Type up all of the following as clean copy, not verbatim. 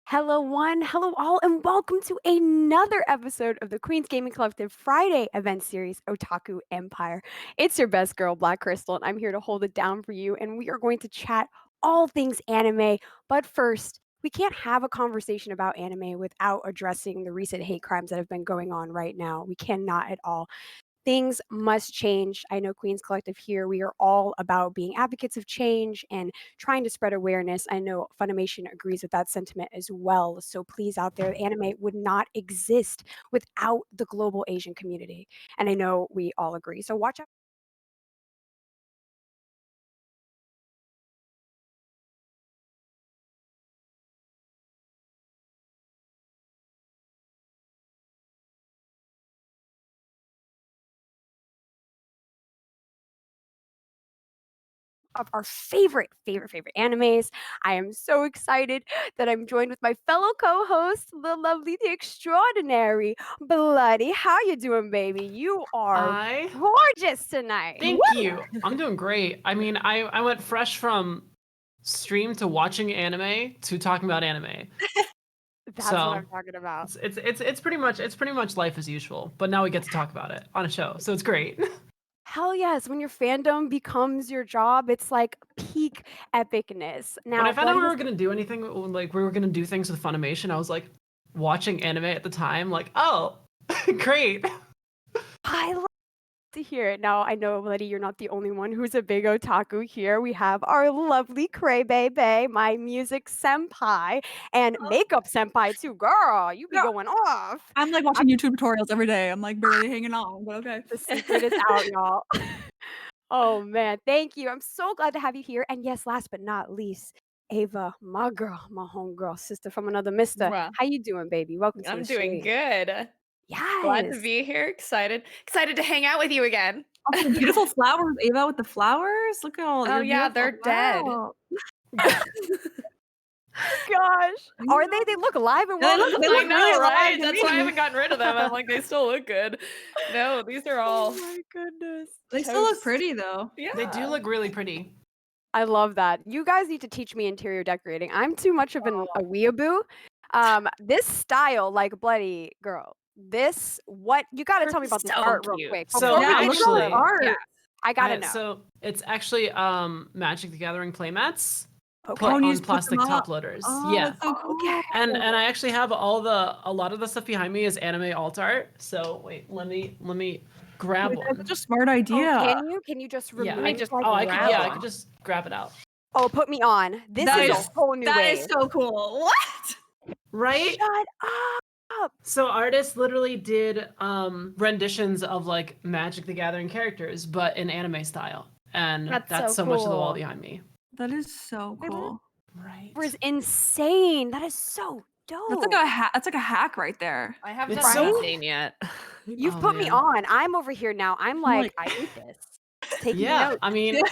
Hello one, hello all, and welcome to another episode of the Queen's Gaming Collective Friday event series, Otaku Empire. It's your best girl, BlackKrystel, and I'm here to hold it down for you, and we are going to chat all things anime. But first, we can't have a conversation about anime without addressing the recent hate crimes that have been going on right now. We cannot at all. Things must change. I know Queens Collective here, we are all about being advocates of change and trying to spread awareness. I know Funimation agrees with that sentiment as well. So please out there, anime would not exist without the global Asian community. And I know we all agree. So watch out of our favorite animes. I am so excited that I'm joined with my fellow co-host, the lovely, the extraordinary Bloody. How you doing, baby? You are Hi. gorgeous tonight. Thank you. I'm doing great. I mean, I went fresh from stream to watching anime to talking about anime. That's So, what I'm talking about. It's pretty much life as usual, but now we get to talk about it on a show. So it's great. Hell yes, when your fandom becomes your job, it's like peak epicness. When Now, I found out we Bloody were going to do anything, like we were going to do things with Funimation, I was like watching anime at the time, like, "Oh, great." I love to hear it. Now, I know, Bloody, you're not the only one who's a big otaku here. We have our lovely Cray Baby, my music senpai, and makeup senpai too. Girl, you be Yeah. going off. I'm like watching YouTube tutorials every day. I'm like barely hanging on, but okay. The secret is out, y'all. Oh man, thank you. I'm so glad to have you here. And yes, last but not least, Ava, my girl, my homegirl, sister from another mister. Wow. How you doing, baby? Welcome to I'm the doing stream. good. Glad to Yes. be here. Excited to hang out with you again. Also, the beautiful flowers, Ava, with the flowers. Look at all. Oh you're yeah, beautiful. they're Wow. Gosh. Are they? They look alive and They well. look- they I look know, really right? alive to That's why I me. haven't gotten rid of them. I'm like, they still look good. No, these are Oh all. my goodness. They still look toast. pretty though. Yeah. They do look really pretty. I love that. You guys need to teach me interior decorating. I'm too much of a weeaboo. This style, like Bloody girl. This what you got to tell me about this So art real cute. quick. So Before we Yeah, get look into at actually- the art. Yeah. I gotta know. So it's actually Magic the Gathering playmats Okay. put and you on just put plastic them top up. loaders. Oh, Yeah. that's so cool. Okay. And I actually have a lot of the stuff behind me is anime alt art. So wait, let me grab Wait, that's one. such a smart Oh, idea. can you? Can you just remove? Yeah, I just like, grab I one. could just grab it out. Oh, put me on. This That is a is- whole new That way. is so cool. What? Right? Shut up. So artists literally did renditions of like Magic the Gathering characters, but in anime style. And That's so much of the wall cool. behind me. That is so cool. Right. Was insane. That is so dope. That's like a hack right there. I haven't It's done so- anything yet. You've Oh, put me man. on. I'm over here now. I'm like, like- I need this. Taking Yeah, notes. I mean, Yeah.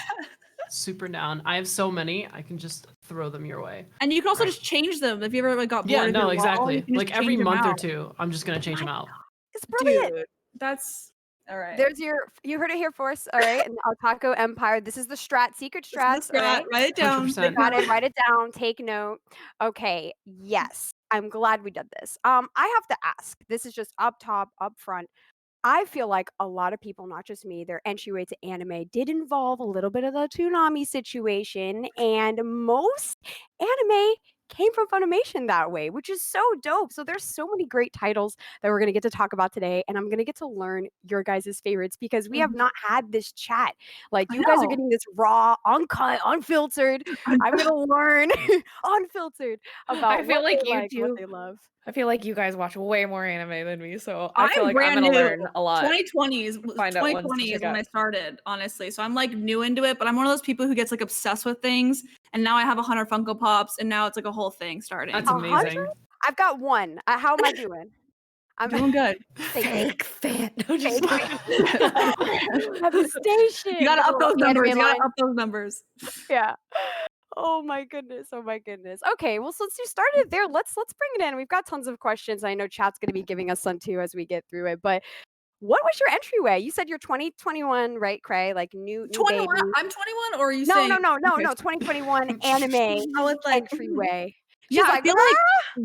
super down. I have so many, I can just throw them your way. And you can also Right. just change them if you ever like got bored. Yeah, of no, your wall, exactly. you can just Like every change them month or out. two, I'm just gonna change them out. It's brilliant. Dude, that's all right. There's you heard it here first, all right? In the Otaku Empire. This is the secret This is strats, the all right? strat. Write it down. 100%. Take Got it, notes. write it down, take note. Okay, yes. I'm glad we did this. I have to ask. This is just up top, up front. I feel like a lot of people, not just me, their entryway to anime did involve a little bit of the tsunami situation, and most anime came from Funimation that way, which is so dope. So there's so many great titles that we're gonna get to talk about today, and I'm gonna get to learn your guys' favorites because we have not had this chat. Like I you guys are know. getting this raw, uncut, unfiltered. I'm gonna learn unfiltered about I feel what like they you like, what do. they love. I feel like you guys watch way more anime than me, so I feel I'm like I'm brand gonna new. learn a lot. 2020s, Find out ones to 2020 is check when out. I started, honestly. So I'm like new into it, but I'm one of those people who gets like obsessed with things. And now I have 100 Funko Pops, and now it's like a whole thing starting. That's 100? amazing. I've got one. How am I doing? I'm doing good. Thank fan. No, just Fake kidding. devastation. You gotta With a up those little numbers. anime You gotta line. up those numbers. Yeah. Oh my goodness. Oh my goodness. Okay, well, since you started there, let's bring it in. We've got tons of questions. I know chat's gonna be giving us some too as we get through it. But what was your entryway? You said you're 2021, right, Cray? Like new 21. baby. I'm 21, or are you No, saying? no, no, no, Okay. no. 2021 anime I was like, entryway. She's yeah, I like, feel like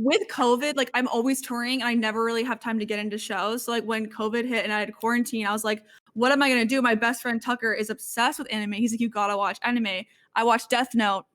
with COVID, like I'm always touring and I never really have time to get into shows. So like when COVID hit and I had quarantine, I was like, what am I gonna do? My best friend Tucker is obsessed with anime. He's like, you gotta watch anime. I watched Death Note.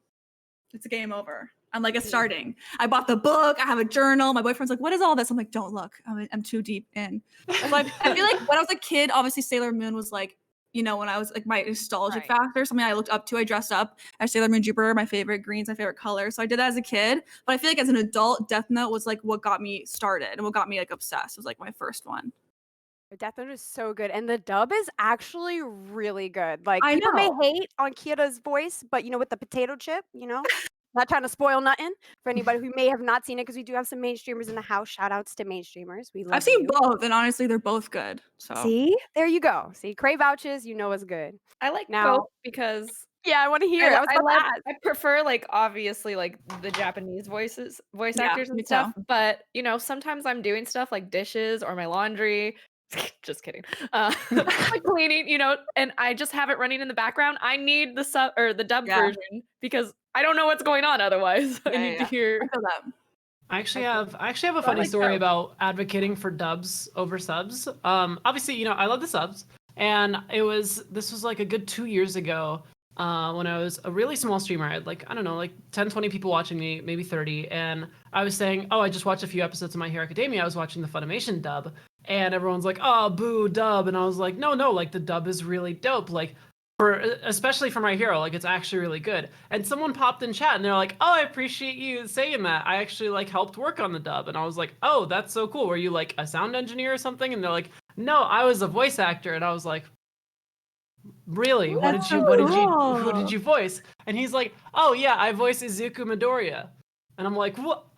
It's a game over. I'm like, it's starting. I bought the book. I have a journal. My boyfriend's like, what is all this? I'm like, don't look. I'm too deep in. So I feel like when I was a kid, obviously Sailor Moon was like, you know, when I was like my nostalgic Right. factor, something I looked up to. I dressed up as Sailor Moon Jupiter, my favorite. Green's my favorite color. So I did that as a kid. But I feel like as an adult, Death Note was like what got me started and what got me like obsessed. It was like my first one. Death Note is so good, and the dub is actually really good. Like I people may know. hate on Kira's voice, but you know, with the potato chip, you know, not trying to spoil nothing for anybody who may have not seen it, because we do have some mainstreamers in the house. Shout outs to mainstreamers. We love I've seen you. both, and honestly, they're both good. So See, there you go. See, Cray vouches. You know it's good. I like Now- both because Yeah, I want to hear. I was about to ask. I prefer like obviously like the Japanese voice Yeah, actors me and stuff. too. But you know, sometimes I'm doing stuff like dishes or my laundry. Just kidding. Like cleaning, you know, and I just have it running in the background. I need the sub or the dub Yeah. version because I don't know what's going on otherwise. I Yeah, need yeah. to hear. I feel that. I actually have a funny like story both. about advocating for dubs over subs. Obviously, you know, I love the subs, and this was like a good 2 years ago, when I was a really small streamer. I had like, I don't know, like 10, 20 people watching me, maybe 30, and I was saying, oh, I just watched a few episodes of My Hero Academia. I was watching the Funimation dub, and everyone's like, oh, boo, dub, and I was like, no, like the dub is really dope, like. Especially for My Hero, like it's actually really good. And someone popped in chat and they're like, oh, I appreciate you saying that. I actually like helped work on the dub. And I was like, oh, that's so cool. Were you like a sound engineer or something? And they're like, no, I was a voice actor. And I was like, really? Who That's so who cool. did you voice? And he's like, oh yeah, I voiced Izuku Midoriya. And I'm like, what?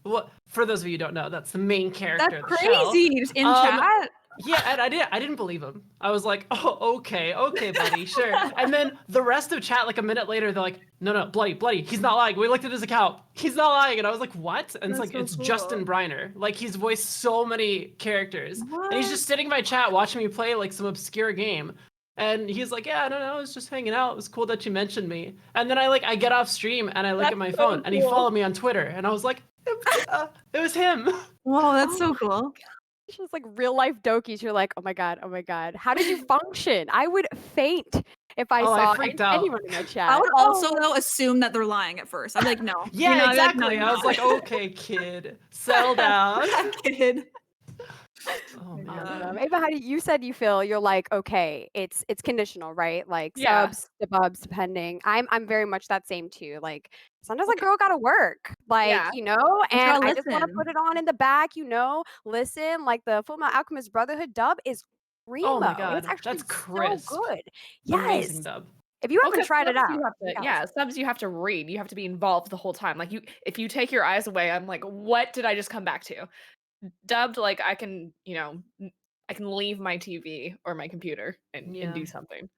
What? For those of you who don't know, that's the main character That's of the show. crazy. Just in Um, chat. Yeah, and I didn't believe him. I was like, oh, okay, buddy, sure. And then the rest of chat, like a minute later, they're like, no, bloody, he's not lying. We looked at his account. He's not lying. And I was like, what? And it's That's like, so it's cool. Justin Briner. Like, he's voiced so many characters. And he's What? just sitting in my chat watching me play like some obscure game. And he's like, yeah, I don't know, I was just hanging out. It was cool that you mentioned me. And then I get off stream and I look at That's my so phone and he cool. followed me on Twitter. And I was like, it was him. Whoa, that's Oh so my cool. Just like real life dokis. You're like, oh my god, oh my god. How did you function? I would faint if I Oh, I saw freaked out. anyone in my I chat. would also though assume that they're lying at first. I'm like, no. Yeah, I'd be like, no, exactly. you're I was not. like, okay, kid, settle down. Kid. Oh my man. God. Ava, how do you said you feel? You're like, okay, it's conditional, right? Like Yeah. subs, debubs, depending. I'm very much that same too. Like sometimes a Okay. girl gotta work, like Yeah. Just and gotta I just want to listen. put it on in the back, listen. Like the Fullmetal Alchemist Brotherhood dub is Oh my primo. It's god, actually that's so crisp. good. Amazing Yes. dub. If you Well, haven't 'cause tried it subs out, you have you to, gotta yeah, listen. subs you have to read. You have to be involved the whole time. Like if you take your eyes away, I'm like, what did I just come back to? Dubbed, like I can, I can leave my TV or my computer and Yeah. do something.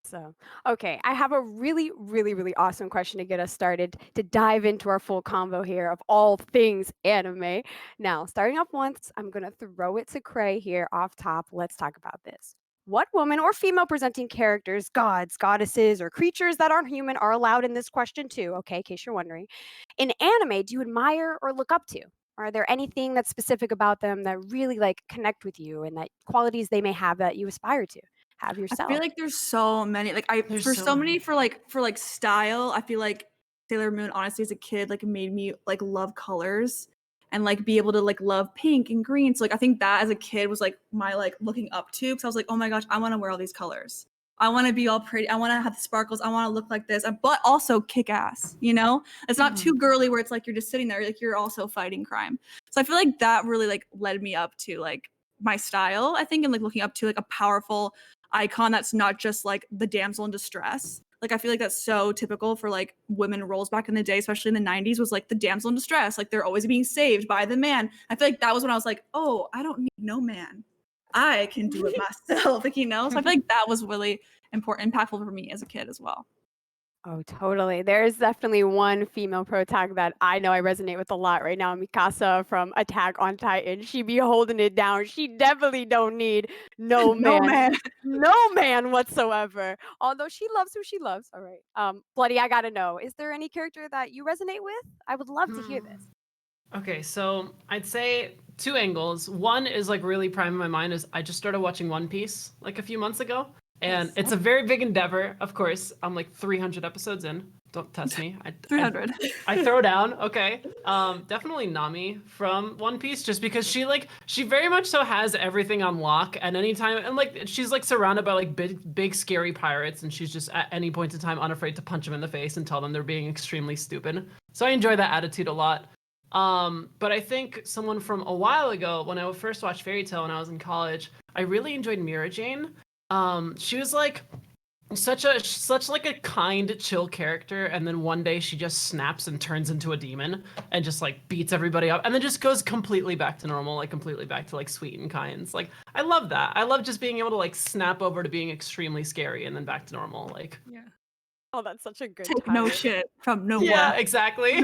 So, okay, I have a really, really, really awesome question to get us started to dive into our full combo here of all things anime. Now, starting off once, I'm going to throw it to Cray here off top. Let's talk about this. What woman or female presenting characters, gods, goddesses, or creatures that aren't human are allowed in this question too? Okay, in case you're wondering. In anime, do you admire or look up to? Are there anything that's specific about them that really like connect with you and that qualities they may have that you aspire to have I feel yourself? like there's so many. Like I There's for so so many many. for style, I feel like Sailor Moon honestly as a kid like made me like love colors and like be able to like love pink and green. So like I think that as a kid was like my like looking up to because I was like, oh my gosh, I want to wear all these colors. I want to be all pretty. I want to have the sparkles. I want to look like this, but also kick ass. It's not too girly where it's like you're just sitting there, like you're also fighting crime. So I feel like that really like led me up to like my style. I think and like looking up to like a powerful icon that's not just like the damsel in distress. Like I feel like that's so typical for like women roles back in the day, especially in the 90s, was like the damsel in distress. Like they're always being saved by the man. I feel like that was when I was like, oh, I don't need no man. I can do it myself. Like, So I feel like that was really important, impactful for me as a kid as well. Oh, totally. There's definitely one female pro tag that I know I resonate with a lot right now, Mikasa from Attack on Titan. She be holding it down. She definitely don't need no No man, man. no man whatsoever. Although she loves who she loves. All right. Bloody, I gotta know. Is there any character that you resonate with? I would love to hear Hmm. this. Okay, so I'd say two angles. One is like really prime in my mind is I just started watching One Piece like a few months ago. And Yes. it's a very big endeavor, of course. I'm like 300 episodes in. Don't test me. I 300. I throw down. Okay. Definitely Nami from One Piece, just because she very much so has everything on lock at any time, and like she's like surrounded by like big scary pirates, and she's just at any point in time unafraid to punch them in the face and tell them they're being extremely stupid. So I enjoy that attitude a lot. But I think someone from a while ago, when I first watched Fairy Tail when I was in college, I really enjoyed Mira Jane. She was like such like a kind, chill character, and then one day she just snaps and turns into a demon and just like beats everybody up, and then just goes completely back to normal, like completely back to like sweet and kind. It's like I love that. I love just being able to like snap over to being extremely scary and then back to normal. Like Yeah. Oh, that's such a good Take no time. shit from no yeah, one. exactly.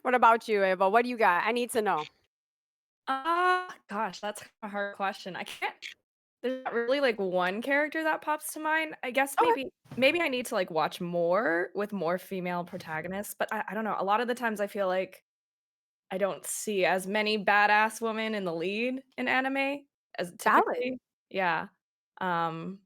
What about you, Ava? What do you got? I need to know. Gosh, that's a hard question. I can't. There's not really like one character that pops to mind. I guess Okay. maybe I need to like watch more with more female protagonists. But I don't know. A lot of the times I feel like I don't see as many badass women in the lead in anime as Valid. typically. Yeah. Um.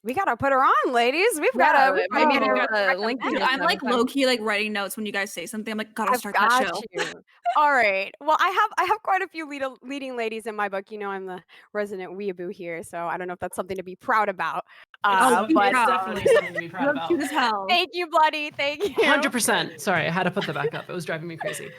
We gotta put her on, ladies. We've Yeah. gotta Maybe get I her gotta link you Dude, this I'm recommended. like next time. low key like writing notes when you guys say something. I'm like, gotta I've start that got show. you. All right. Well, I have quite a few leading ladies in my book. I'm the resident weeaboo here, so I don't know if that's something to be proud about. Oh, be But It's proud. definitely something to be proud You look about. cute as hell. thank you, Bloody. Thank you. 100%. Sorry, I had to put that back up. It was driving me crazy.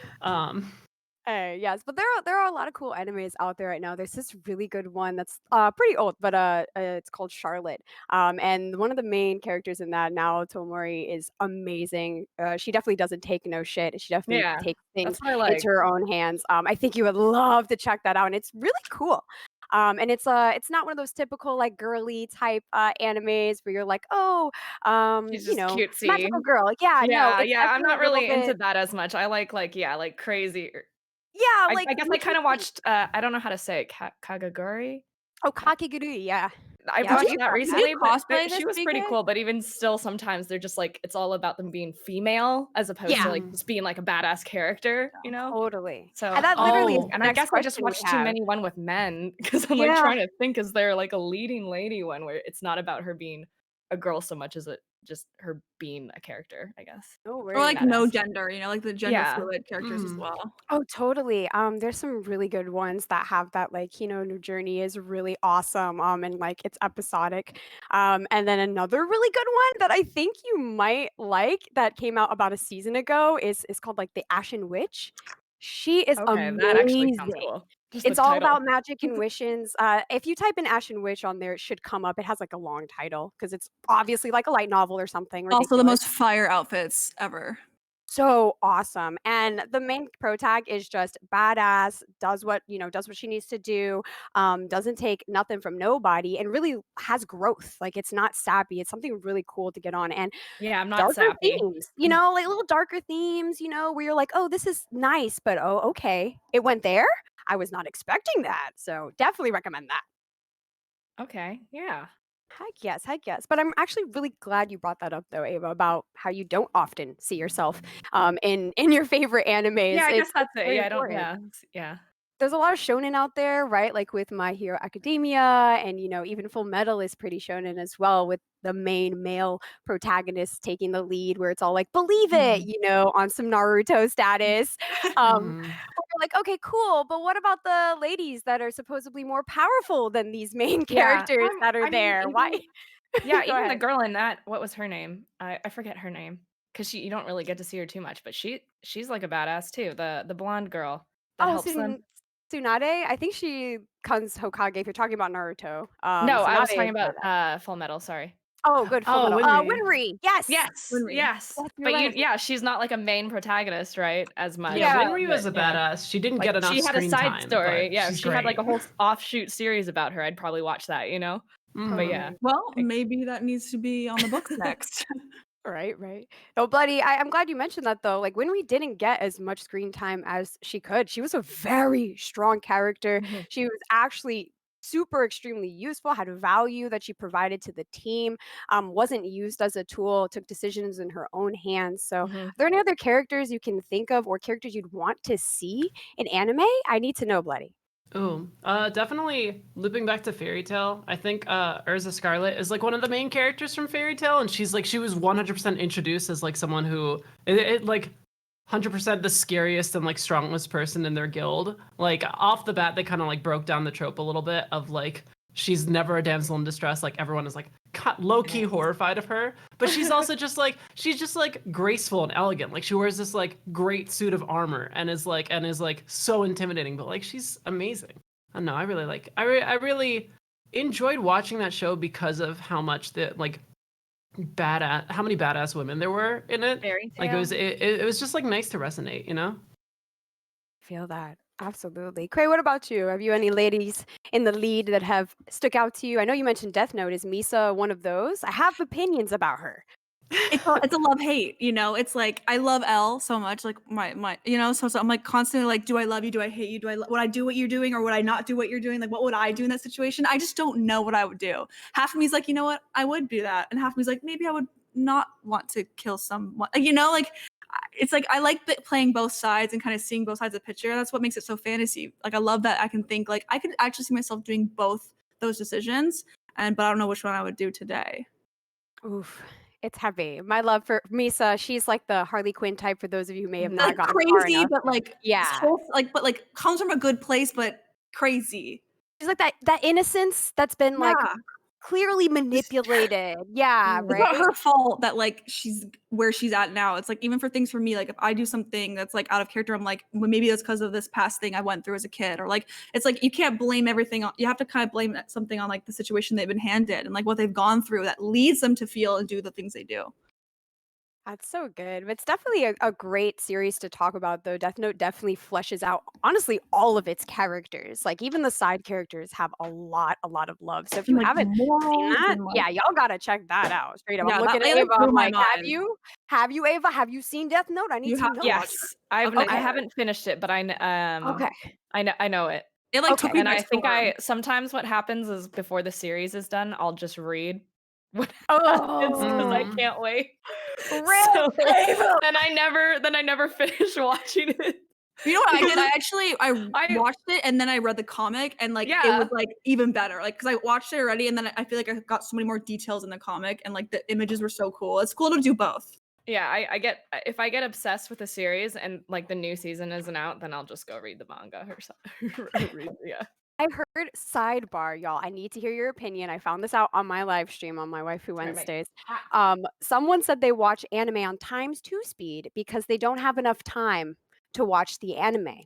Yes, but there are a lot of cool animes out there right now. There's this really good one that's pretty old, but it's called Charlotte. And one of the main characters in that now, Tomori, is amazing. She definitely doesn't take no shit. She definitely Yeah, takes things that's what I into like. her own hands. I think you would love to check that out, and it's really cool. And it's not one of those typical like girly type animes where you're like, oh, She's just cutesy. magical girl. Like, yeah, no, Yeah, it's yeah. I'm definitely not a little really into bit, that as much. I like yeah, like crazy. yeah, I like guess I kind of interesting. watched. I don't know how to say it. Kagaguri. Oh, Ka- Kakegurui, yeah. I Yeah, Did watched you that got that. recently, but cosplay she this was pretty weekend? cool. But even still, sometimes they're just like it's all about them being female as opposed to Yeah, like just being like a badass character, you know? totally. And So that literally is Oh, the and I next guess I just question we watched too have. many one with men because I'm like Yeah. trying to think, is there like a leading lady one where it's not about her being a girl so much as it just her being a character, I guess. No Or like worries. no Badass. gender, like the gender Yeah. fluid characters as mm. well. Oh, totally. There's some really good ones that have that, like, New Journey is really awesome. And like it's episodic. And then another really good one that I think you might like that came out about a season ago is called like The Ashen Witch. She is Okay, that actually sounds amazing. cool. Just the It's all title. about magic and wishes. If you type in Ashen Witch on there, it should come up. It has like a long title because it's obviously like a light novel or something Also the ridiculous. most fire outfits ever. So awesome. And the main pro tag is just badass, does what she needs to do, doesn't take nothing from nobody, and really has growth. Like it's not sappy. It's something really cool to get on. And Yeah, I'm not darker sappy. themes, like little darker themes, where you're like, oh, this is nice, but oh, okay. It went there. I was not expecting that. So definitely recommend that. Okay, yeah. Heck yes. But I'm actually really glad you brought that up though, Ava, about how you don't often see yourself in your favorite animes. Yeah, I guess It's that's it. very Yeah, I don't important. yeah. Yeah. There's a lot of shonen out there, right? Like with My Hero Academia and even Fullmetal is pretty shonen as well with the main male protagonist taking the lead where it's all like believe it, Mhm. on some Naruto status. Mm. Where you're like, okay, cool, but what about the ladies that are supposedly more powerful than these main Yeah. characters that are I mean, there? Why? even yeah, Go even the ahead. girl in that, what was her name? I forget her name because you don't really get to see her too much, but she's like a badass too. The blonde girl that Oh, helps them. Tsunade? I think she comes Hokage if you're talking about Naruto. No, I was Tsunade talking is about badass. Full Metal. Sorry. Oh, good, Full Oh, Metal. Winry. Winry, yes! Yes, Winry. yes. Yes, you're But right. yeah, she's not like a main protagonist, right? As Yeah, much. Yeah. Winry was But a yeah. badass. She didn't Like get enough she had a screen side time, story. but Yeah, if she's she had like great. a whole offshoot series about her, I'd probably watch that, But Mhm. yeah. Totally. Well, maybe that needs to be on the books next. Right, right. Oh, buddy, I'm glad you mentioned that though. Like Winry didn't get as much screen time as she could. She was a very strong character. Mhm, She was actually super extremely useful, had a value that she provided to the team, wasn't used as a tool, took decisions in her own hands. So, are mhm. there any other characters you can think of or characters you'd want to see in anime? I need to know, Bloody. Ooh, definitely looping back to Fairy Tale. I think Urza Scarlet is like one of the main characters from Fairy Tale, and she was 100% introduced as like someone who like 100% the scariest and like strongest person in their guild. Like off the bat, they kind of like broke down the trope a little bit of like she's never a damsel in distress. Like everyone is like low key horrified of her, but she's also just like graceful and elegant. Like she wears this like great suit of armor and is like so intimidating. But like she's amazing. I don't know. I really like. I really enjoyed watching that show because of how much the like how many badass women there were in it. Fairy Like tale. it was just like nice to resonate. Feel that. Absolutely. Cray, what about you? Have you any ladies in the lead that have stuck out to you? I know you mentioned Death Note. Is Misa one of those? I have opinions about her. It's a love-hate, It's like I love Elle so much, like my so I'm like constantly like, do I love you? Do I hate you? Would I do what you're doing or would I not do what you're doing? Like what would I do in that situation? I just don't know what I would do. Half of me's like, you know what? I would do that. And half of me's like, maybe I would not want to kill someone. It's like I like playing both sides and kind of seeing both sides of the picture. That's what makes it so fantasy. Like I love that I can think like I could actually see myself doing both those decisions but I don't know which one I would do today. Oof. It's heavy. My love for Misa, she's like the Harley Quinn type for those of you who may have Mhm. not Like gotten far crazy, enough. but like Yeah. so but like comes from a good place, but crazy. She's like that innocence that's been like Yeah. clearly manipulated. Yeah, It's Mhm. not right? her fault that like she's where she's at now. It's like even for things for me, like if I do something that's like out of character, I'm like, well, maybe that's because of this past thing I went through as a kid. Or like it's like you can't blame everything on you have to kind of blame something on like the situation they've been handed and like what they've gone through that leads them to feel and do the things they do. That's so good. It's definitely a great series to talk about, though. Death Note definitely fleshes out, honestly, all of its characters. Like, even the side characters have a lot of love. So if And you like haven't seen morals that, and like yeah, y'all gotta check that out. Straight up. I'm yeah, looking that at like Ava. blew I'm my like, mind. have you, Ava? Have you seen Death Note? I need You to have know to about watch you. it. Yes, Okay. I Okay. haven't finished it, but Okay. I know it. It like Okay. took me And by I think storm. sometimes what happens is before the series is done, I'll just read what happens because I Oh, can't wait. red So table. then I never finish watching it. You know what I did? Because I I watched it and then I read the comic and like it was yeah. like even better. Like because I watched it already and then I feel like I got so many more details in the comic and like the images were so cool. It's cool to do both. Yeah, I get if I get obsessed with a series and like the new season isn't out, then I'll just go read the manga or something. Yeah. I heard sidebar, y'all. I need to hear your opinion. I found this out on my live stream on my Waifu Sorry, my Wednesdays. cat. Someone said they watch anime on times two speed because they don't have enough time to watch the anime.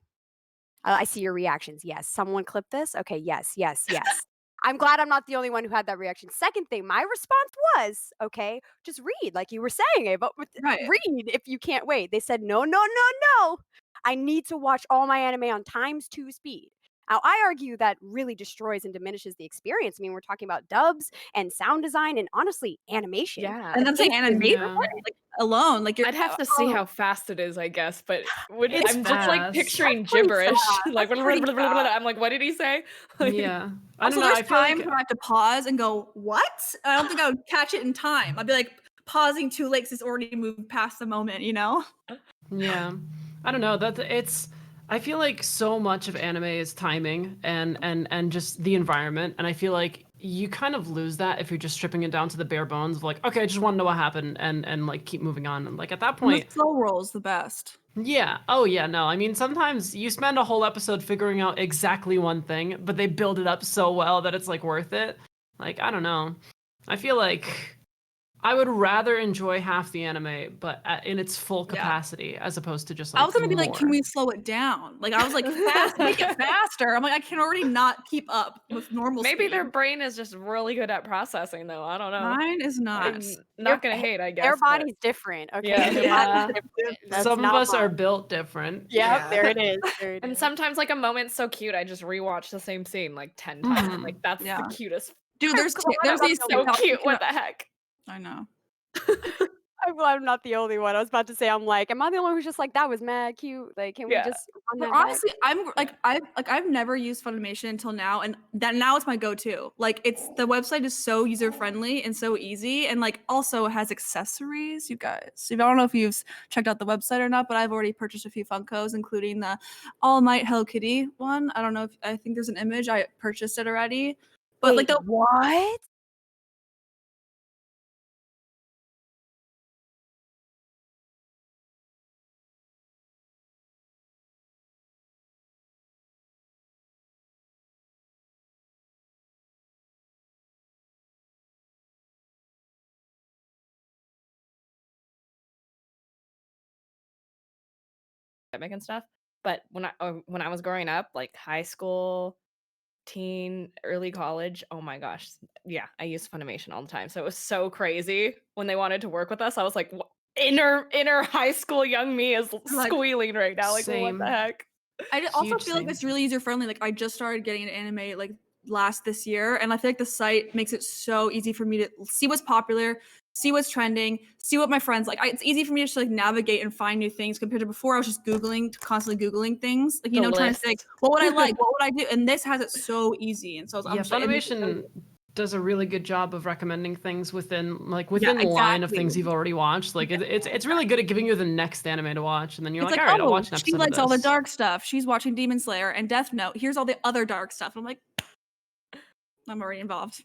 I see your reactions. Yes. Someone clip this? Okay. Yes, yes, yes. I'm glad I'm not the only one who had that reaction. Second thing, my response was, okay, just read, like you were saying, Right. read if you can't wait. They said, no, no, no, no. I need to watch all my anime on times two speed. Now, I argue that really destroys and diminishes the experience. I mean, we're talking about dubs and sound design and honestly, animation. Yeah. And I'm saying It's animation Yeah. like alone. Like you're I'd have to see how fast it is, I guess, but It's I'm just like fast. picturing That's pretty gibberish. fast. Like That's pretty fast. I'm like, what did he say? Like, Yeah. I don't Also, know. there's I feel times like when I have to pause and go, "What?" I don't think I would catch it in time. I'd be like pausing too late 'cause it's already moved past the moment, you know? yeah. I don't know. I feel like so much of anime is timing and just the environment, and I feel like you kind of lose that if you're just stripping it down to the bare bones of like, okay, I just want to know what happened and like keep moving on. And like at that And the point, slow roll is the best. yeah. Oh yeah, no. I mean, sometimes you spend a whole episode figuring out exactly one thing, but they build it up so well that it's like worth it. Like, I don't know. I feel like I would rather enjoy half the anime, but in its full Yeah. capacity, as opposed to just I like was gonna be like, "Can more. we slow it down?" Like I was like, "Fast, make it faster." I'm like, I can already not keep up with normal maybe speed. their brain is just really good at processing, though. I don't know. Mine is not. I'm Their not gonna hate, I guess. their but body's different. Okay. Yeah. Their Yeah. body's different. That's Some of not us are mine. built different. Yep, Yeah. there it is. There it And is. sometimes like a moment's so cute, I just rewatch the same scene like 10 times. Mhm. Like that's Yeah. the cutest. Dude, there's glad there's I'm these not So TikToks cute. you What can- the heck? I know. I'm glad I'm not the only one. I was about to say, I'm like, am I the only one who's just like, that was mad cute? Like, can we Yeah. just run But that back? honestly, I'm like I've never used Funimation until now, and that now it's my go-to. Like it's the website is so user-friendly and so easy, and like also has accessories. You guys, I don't know if you've checked out the website or not, but I've already purchased a few Funkos, including the All Might Hello Kitty one. I don't know if I think there's an image. I purchased it already, but like Wait, the what? And stuff. But when I was growing up, like high school, teen, early college, oh my gosh, yeah, I used Funimation all the time. So it was so crazy when they wanted to work with us. I was like, inner high school young me is like squealing right now. Like, what Same. the heck? also Huge feel like same. it's really user-friendly. Like I just started getting an anime like this year, and I feel like the site makes it so easy for me to see what's popular, see what's trending, see what my friends like. It's easy for me to just like navigate and find new things compared to before I was just constantly googling things, like you The know, trying to think, list. what would I like, what would I do, and this has it so easy, and so Yeah, just like, it makes it so Funimation easy. does a really good job of recommending things within Yeah, the line of things exactly. you've already watched. Like it's really good at giving you the next anime to watch, and then you're It's like, like, all right, I'll oh, watch an she episode of likes all the this. dark stuff. She's watching Demon Slayer and Death Note. Here's all the other dark stuff. I'm like, I'm already involved.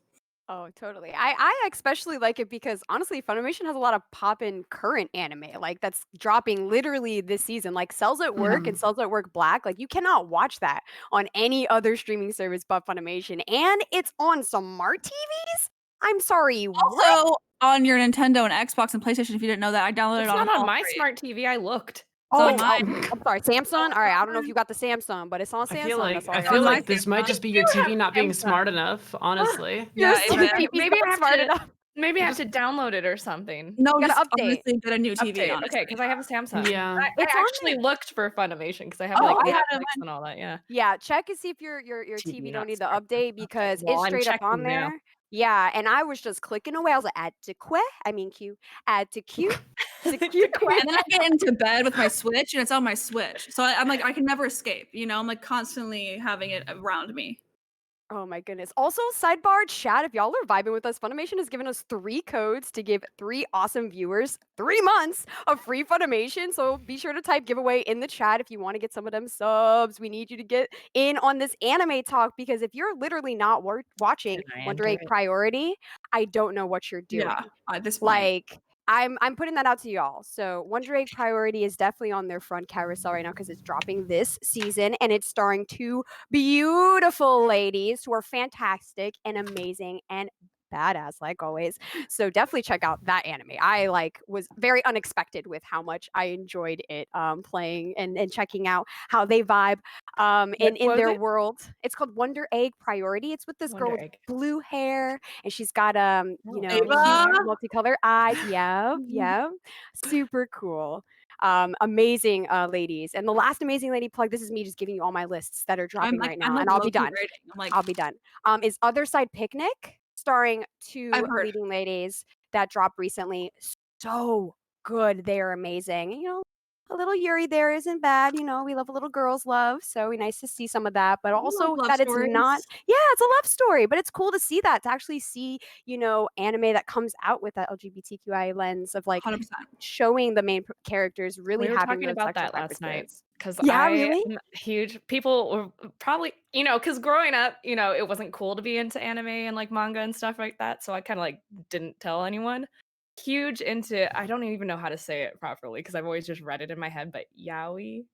Oh, totally. I especially like it because honestly, Funimation has a lot of poppin' current anime, like that's dropping literally this season. Like Cells at Work and Cells at Work Black. Like you cannot watch that on any other streaming service but Funimation. And it's on smart TVs? I'm sorry, what? Also, on your Nintendo and Xbox and PlayStation, if you didn't know that, I downloaded it It's on not on all my three. smart TV. I looked. Oh, on it's mine. I'm sorry, Samsung? All right, I don't know if you got the Samsung, but it's on Samsung. That's all I I It's feel on gotta my like say. this might Samsung. just be your You have TV not being Samsung. smart enough, honestly. Your Yeah, it stupid is. TV's Maybe I not have smart to. enough. Maybe I have Just to download it or something. no, You gotta just update. honestly get a new TV, Update. honestly. Okay, because I have a Samsung. Yeah. I It's on actually there. looked for Funimation because I have Oh, like I had Netflix it and all that. Yeah. Yeah, check and see if your TV TV don't not need the smart. update Okay. because Well, it's I'm straight up on checking now. there. Yeah, and I was just clicking away. I was like, add to queue. I mean queue. Add to queue. To And then I get into bed with my Switch, and it's on my Switch. So I'm like, I can never escape. I'm like constantly having it around me. Oh my goodness. Also, sidebar chat, if y'all are vibing with us, Funimation has given us 3 codes to give 3 awesome viewers 3 months of free Funimation. So be sure to type giveaway in the chat if you want to get some of them subs. We need you to get in on this anime talk because if you're literally not watching Can I Wonder enter Egg it? Priority, I don't know what you're Yeah, doing. at this point. Like, I'm putting that out to y'all. So Wonder Egg Priority is definitely on their front carousel right now because it's dropping this season and it's starring 2 beautiful ladies who are fantastic and amazing and badass like always. So definitely check out that anime. I was very unexpected with how much I enjoyed it playing and checking out how they vibe What in was their it? world. It's called Wonder Egg Priority. It's with this girl Wonder with Egg. blue hair and she's got Oh, cute Ava? multicolored eyes. Yep. Super cool. Amazing ladies. And the last amazing lady plug, this is me just giving you all my lists that are dropping right I'm now, like and I'll be low-key done. rating. I'm like, I'll be done. Is Other Side Picnic, starring 2 I've heard. leading ladies that dropped recently. So good. They are amazing. A little Yuri there isn't bad. We love a little girls' love. So nice to see some of that, but I love also love that it's not, stories. yeah, it's a love story, but it's cool to see that, to actually see, anime that comes out with that LGBTQI lens of like 100%. showing the main characters really We were having talking those about sexual that last night preferences. because Yeah, I really? am huge. People were probably, because growing up, it wasn't cool to be into anime and like manga and stuff like that. So I kind of like didn't tell anyone. Huge into, I don't even know how to say it properly because I've always just read it in my head, but yaoi.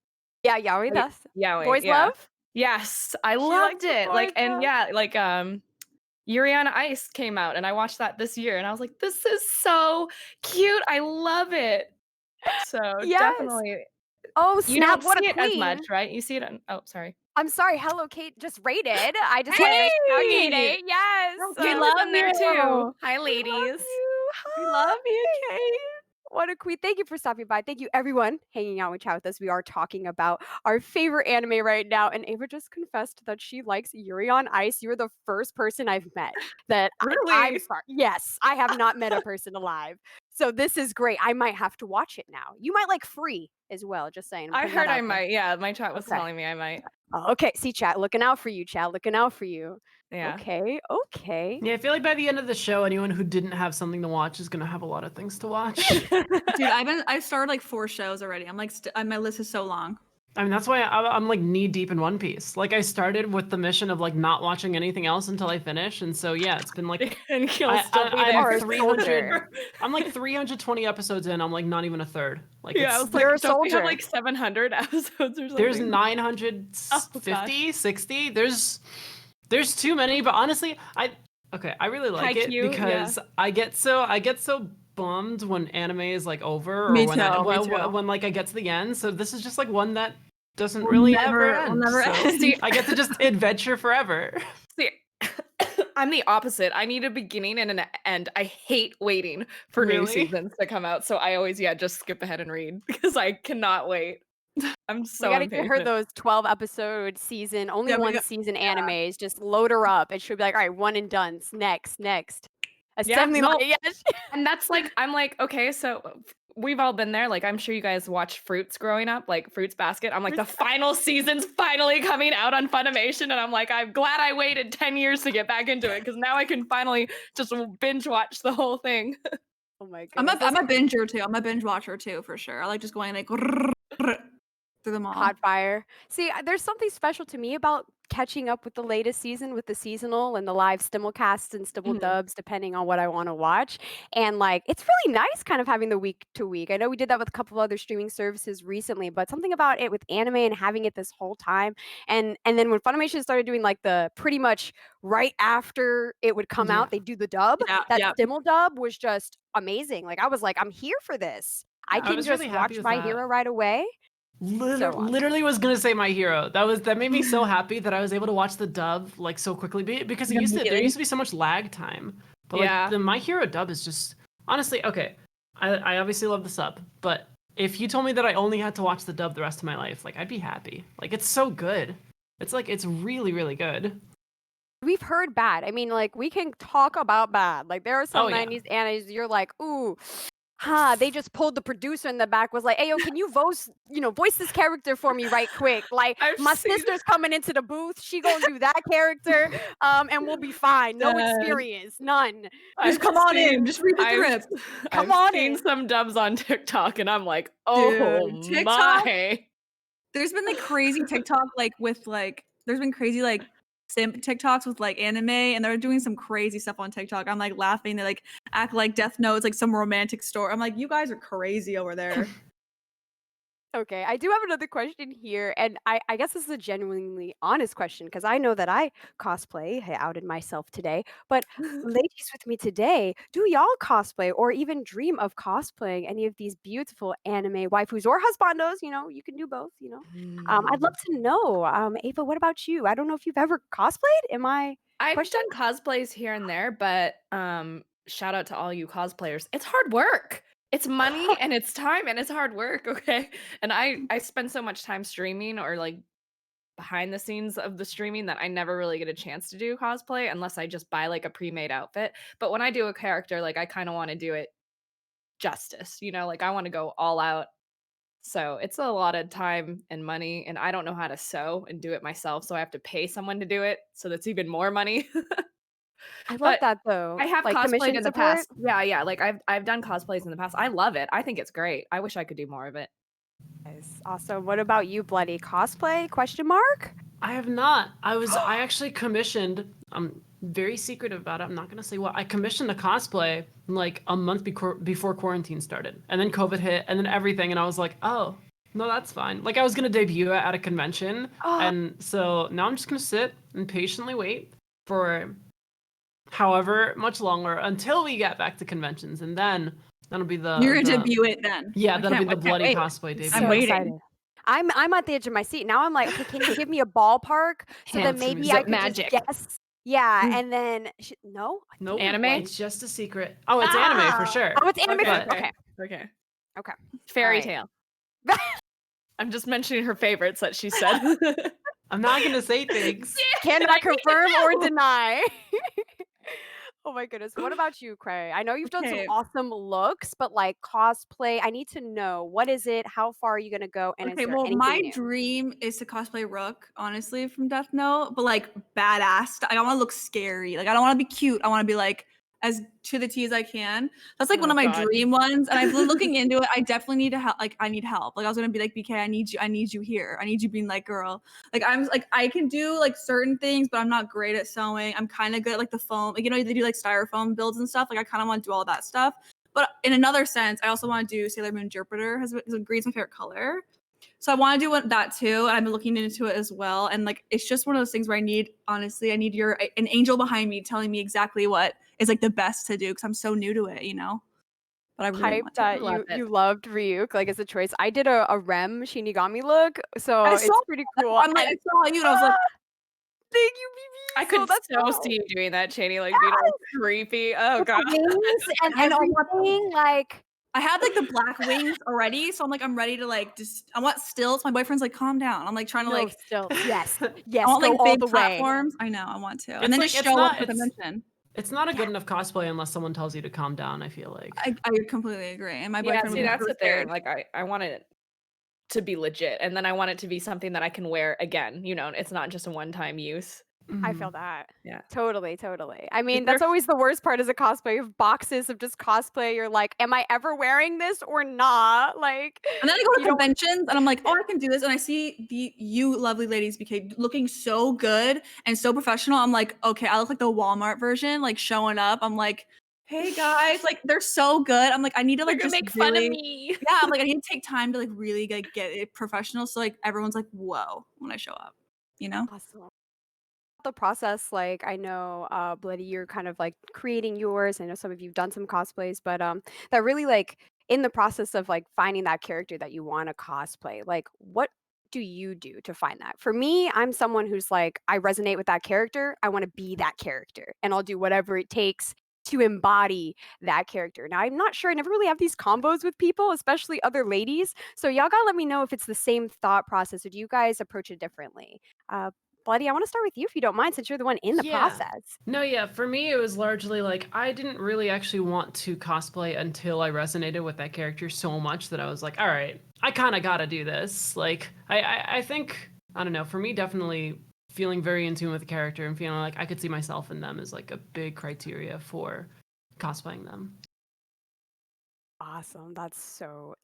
Yeah, yaoi, Like, that's yaoi, boys yeah. love. Yes, I She likes loved the it. boys Like, and love. yeah, like Yuri on Ice came out and I watched that this year and I was like, this is so cute. I love it. So Yes. definitely Oh you snap! don't What a see it as much, queen. right? You see it on oh, sorry. I'm sorry. Hello, Kate just rated. I just want to make a shout to Hey! Kate. Yes. Oh, We Kate love was in there too. you. Hi, We love ladies. you. We love you, Hi. Kate. What a queen. Thank you for stopping by. Thank you, everyone, hanging out and chat with us. We are talking about our favorite anime right now. And Ava just confessed that she likes Yuri on Ice. You're the first person I've met that I'm Really? sorry. Yes, I have not met a person alive. So this is great. I might have to watch it now. You might like Free as well. Just saying. I'm I putting that heard I out there. might. Yeah, my chat was Okay. telling me I might. Oh, okay. See, chat, looking out for you, chat, looking out for you. Yeah. Okay. Yeah, I feel like by the end of the show, anyone who didn't have something to watch is gonna have a lot of things to watch. Dude, I've started like 4 shows already. I'm like, my list is so long. I mean, that's why I'm like knee deep in One Piece. Like, I started with the mission of like not watching anything else until I finish, and so yeah, it's been like And you'll still be Are there. a 300. soldier. I'm like 320 episodes in. I'm like not even a third. Like, Yeah, I it's was like, You're a don't we have soldier. like 700 episodes or something? there's Oh, 950, 60. There's too many, but honestly, I really like it Haikyuu, because I get so bummed when anime is like over or Me when too, me too. when like I get to the end. So this is just like one that doesn't We'll really never- ever we'll end. never So end. See, I get to just adventure forever. See, I'm the opposite. I need a beginning and an end. I hate waiting for new Really? seasons to come out. So I always, just skip ahead and read because I cannot wait. I'm We so gotta get her impatient. those 12 episode season, only Yeah, we one got- season animes. Just load her up. It should be like, all right, one and done. Next. Assembly no. line. Yes. And that's like, I'm like, okay, so we've all been there. Like, I'm sure you guys watched Fruits growing up, like Fruits Basket. I'm like, the final season's finally coming out on Funimation. And I'm like, I'm glad I waited 10 years to get back into it because now I can finally just binge watch the whole thing. Oh my I'm goodness. a binger too. I'm a binge watcher too, for sure. I like just going like through them all. Hot fire. See, there's something special to me about catching up with the latest season with the seasonal and the live stimulcasts and stibble Mhm. dubs, depending on what I want to watch. And like, it's really nice kind of having the week to week. I know we did that with a couple of other streaming services recently, but something about it with anime and having it this whole time. And then when Funimation started doing like the pretty much right after it would come Yeah. out, they do the dub. Yeah, That yeah. stimul dub was just amazing. Like I was like, I'm here for this. I I can was just really happy watch with My that. Hero right away. So on. Literally was gonna say My Hero. That made me so happy that I was able to watch the dub like so quickly because there used to be so much lag time. But Yeah. like the My Hero dub is just honestly okay. I obviously love the sub, but if you told me that I only had to watch the dub the rest of my life, like I'd be happy. Like it's so good. It's like it's really really good. We've heard bad. I mean, like we can talk about bad. Like there are some Oh, yeah. 90s animes you're like, ooh, They just pulled the producer in the back, was like, "Hey, yo, can you voice this character for me right quick? Like, I've my seen sister's coming into the booth. She gonna do that character, and we'll be fine. No Dead. experience, none. Just I've come on seen in. Just read the I've script. Come I've on seen in." some dubs on TikTok and I'm like, oh Dude, TikTok. my. There's been like crazy TikTok there's been crazy like simp TikToks with like anime, and they're doing some crazy stuff on TikTok. I'm like laughing. They like act like Death Note is like some romantic story. I'm like, you guys are crazy over there. Okay, I do have another question here, and I guess this is a genuinely honest question because I know that I cosplay. I outed myself today, but ladies with me today, do y'all cosplay or even dream of cosplaying any of these beautiful anime waifus or husbandos? You can do both. I'd love to know. Ava, what about you? I don't know if you've ever cosplayed. Am I I've question? done cosplays here and there, but shout out to all you cosplayers. It's hard work. It's money and it's time and it's hard work, okay? And I spend so much time streaming or like behind the scenes of the streaming that I never really get a chance to do cosplay unless I just buy like a pre-made outfit. But when I do a character, like I kind of want to do it justice, like I want to go all out. So it's a lot of time and money, and I don't know how to sew and do it myself, so I have to pay someone to do it. So that's even more money. I love But that though. I have Like cosplayed commission in the support. past. Yeah, yeah. Like I've done cosplays in the past. I love it. I think it's great. I wish I could do more of it. Nice. Awesome. What about you, Bloody? Cosplay? Question mark? I have not. I actually commissioned. I'm very secretive about it. I'm not gonna say what. I commissioned a cosplay like a month before quarantine started, and then COVID hit, and then everything, and I was like, oh no, that's fine. Like I was gonna debut it at a convention, Oh, and so now I'm just gonna sit and patiently wait for however much longer until we get back to conventions, and then that'll be You're gonna the debut it then. yeah, I that'll be can't, the I can't bloody wait. cosplay debut. I'm so waiting. excited. I'm at the edge of my seat. Now I'm like, okay, can you give me a ballpark so that Hands maybe from I could magic. just guess? Yeah, Mm. and then no? Nope. Anime? It's just a secret. Oh, it's anime for Ah! sure. Oh, it's anime. Okay. Okay. Okay. Okay. Fairy Alright. tale. I'm just mentioning her favorites that she said. I'm not gonna say things. Cannot confirm or deny. Oh my goodness. What about you, Cray? I know you've done some Okay. awesome looks, but like cosplay, I need to know what is it? How far are you gonna go? And is Okay, there well, anything my new? dream is to cosplay Rook, honestly, from Death Note, but like badass. I don't want to look scary. Like I don't want to be cute. I want to be like as to the T as I can. That's like one Oh, of my God. dream ones. And I've been looking into it. I definitely need to help. Like I need help. Like I was gonna be like, BK, I need you here. I need you being like, girl. Like I'm like I can do like certain things, but I'm not great at sewing. I'm kind of good at like the foam. Like they do like styrofoam builds and stuff. Like I kind of want to do all that stuff. But in another sense, I also want to do Sailor Moon Jupiter. Green's my favorite color. So I want to do that too. And I've been looking into it as well. And like, it's just one of those things where I need an angel behind me telling me exactly what is like the best to do. Cause I'm so new to it, but I really Hype want to. that Love it. you loved Ryuk like as a choice. I did a Rem Shinigami look, so I it's saw pretty that. cool. I'm like, I saw you and I was like, Thank you, BB. I could that's so dope. see you doing that, Chani, like being all creepy. Oh, With the God. wings and I know. everything, like I had like the black wings already. So I'm like, I'm ready to like, I want stilts. My boyfriend's like, calm down. I'm like trying to no like, still. Yes. I Yes, want go like all big the way. platforms. I know I want to. It's And then like- just it's show not- up at the it's- convention. It's not a good enough cosplay unless someone tells you to calm down, I feel like. I completely agree. And my Yeah, boyfriend see, would be that's super the thing. scared. Like, I want it to be legit, and then I want it to be something that I can wear again. It's not just a one-time use. I Mhm. feel that. Yeah. Totally. I mean, there that's always the worst part as a cosplay. You have boxes of just cosplay. You're like, am I ever wearing this or not? Like, And then I go to you don't- conventions and I'm like, oh, I can do this. And I see you lovely ladies, BK, looking so good and so professional. I'm like, okay, I look like the Walmart version, like showing up. I'm like, hey guys, like they're so good. I'm like, I need to like They're gonna just make really, fun of me. yeah, I'm like, I need to take time to like really like get it professional. So like everyone's like, whoa, when I show up, Awesome. The process, like I know, Bloody, you're kind of like creating yours. I know some of you've done some cosplays, but that really like in the process of like finding that character that you want to cosplay, like what do you do to find that? For me, I'm someone who's like, I resonate with that character. I want to be that character, and I'll do whatever it takes to embody that character. Now, I'm not sure. I never really have these combos with people, especially other ladies. So y'all gotta let me know if it's the same thought process or do you guys approach it differently? Bloody, I want to start with you if you don't mind, since you're the one in the Yeah. process. No, yeah, for me it was largely like I didn't really actually want to cosplay until I resonated with that character so much that I was like, all right, I kind of got to do this. Like I think I don't know, for me definitely feeling very in tune with the character and feeling like I could see myself in them is like a big criteria for cosplaying them. Awesome. That's so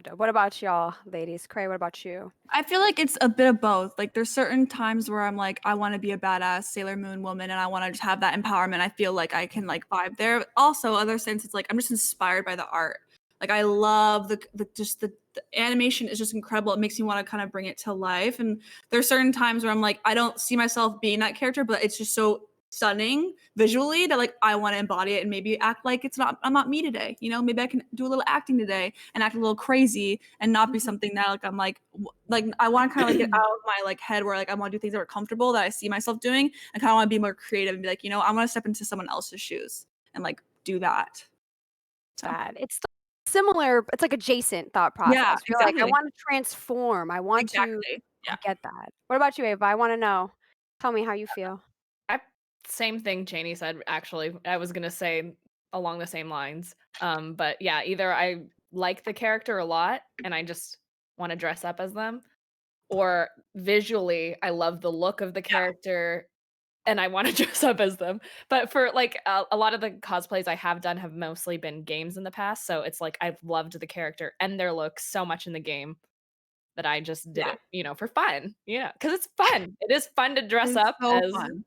dope. What about y'all, ladies? Cray, what about you? I feel like it's a bit of both. Like there's certain times where I'm like, I want to be a badass Sailor Moon woman and I want to just have that empowerment. I feel like I can like vibe there. Also, other sense, it's like I'm just inspired by the art. Like I love the animation is just incredible. It makes me want to kind of bring it to life. And there's certain times where I'm like, I don't see myself being that character, but it's just so stunning visually that like I want to embody it and maybe act like I'm not me today. You know, maybe I can do a little acting today and act a little crazy and not be something that like I'm like I want to kind of like get out of my like head where like I want to do things that are comfortable that I see myself doing and kind of want to be more creative and be like, you know, I want to step into someone else's shoes and like do that. So That it's similar, it's like adjacent thought yeah, process. You're like, I exactly. want to transform. I want to Exactly. I Yeah. get that. What about you, Ava? I want to know. Tell me how you feel. I same thing Janie said, actually. I was gonna say along the same lines. But yeah, either I like the character a lot and I just want to dress up as them, or visually I love the look of the character and I want to dress up as them. But for like a lot of the cosplays I have done have mostly been games in the past, so it's like I've loved the character and their look so much in the game that I just did Yeah. it, for fun. Yeah, because it's fun. It is fun to dress It's up so as fun.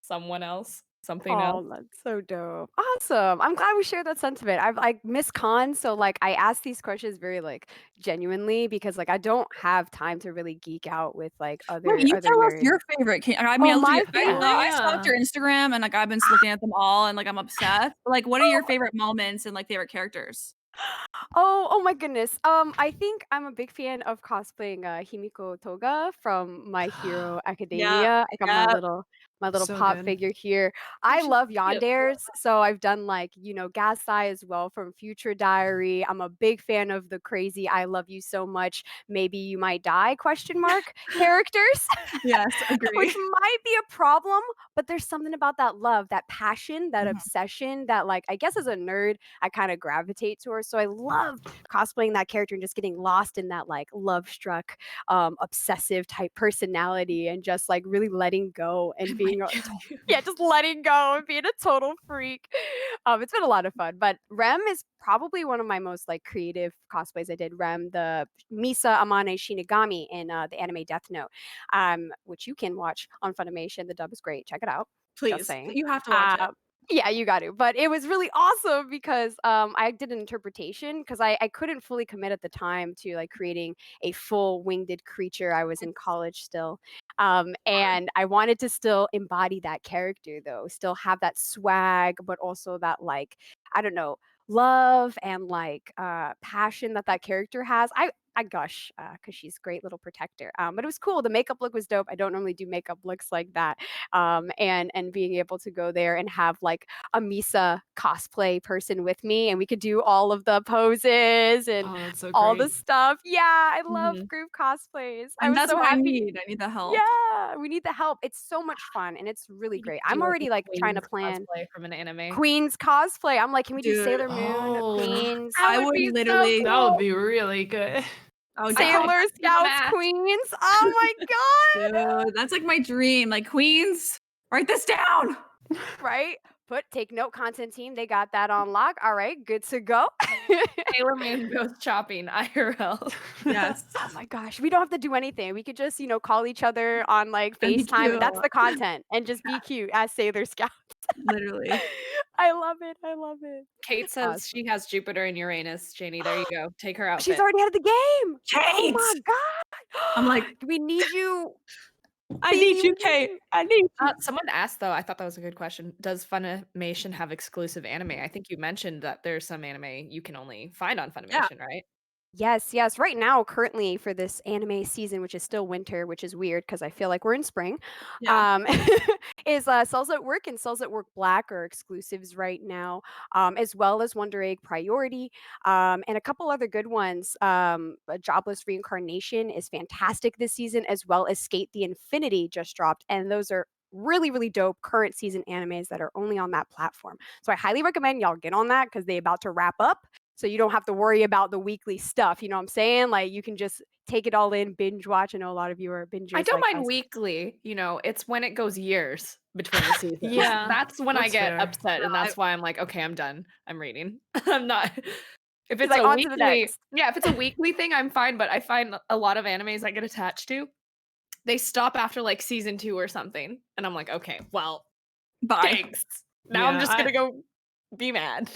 someone else, something else. Oh, that's so dope. Awesome. I'm glad we shared that sentiment. I've like Miss Con, so like I ask these questions very like genuinely because like I don't have time to really geek out with like Well, other you other tell us nerds. your favorite. I mean, Oh, I'll tell my you, Oh favorite? I stalked yeah. your Instagram and like I've been looking at them all and like I'm obsessed. But, like, what are your Oh, favorite moments and like favorite characters? oh my goodness. I think I'm a big fan of cosplaying Himiko Toga from My Hero Yeah, Academia. I got yeah. my little So pop good. figure here. Oh, I she's love cute. yanderes, so I've done like, Gasai as well from Future Diary. I'm a big fan of the crazy I love you so much, maybe you might die question mark characters. Yes, Which agree. might be a problem, but there's something about that love, that passion, that Mhm. obsession that, like, I guess as a nerd, I kind of gravitate towards. So I love cosplaying that character and just getting lost in that, like, love struck, obsessive type personality and just like really letting go and I being might a kill you. yeah, just letting go and being a total freak. It's been a lot of fun, but Rem is probably one of my most like creative cosplays I did. Rem, the Misa Amane Shinigami in the anime Death Note, which you can watch on Funimation. The dub is great. Check it out. Just Please. saying. You have to watch it. Um, yeah, you got to. But it was really awesome because I did an interpretation because I couldn't fully commit at the time to like creating a full winged creature. I was in college still. And I wanted to still embody that character though, still have that swag, but also that like, I don't know, love and like passion that that character has. I gush because she's a great little protector. But it was cool. The makeup look was dope. I don't normally do makeup looks like that. And being able to go there and have like a Misa cosplay person with me, and we could do all of the poses and Oh, that's so all the great. stuff. Yeah, I love Mhm. group cosplays. I And was that's so what I happy. need. I need the help. Yeah, we need the help. It's so much fun and it's really You great. could I'm do like a already like trying to Queen's plan cosplay from an anime. Queen's cosplay. I'm like, can we do Dude, Sailor Moon, Oh, Queens, That I would would be so literally that would cool. be really good. I would I die. hope Sailor I see you on Scouts, that. Queens? Oh my god! Dude, that's like my dream. Like Queens, write this down. Right? Take note, content team. They got that on lock. All right, good to go. Sailor Moon goes shopping IRL. Yes. Oh my gosh, we don't have to do anything. We could just, call each other on like And be FaceTime. cute. That's the content, and just be cute as Sailor Scout. Literally. I love it. I love it. Kate says Awesome. she has Jupiter and Uranus. Janie, there you go. Take her She's outfit. already out of the game. Oh Kate! my I'm like, god. We need you. I Baby, need we you, need Kate. you. I need you. Someone asked though, I thought that was a good question. Does Funimation have exclusive anime? I think you mentioned that there's some anime you can only find on Yeah. Funimation, right? Yes, yes. Right now, currently for this anime season, which is still winter, which is weird because I feel like we're in spring, Yeah. um, is Cells at Work and Cells at Work Black are exclusives right now, as well as Wonder Egg Priority, and a couple other good ones. Jobless Reincarnation is fantastic this season, as well as Skate the Infinity just dropped, and those are really, really dope current season animes that are only on that platform. So I highly recommend y'all get on that because they about to wrap up. So you don't have to worry about the weekly stuff, you know what I'm saying? Like, you can just take it all in, binge watch. I know a lot of you are I bingers don't like mind us. weekly, it's when it goes years between the seasons. Yeah, That's when I that's get fair. upset, and I that's why I'm like, "Okay, I'm done. I'm reading." I'm not if He's it's like, a "On to the weekly next." yeah, if it's a weekly thing, I'm fine, but I find a lot of animes I get attached to, they stop after, like, season 2 or something, and I'm like, "Okay, well, Bye. thanks. Now I'm Yeah, just gonna go be mad."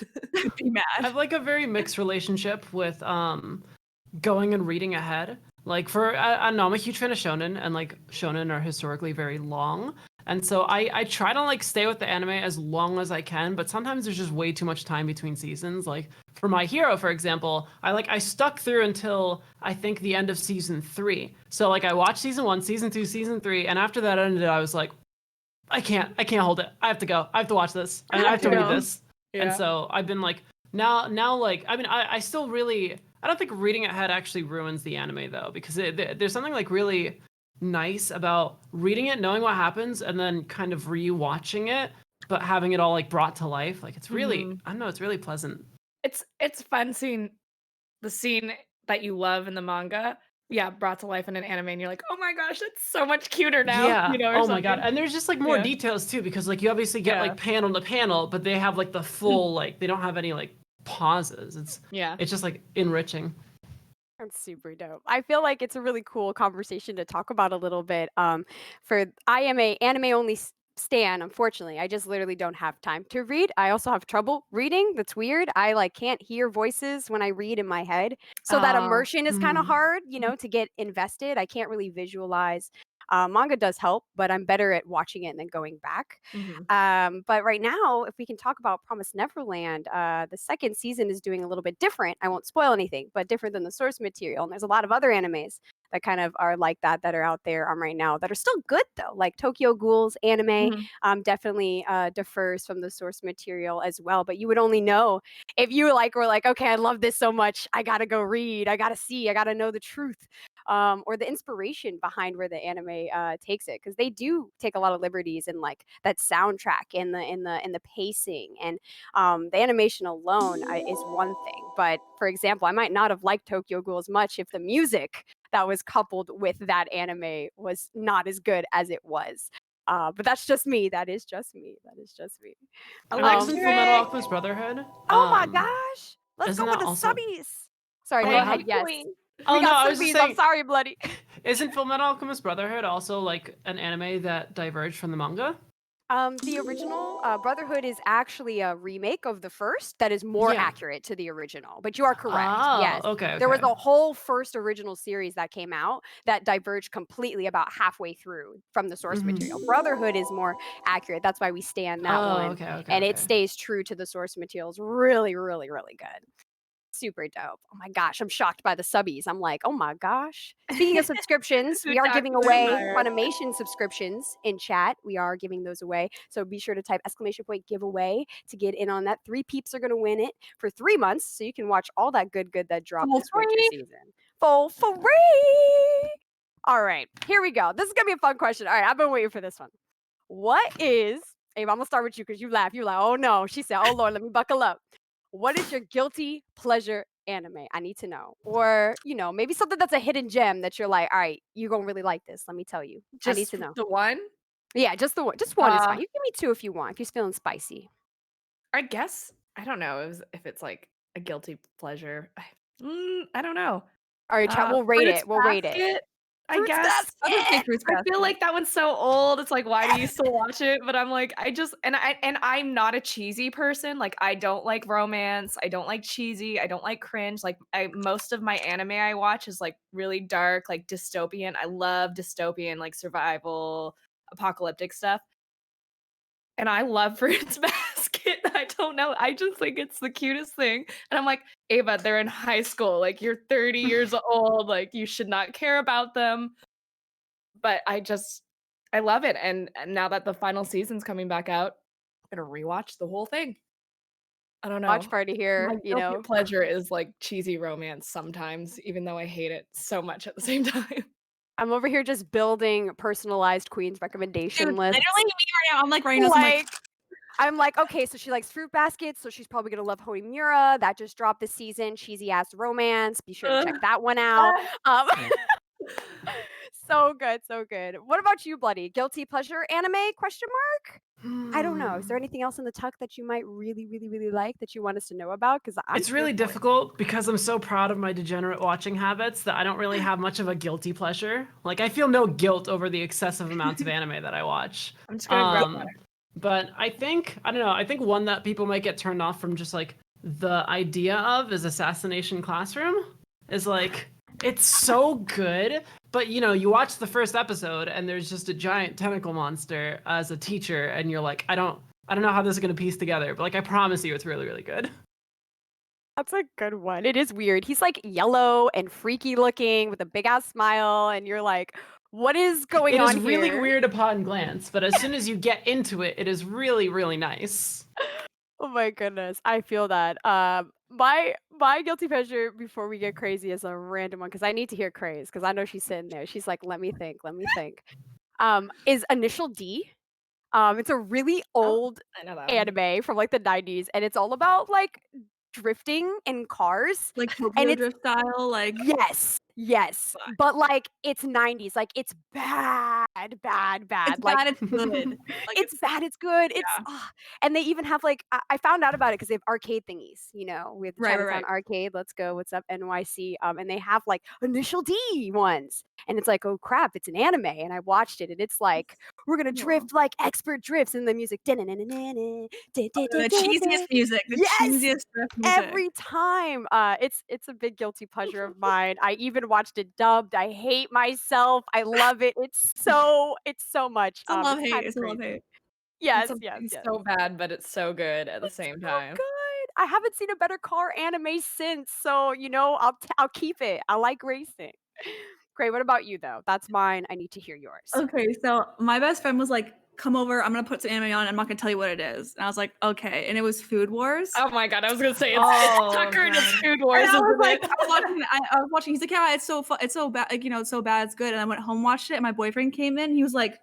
Be I mad. have like a very mixed relationship with going and reading ahead. Like for I don't know, I'm a huge fan of shonen, and like shonen are historically very long. And so I try to like stay with the anime as long as I can, but sometimes there's just way too much time between seasons. Like for My Hero, for example, I stuck through until I think the end of season 3. So like I watched season 1, season 2, season 3, and after that ended, I was like, I can't hold it. I have to go. I have to watch this. I have to read Yeah. this. And Yeah. so I've been like now like I mean I still really I don't think reading ahead actually ruins the anime though, because there's something like really nice about reading it, knowing what happens, and then kind of rewatching it, but having it all like brought to life. Like it's really Mhm. I don't know, it's really pleasant. It's fun seeing the scene that you love in the manga, yeah, brought to life in an anime, and you're like, "Oh my gosh, it's so much cuter now," Yeah. or Oh my god. something. And there's just like more Yeah. details too, because like you obviously get Yeah. like panel to panel, but they have like the full like they don't have any like pauses. Yeah. It's just like enriching. That's super dope. I feel like it's a really cool conversation to talk about a little bit. For I am a anime only stan. Unfortunately, I just literally don't have time to read. I also have trouble reading. That's weird. I like can't hear voices when I read in my head, so that Oh. immersion is kind of Mhm. hard. To get invested. I can't really visualize. Manga does help, but I'm better at watching it and then going back. Mhm. But right now, if we can talk about Promised Neverland, the second season is doing a little bit different. I won't spoil anything, but different than the source material. And there's a lot of other animes that kind of are like that are out there right now that are still good though. Like Tokyo Ghoul's anime Mhm. definitely differs from the source material as well. But you would only know if you like were like, okay, I love this so much, I gotta go read, I gotta see, I gotta know the truth. Or the inspiration behind where the anime takes it, because they do take a lot of liberties in like that soundtrack and the pacing and the animation alone is one thing. But for example, I might not have liked Tokyo Ghoul as much if the music that was coupled with that anime was not as good as it was. But that's just me. That is just me. That is just me. Isn't Um, Fullmetal Electric! Alchemist Brotherhood? oh my gosh, let's go Isn't with that the also subbies. Sorry, Oh go go ahead. ahead. Hey, Yes, queen. we Oh no, got I was just subbies. I'm saying, sorry, bloody. isn't Fullmetal Alchemist Brotherhood also like an anime that diverged from the manga? The original Brotherhood is actually a remake of the first that is more Yeah. accurate to the original. But you are correct. Oh, Yes. okay, There was okay. a whole first original series that came out that diverged completely about halfway through from the source material. Mhm. Brotherhood is more accurate. That's why we stand that Oh, one. okay, okay, And it okay. stays true to the source material. It's really, really, really good. Super dope. Oh my gosh, I'm shocked by the subbies. I'm like, oh my gosh. Speaking of subscriptions, we are giving Otaku away Empire. Funimation subscriptions in chat. We are giving those away. So be sure to type exclamation point giveaway to get in on that. 3 peeps are going to win it for 3 months. So you can watch all that good that dropped For this winter free. season. For free. All right, here we go. This is going to be a fun question. All right, I've been waiting for this one. What is, Abe, I'm going to start with you because you laugh. You're like, oh no. She said, oh Lord, let me buckle up. What is your guilty pleasure anime? I need to know. Or, maybe something that's a hidden gem that you're like, all right, you're going to really like this. Let me tell you. I need Just to know. the one? Yeah, just the one. Just one is Uh, fine. You give me two if you want, if you're feeling spicy. I guess I don't know if it's, like, a guilty pleasure. I don't know. All right, chat. We'll rate Fruits it. We'll rate it. Basket, I Fruits guess. I would say Basket. Fruits I feel Basket. like that one's so old. It's like, why do you still watch it? But I'm like, I'm not a cheesy person. Like, I don't like romance. I don't like cheesy. I don't like cringe. Like, most of my anime I watch is like really dark, like dystopian. I love dystopian, like survival, apocalyptic stuff. And I love Fruits Basket. don't know. I just think it's the cutest thing. And I'm like, Ava, they're in high school. Like, you're 30 years old. Like, you should not care about them. But I love it. And now that the final season's coming back out, I'm gonna rewatch the whole thing. I don't Watch know. party My here, you guilty know. pleasure is like cheesy romance sometimes, even though I hate it so much at the same time. I'm over here just building personalized Queen's Dude, recommendation literally lists. me right now. I'm like writing notes. I'm like, okay, so she likes fruit baskets, so she's probably gonna love Honimura. That just dropped this season. Cheesy ass romance. Be sure to check that one out. Um, so good, so good. What about you, Bloody? Guilty pleasure anime? Question mark. I don't know. Is there anything else in the tuck that you might really, really, really like that you want us to know about? Because I'm It's here really for it. difficult because I'm so proud of my degenerate watching habits that I don't really have much of a guilty pleasure. Like, I feel no guilt over the excessive amounts of anime that I watch. I'm just gonna grab one. But I don't know, I think one that people might get turned off from just like the idea of is Assassination Classroom. Is like, it's so good, but you know, you watch the first episode and there's just a giant tentacle monster as a teacher, and you're like, I don't know how this is gonna piece together, but like, I promise you, it's really, really good. That's a good one. It is weird. He's like yellow and freaky looking with a big ass smile, and you're like, what is going It on is really here? weird upon glance, but as soon as you get into it, it is really, really nice. Oh my goodness, I feel that. My guilty pleasure before we get crazy is a random one because I need to hear Craze because I know she's sitting there. She's like, let me think, let me think. Is Initial D? It's a really Oh, old I know that one. anime from like the 90s, and it's all about like drifting in cars, Like and Tokyo it's Drift style, like yes, fuck. but like it's 90s, like it's bad, It's like bad, it's good. Like it's bad, it's good, it's yeah. and they even have like I found out about it because they have arcade thingies, you know, with Right. Chinatown Arcade, let's go, what's up NYC, and they have like Initial D ones, and it's like, oh crap, it's an anime, and I watched it, and it's like we're gonna Cool. drift like expert drifts, and the music, The cheesiest music. The yes, cheesiest drift music. every time. It's a big guilty pleasure of mine. I even watched it dubbed. I hate myself. I love it. It's so much. It's a love It's hate. kind of It's a love crazy. hate. Yes, yes, Something yes. so bad, but it's so good at the It's same so time. good. I haven't seen a better car anime since. So, you know, I'll keep it. I like racing. Great. What about you though? That's mine. I need to hear yours. Okay, so my best friend was like, "Come over. I'm gonna put some anime on. I'm not gonna tell you what it is." And I was like, "Okay." And it was Food Wars. Oh my god, I was gonna say it's Oh, Tucker and it's God. Food And Wars, I was isn't like, it? I was watching. He's like, "Yeah, it's so it's so bad. Like, you know, it's so bad. It's good." And I went home, watched it, and my boyfriend came in. He's like,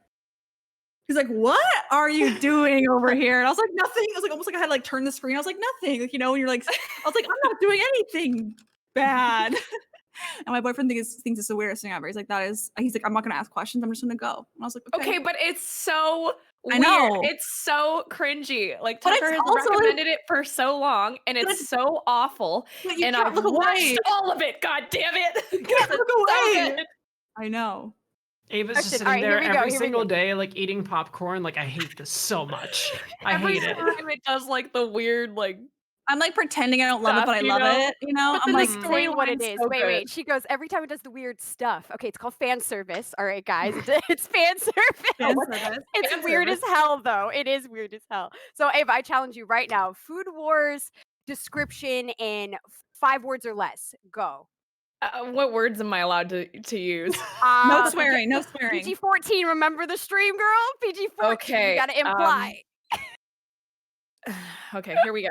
"What are you doing over here?" And I was like, "Nothing." It was like almost like I had to like turn the screen. I was like, "Nothing." Like, you know, and you're like, I was like, "I'm not doing anything bad." And my boyfriend thinks it's the weirdest thing ever. He's like, he's like, "I'm not gonna ask questions. I'm just gonna go." And I was like, Okay, but it's so I weird. know. It's so cringy. Like But Tucker it's has also, like- recommended it for so long, and But it's so awful. But you And can't I've look watched away. all of it. God damn it! You can't look away. So good. I know. Ava's just Question. sitting All right, there here we go, every here we single go. day, like eating popcorn. Like, I hate this so much. I Every hate it. time it does like the weird like I'm like pretending I don't love it, stuff, but I you love know? it. You know, But I'm then like, the Say what it storyline's is. so Wait. good. She goes every time it does the weird stuff. Okay, it's called fan service. All right, guys, it's fan service. fan service. It's Fan weird as service. hell, though. It is weird as hell. So, Ava, I challenge you right now. Food Wars description in 5 words or less. Go. What words am I allowed to use? No swearing. No swearing. PG-14. Remember the stream, girl. PG-14. Okay, You gotta imply. Okay, here we go.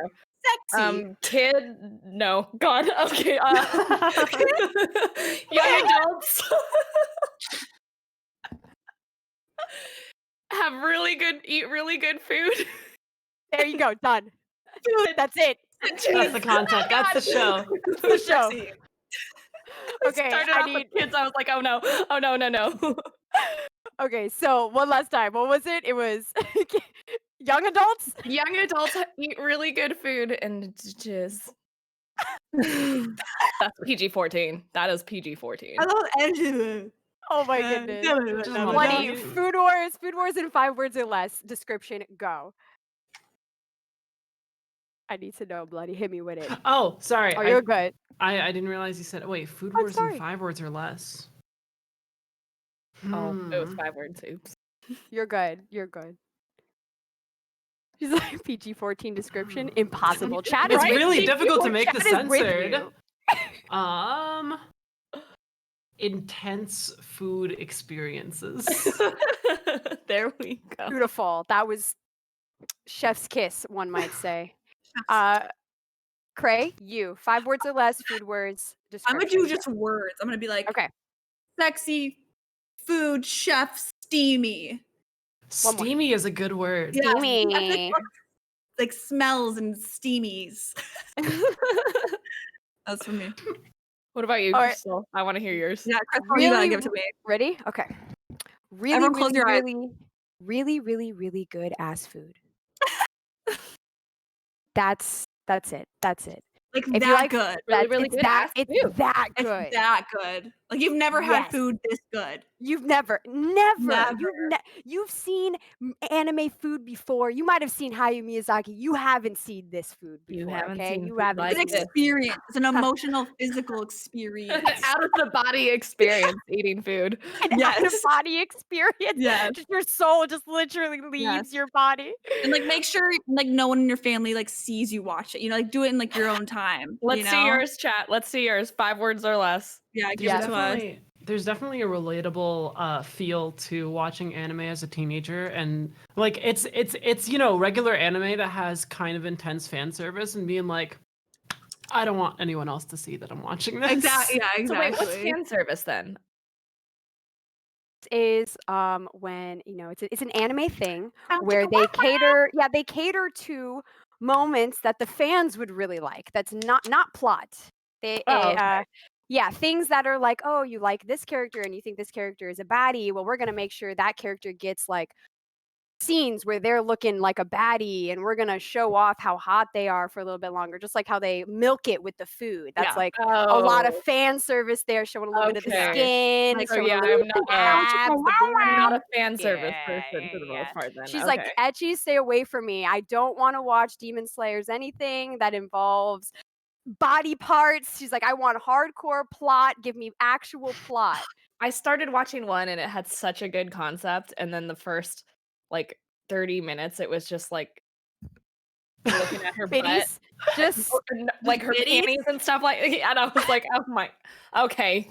Sexy. Kid, no, God, okay. Young adults eat really good food. There you go. Done. That's it. That's the content. That's the show. That's the show. Sexy. Okay, Started I off need. with kids. I was like, oh no. Okay, so one last time. What was it? It was young adults. Young adults eat really good food and jizz. That's PG-14. That is PG-14. I love Angela. Oh my goodness. Bloody Bloody Food Wars in 5 words or less. Description, go. I need to know, Bloody. Hit me with it. Oh, sorry. Oh, you're good. I didn't realize you said. Wait, Food I'm Wars sorry. in 5 words or less. Oh, it was Hmm. 5 words. Oops. You're good. You're good. She's like PG-14 description, impossible. Chat It's is with really you. difficult to make this Chat is with censored. you. Intense food experiences. There we go. Beautiful. That was chef's kiss, one might say. Cray, you 5 words or less, food words, I'm description. gonna do just words. I'm gonna be like, Okay. sexy, food, chef, steamy. One more. Steamy is a good word. Yeah, Steamy. like smells and steamies. That's for me. What about you, All right. Crystal? I want to hear yours. Yeah, Crystal, you gotta give it to me. Ready? Okay. Really, Everyone close your eyes. really good ass food. That's it. That's it. Like If you that like- good. Really, really it's good that ass it's food. that It's good. that good. Like you've never had Yes. food this good. You've never. You've seen anime food before. You might have seen Hayao Miyazaki. You haven't seen this food before. You haven't okay? seen You food haven't like It's an seen this. experience. It's an emotional, physical experience. Out of the body experience eating food. An Yes. out-of-body experience. Yes. Just your soul just literally leaves Yes. your body. And like make sure like no one in your family like sees you watch it. You know, like do it in like your own time. Let's you see know? yours, chat. Let's see yours. 5 words or less. Yeah, give it to us. There's definitely a relatable feel to watching anime as a teenager, and like it's regular anime that has kind of intense fan service, and being like, I don't want anyone else to see that I'm watching this. Exactly. Yeah, exactly. So wait, what's fan service then? Is when it's an anime thing where they cater to moments that the fans would really like. That's not plot. Okay. Yeah, things that are like, oh, you like this character and you think this character is a baddie. Well, we're gonna make sure that character gets like scenes where they're looking like a baddie, and we're gonna show off how hot they are for a little bit longer, just like how they milk it with the food. That's Yeah. like a lot of Oh. fan service there, showing a little bit of the Okay. skin. Like, So showing a yeah, little I'm bit of the not, abs, the I'm not a boobs. fan service Yeah, person for the yeah. most part then. She's Okay. like, Etchy, stay away from me. I don't want to watch Demon Slayers, anything that involves body parts. She's like, I want hardcore plot. Give me actual plot. I started watching one and it had such a good concept, and then the first like 30 minutes it was just like looking at her butt, Biddies. Just like her Biddies? panties and stuff like, and I was like, oh my, okay,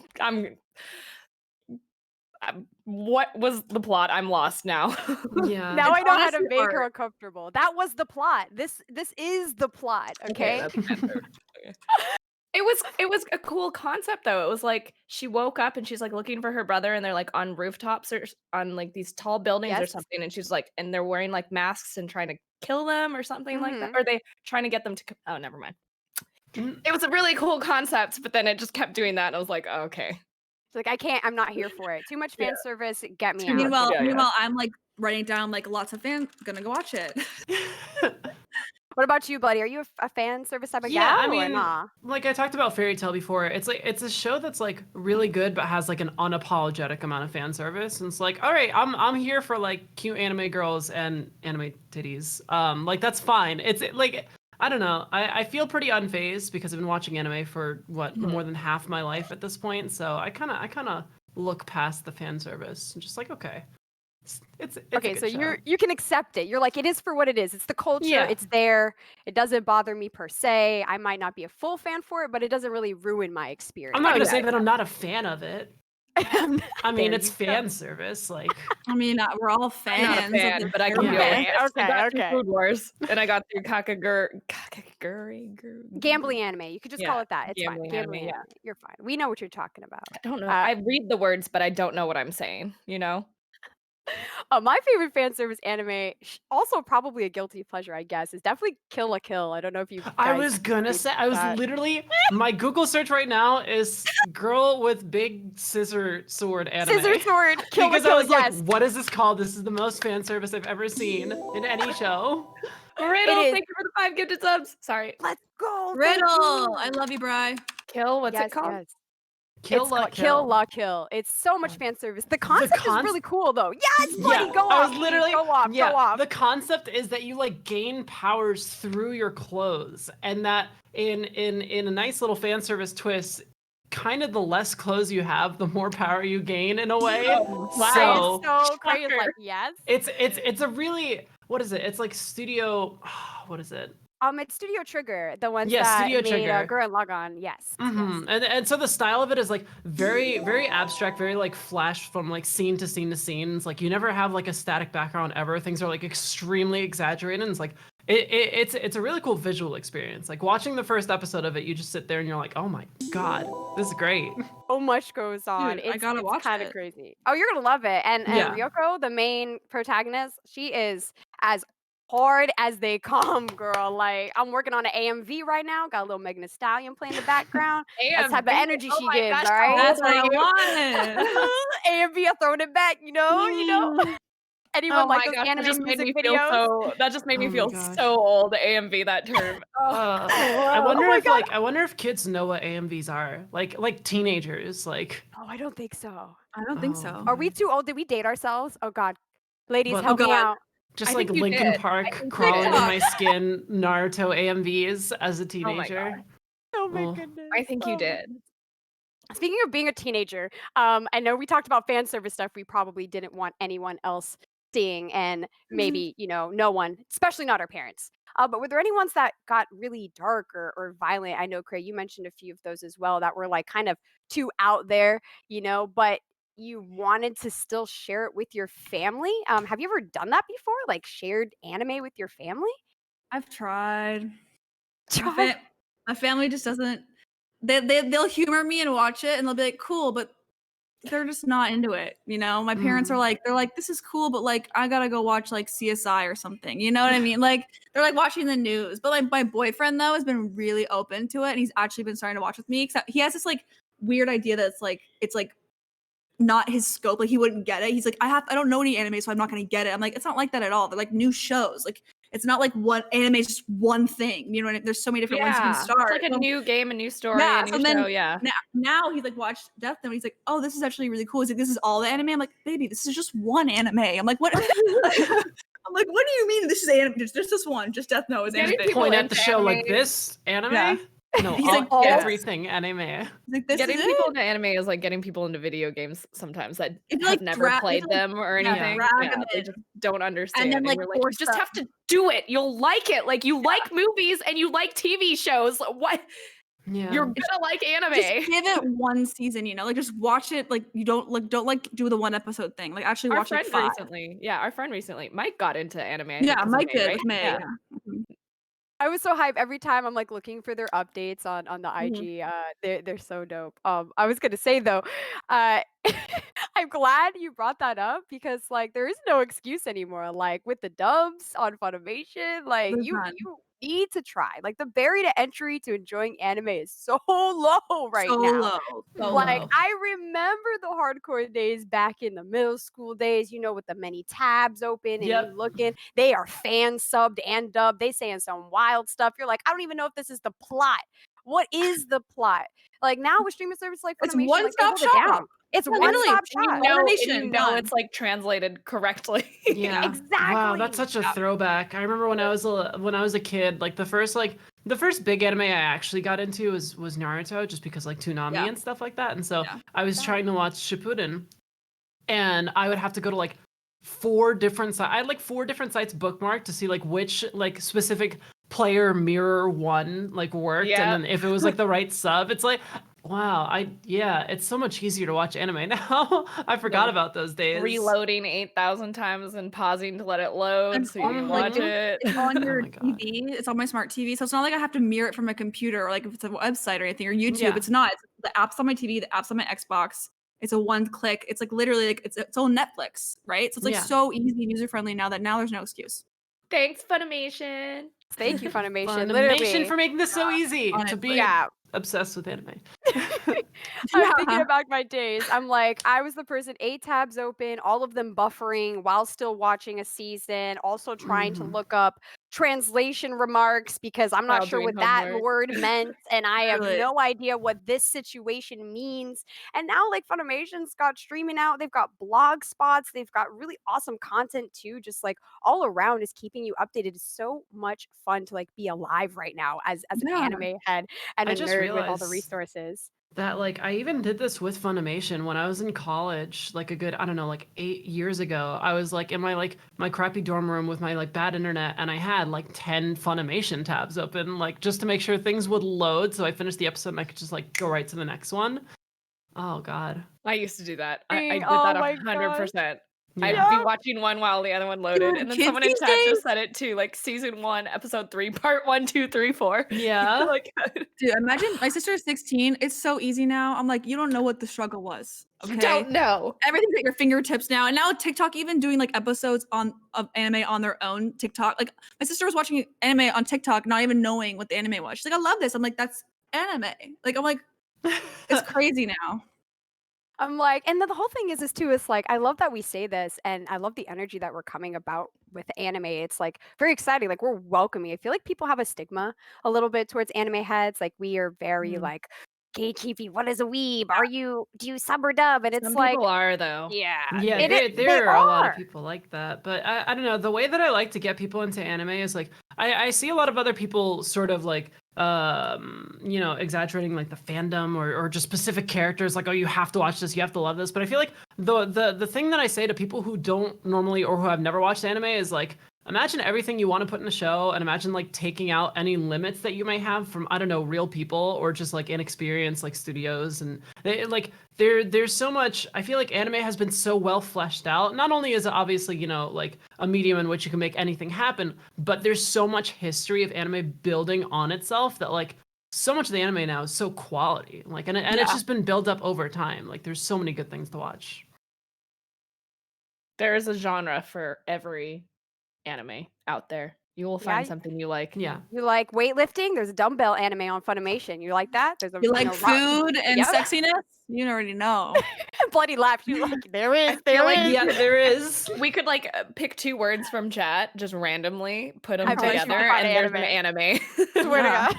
what was the plot? I'm lost now. Yeah. now I know how to honestly make her art. uncomfortable. That was the plot. This is the plot. Okay. that's fan service. Okay. It was a cool concept though. It was like she woke up and she's like looking for her brother, and they're like on rooftops or on like these tall buildings or Yes. something, and she's like, and they're wearing like masks and trying to kill them or something like that, or they trying to get them to. Oh, never mind. It was a really cool concept, but then it just kept doing that, and I was like, oh, okay. She's like, I can't. I'm not here for it. Too much fan service. Get me out. Meanwhile, Yeah. I'm like writing down like lots of fans gonna go watch it. What about you, buddy? Are you a fan service type of Yeah, gal I or mean, nah? like I talked about Fairy Tale before. It's like it's a show that's like really good, but has like an unapologetic amount of fan service. And it's like, all right, I'm here for like cute anime girls and anime titties. Like that's fine. It's like I don't know. I feel pretty unfazed because I've been watching anime for more than half my life at this point. So I kind of look past the fan service and just like, okay. It's Okay, a good so show. you can accept it. You're like, it is for what it is. It's the culture. Yeah. It's there. It doesn't bother me per se. I might not be a full fan for it, but it doesn't really ruin my experience. I'm not gonna say that I'm not a fan of it. I mean, There it's you go. fan service. Like, I mean, we're all I'm fans. not a of fan, the but I can show. deal Okay, with it. I okay, got through okay. Food Wars, and I got through Kakaguri. Gambling anime. You could just call Yeah, it that. It's fine. gambling Gambling anime, anime. You're fine. We know what you're talking about. I don't know. I read the words, but I don't know what I'm saying. You know? My favorite fan service anime, also probably a guilty pleasure, I guess, is definitely Kill la Kill. I don't know if you. I guys was gonna read say, I was that. literally, my Google search right now is girl with big scissor sword anime. Scissor Sword. Kill la Because Kill. I was Yes. like, what is this called? This is the most fan service I've ever seen in any show. Riddle, is. thank you for the 5 gifted subs. Sorry. Let's go. thank Riddle. you. I love you, Bri. Kill, what's yes, it called? Yes. Kill It's la called Kill. Kill la Kill. It's so much fan service. The concept is really cool, though. Yeah, it's funny. Go I off. was literally, go off. yeah, Go off. the concept is that you like gain powers through your clothes, and that in a nice little fan service twist, kind of the less clothes you have, the more power you gain in a way. Oh, Wow. So So Cray is like, yes. it's a really what is it? It's like Studio. What is it? It's Studio Trigger, the ones Yeah, that Studio made Trigger. Gurren Lagann. Yes, yes. And so the style of it is like very abstract, very like flash from like scene to scene to scene. It's like you never have like a static background ever. Things are like extremely exaggerated. And it's like it's a really cool visual experience. Like watching the first episode of it, you just sit there and you're like, oh my god, this is great. So much goes on. Dude, I gotta It's watch kind of it. crazy. Oh, you're gonna love it. And Yeah. Ryoko, the main protagonist, she is as hard as they come, girl. Like I'm working on an AMV right now. Got a little Megan Thee Stallion playing in the background. That's the type of AMV. energy Oh she my gives. gosh, All how right. That's old what are I you? want. AMV, I'm throwing it back. You know. Anyone Oh like my those gosh, anime music videos? that just made me Oh my feel gosh. so old, AMV, that term. Oh, I Oh wonder my if god. like I wonder if kids know what AMVs are. Like teenagers. Like Oh, I don't think so. I don't think so. Are we too old? Did we date ourselves? Oh god. Ladies, What? Oh help me god. out. Just I like think you Linkin did. I Park think you crawling did. in TikTok. my skin, Naruto AMVs as a Oh my teenager. god. Oh my Oh. goodness. I think you Oh my did. Speaking of being a teenager, I know we talked about fan service stuff we probably didn't want anyone else seeing, and maybe, no one, especially not our parents. But were there any ones that got really dark or violent? I know, Cray, you mentioned a few of those as well that were like kind of too out there, but you wanted to still share it with your family. Have you ever done that before? Like shared anime with your family? I've tried. My, Try. fa- my family just doesn't. They'll humor me and watch it, and they'll be like, "Cool," but they're just not into it. My parents are like, they're like, "This is cool," but like, I gotta go watch like CSI or something. You know what I mean? Like, they're like watching the news. But like, my boyfriend though has been really open to it, and he's actually been starting to watch with me. Except he has this like weird idea that it's like not his scope. Like he wouldn't get it. He's like, I don't know any anime, so I'm not gonna get it. I'm like, it's not like that at all. They're like new shows. Like it's not like one anime is just one thing. You know, and there's so many different ones you can Yeah. start. It's like a So- new game, a new story, yeah. a So new then show. Yeah. now he's like watched Death Note. He's like, oh, this is actually really cool. He's like, this is all the anime. I'm like, baby, this is just one anime. I'm like, what? I'm like, what do you mean this is anime? Just this one, just Death Note is Getting anime. people Point at into the show like anime. this anime? Yeah. No, He's like, yes. everything anime. He's like, this Getting is people it? into anime is like getting people into video games sometimes that If you, have like, never you played have to, like, them or yeah, anything. drag Yeah, 'em they in. just don't understand. then, like, you're like, you force just them. have to do it. You'll like it. Like you like movies and you like TV shows. What? Yeah. You're gonna like anime. Just give it one season, like just watch it. Like you don't do the one episode thing. Like actually Our watch like friend 5. recently, Mike got into anime. I Yeah, think, 'cause of Mike May, did. right? May. Yeah. Yeah. Mhm. I was so hyped every time I'm like looking for their updates on the Mhm. IG. They're so dope. I was gonna say though, uh, I'm glad you brought that up because like there is no excuse anymore. Like with the dubs on Funimation, like There's you none. you need to try. Like the barrier to entry to enjoying anime is so low right So now. low. So Like, low. I remember the hardcore days back in the middle school days, with the many tabs open and you Yep. looking. They are fan subbed and dubbed. They saying some wild stuff. You're like, I don't even know if this is the plot. What is the plot? Like now with streaming services like It's Funimation, like they one-stop hold it down. shop. It's Yeah, one literally. stop And shop. Funimation, done. it's like translated correctly. Yeah. Exactly. Wow, that's such a throwback. I remember when I was a kid, like the first big anime I actually got into was Naruto, just because like Toonami Yeah. and stuff like that. And so Yeah. I was trying to watch Shippuden, and I would have to go to like 4 different sites. I had like 4 different sites bookmarked to see like which like specific player mirror one like worked, Yeah. and then if it was like the right sub, it's like, wow, it's so much easier to watch anime now. I forgot about those days. Reloading 8,000 times and pausing to let it load And so you can like, watch it. It's on Oh your my God. TV. It's on my smart TV. So it's not like I have to mirror it from a computer or like if it's a website or anything or YouTube. Yeah. It's not. It's the app's on my TV, the app's on my Xbox. It's a one click. It's like literally like it's own Netflix, right? So it's like Yeah. so easy and user friendly now there's no excuse. Thanks, Funimation. Thank you, Funimation. Funimation Literally. for making this so easy to honestly. be Yeah. obsessed with anime. I'm thinking about my days. I'm like, I was the person, 8 tabs open, all of them buffering while still watching a season, also trying to Mhm. look up translation remarks because I'm not While sure doing what that homework. word meant, and I have Literally. no idea what this situation means. And now, like, Funimation's got streaming out, they've got blog spots, they've got really awesome content too, just like all around is keeping you updated. It's so much fun to like be alive right now as an Yeah. anime head and I a just nerd with all the realized- resources. that like I even did this with Funimation when I was in college, like a good, I don't know, like 8 years ago. I was like in my crappy dorm room with my like bad internet, and I had like 10 Funimation tabs open, like just to make sure things would load. So I finished the episode and I could just like go right to the next one. Oh God. I used to do that. I Dang, did oh that my gosh. 100%. I'd Yeah. be Yeah. watching one while the other one loaded, and then Kids someone in these chat days, just said it too, like season 1, episode 3, part 1, 2, 3, 4. Yeah. Like, dude, imagine my sister is 16. It's so easy now. I'm like, you don't know what the struggle was. you Okay. don't know. Everything's at your fingertips now. And now TikTok even doing like episodes of anime on their own TikTok. Like my sister was watching anime on TikTok, not even knowing what the anime was. She's like, I love this. I'm like, that's anime. Like, I'm like, it's crazy now. I'm like, and then the whole thing is too, is like, I love that we say this, and I love the energy that we're coming about with anime. It's like very exciting. Like we're welcoming. I feel like people have a stigma a little bit towards anime heads. Like we are very like gatekeeping. What is a weeb? Do you sub or dub? And it's Some like, people are though. yeah, Yeah, they there are a lot of are. people like that. But I don't know. The way that I like to get people into anime is like I see a lot of other people sort of like you know, exaggerating like the fandom or just specific characters, like, oh, you have to watch this, you have to love this. But I feel like the thing that I say to people who don't normally or who have never watched anime is like, imagine everything you want to put in a show, and imagine like taking out any limits that you may have from, I don't know, real people or just like inexperienced like studios. And like there's so much. I feel like anime has been so well fleshed out. Not only is it obviously, you know, like a medium in which you can make anything happen, but there's so much history of anime building on itself that like so much of the anime now is so quality. Like and it's Yeah. just been built up over time. Like there's so many good things to watch. There is a genre for every anime out there. You will find Yeah, something you like. Yeah. you like weightlifting? There's a dumbbell anime on Funimation. You like that? There's a You like food and Yep. sexiness? You already know. Bloody laugh. You like there I is feel like Yeah, there is. we could like pick 2 words from chat, just randomly put them I bet you together, could find and there's an anime. anime. Swear to Yeah. God.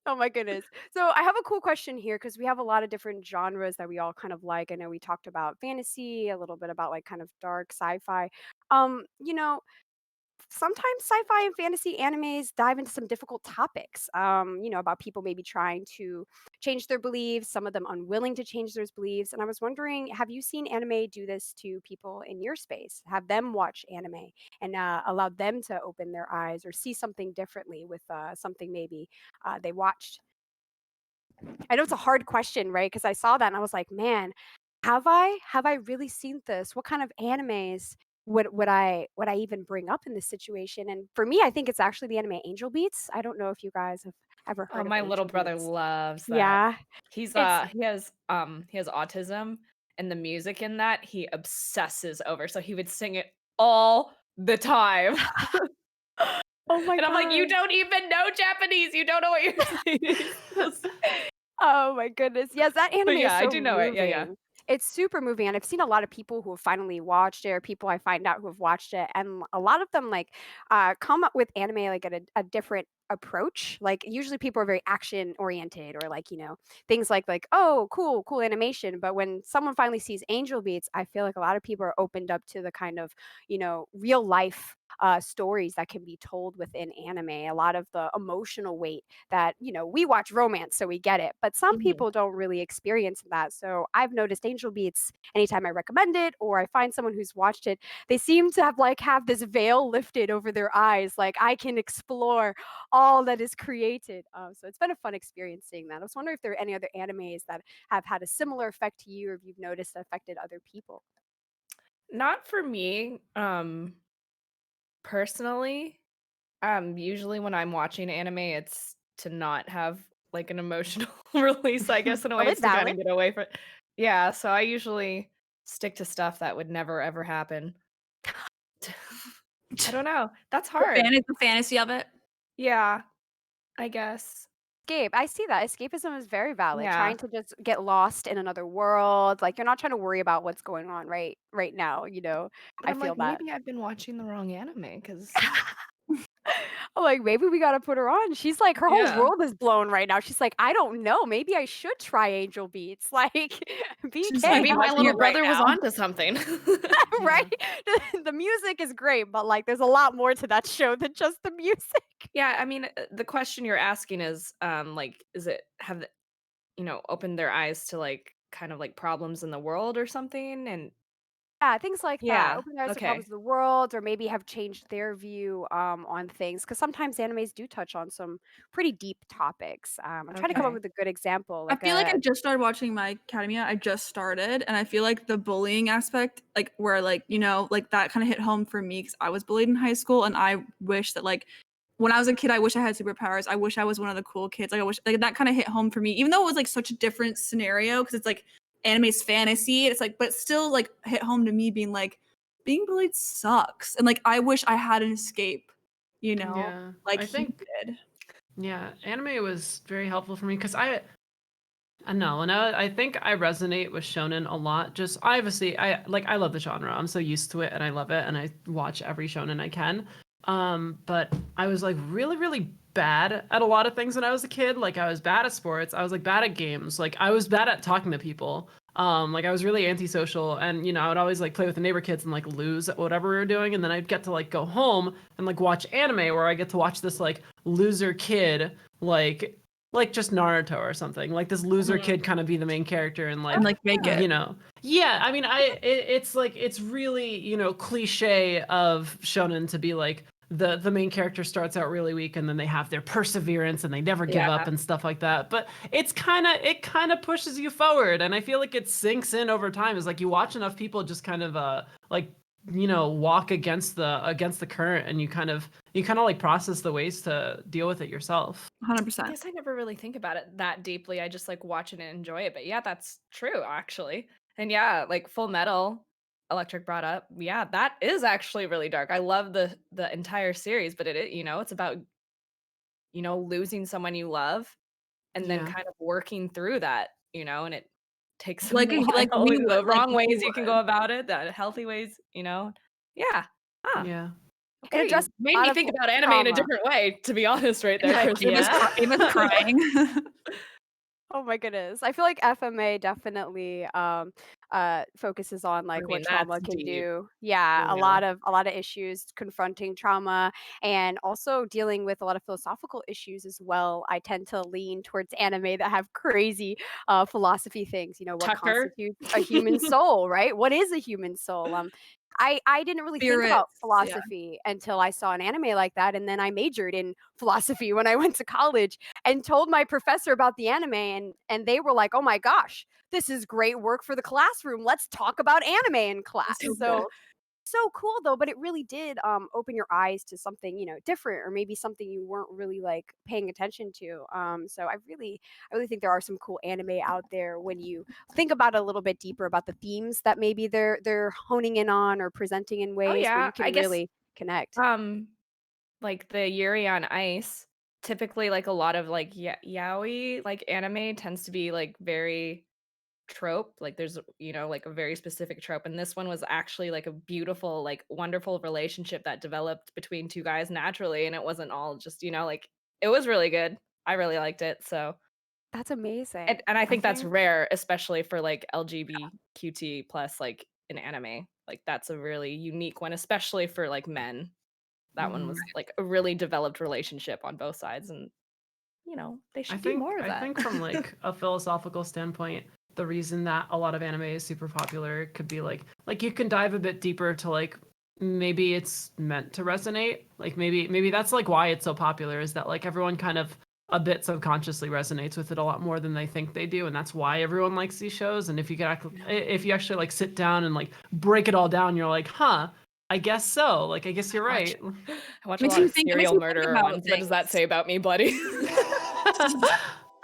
Oh my goodness. So I have a cool question here because we have a lot of different genres that we all kind of like. I know we talked about fantasy, a little bit about like kind of dark sci-fi. You know, sometimes sci-fi and fantasy animes dive into some difficult topics. You know, about people maybe trying to change their beliefs, some of them unwilling to change those beliefs. And I was wondering, have you seen anime do this to people in your space? Have them watch anime and allow them to open their eyes or see something differently with something maybe they watched? I know it's a hard question, right? Because I saw that and I was like, man, have I? Have I really seen this? What kind of animes would I even bring up in this situation? And for me, I think it's actually the anime Angel Beats. I don't know if you guys have ever Oh, heard of my little Angel brother Beats. loves that. Yeah, He's it's he has autism, and the music in that he obsesses over. So he would sing it all the time. oh my And I'm like, you god. don't even know Japanese. You don't know what you're saying. Oh my goodness. Yes, that But anime is yeah, I so do know it. Yeah, yeah. moving. It's super moving, and I've seen a lot of people who have finally watched it, or people I find out who have watched it, and a lot of them like come up with anime like at a different approach. Like usually people are very action oriented, or like things like oh cool animation. But when someone finally sees Angel Beats, I feel like a lot of people are opened up to the kind of real life stories that can be told within anime. A lot of the emotional weight that we watch romance so we get it, but some Mhm. people don't really experience that. So I've noticed Angel Beats, anytime I recommend it or I find someone who's watched it, they seem to have this veil lifted over their eyes, like I can explore all that is created. So it's been a fun experience seeing that. I was wondering if there are any other animes that have had a similar effect to you, or if you've noticed it affected other people. Not for me, personally. Usually when I'm watching anime, it's to not have like an emotional release, I guess, in a way. Valid, It's to kind valid. of get away from it. Yeah, so I usually stick to stuff that would never ever happen. I don't know. That's hard. The fantasy of it. Yeah, I guess. Escape. I see that. Escapism is very valid. Yeah. Trying to just get lost in another world. Like you're not trying to worry about what's going on right now. But I I'm feel like, that. maybe I've been watching the wrong anime because I'm like, maybe we gotta put her on. She's like, her whole yeah. world is blown right now. She's like, I don't know. Maybe I should try Angel Beats. Like, She's BK, like, Maybe I'm my watching little it right brother was now. onto something. Yeah. right? The music is great, but like, there's a lot more to that show than just the music. Yeah, I mean, the question you're asking is, like, is it have opened their eyes to like kind of like problems in the world or something. And Yeah, things like that. yeah, Open their eyes to problems okay. of the world, or maybe have changed their view on things. Because sometimes animes do touch on some pretty deep topics. I'm trying to come up Okay. with a good example, I like feel like I a just started watching My Academia. I just started, and I feel like the bullying aspect, like where like like that kind of hit home for me because I was bullied in high school, and I wish that like when I was a kid, I wish I had superpowers. I wish I was one of the cool kids. Like I wish like that kind of hit home for me, even though it was like such a different scenario because it's like anime's fantasy. It's like, but it still like hit home to me being like being bullied sucks, and like I wish I had an escape, Yeah, like I he think did. yeah, anime was very helpful for me because I know, and I think I resonate with shonen a lot. Just obviously, I love the genre. I'm so used to it, and I love it, and I watch every shonen I can. But I was like really, really bad at a lot of things when I was a kid. Like I was bad at sports. I was like bad at games. Like I was bad at talking to people. Like I was really antisocial, and I would always like play with the neighbor kids and like lose at whatever we were doing, and then I'd get to like go home and like watch anime where I get to watch this like loser kid like just Naruto or something. Like this loser Mhm. kid kind of be the main character and And like like make it. yeah, I mean it's like it's really, cliche of shonen to be like the main character starts out really weak and then they have their perseverance and they never give Yeah. up and stuff like that. But it kind of pushes you forward and I feel like it sinks in over time. Is like you watch enough people just kind of like walk against the current and you kind of like process the ways to deal with it yourself. 100%. I guess I never really think about it that deeply. I just like watch it and enjoy it. But yeah, that's true actually. And yeah, like Full Metal Electric brought up. Yeah, that is actually really dark. I love the entire series, but it's about, losing someone you love and then Yeah. kind of working through that, and it takes a Like while. we The would, like wrong we ways you can would. go about it, the healthy ways. Yeah. Huh. Yeah. it Okay, you addresses made a lot me of think about anime in a trauma. different way, to be honest, right there, Like, Kristen. Ava's crying. Oh my goodness. I feel like FMA definitely focuses on I like what mean, that's trauma can deep. do. Yeah, a Yeah. lot of issues confronting trauma and also dealing with a lot of philosophical issues as well. I tend to lean towards anime that have crazy philosophy things, what Tucker. constitutes a human soul, right? What is a human soul? I didn't really think about Spirits, yeah. philosophy until I saw an anime like that and then I majored in philosophy when I went to college and told my professor about the anime and they were like, "Oh my gosh, this is great work for the classroom. Let's talk about anime in class." That's so So cool. so cool though, but it really did open your eyes to something, different or maybe something you weren't really like paying attention to. So I really think there are some cool anime out there when you think about it a little bit deeper about the themes that maybe they're honing in on or presenting in Oh, ways where yeah, you I can guess, really connect. um, like, the Yuri on Ice, typically, like, a lot of, like, yaoi, like, anime tends to be, like, very trope, like, there's, like, a very specific trope, and this one was actually, like, a beautiful, like, wonderful relationship that developed between 2 guys naturally, and it wasn't all just, like it was really good. I really liked it, so That's amazing. and I I think that's think rare, especially for, like, LGBTQT plus, like, an anime. Like, that's a really unique one, especially for, like, men. That one was, Mhm. like, a really developed relationship on both sides, and, they I should do think more of I that. think from like a philosophical standpoint, the reason that a lot of anime is super popular could be like you can dive a bit deeper to like maybe it's meant to resonate. Like maybe that's like why it's so popular is that like everyone kind of a bit subconsciously resonates with it a lot more than they think they do, and that's why everyone likes these shows. And if you actually like sit down and like break it all down, you're like, huh, I guess so. Like I guess you're Watch right. I watch a Makes lot me of think it makes serial me think murderer about ones. What does that things. say about me, buddy?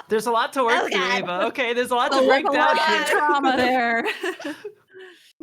There's a lot to work Oh through, god. Ava. Okay, there's a lot A to break lot down of here. trauma there.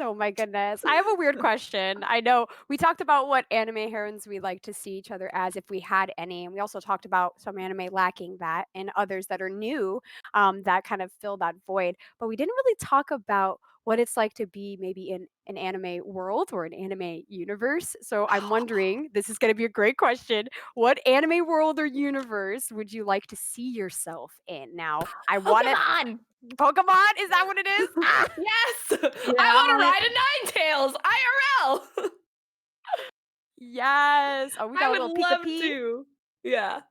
Oh my goodness. I have a weird question. I know we talked about what anime heroines we like to see each other as if we had any, and we also talked about some anime lacking that and others that are new that kind of fill that void. But we didn't really talk about what it's like to be maybe in an anime world or an anime universe. So I'm wondering, this is going to be a great question. What anime world or universe would you like to see yourself in? Now, I want to Pokemon! Pokemon, is that what it is? Ah! Yes! I wanna Yeah. ride a Ninetales IRL! Yes. Oh, we I got a would little love Pika-Pee. to. Yeah.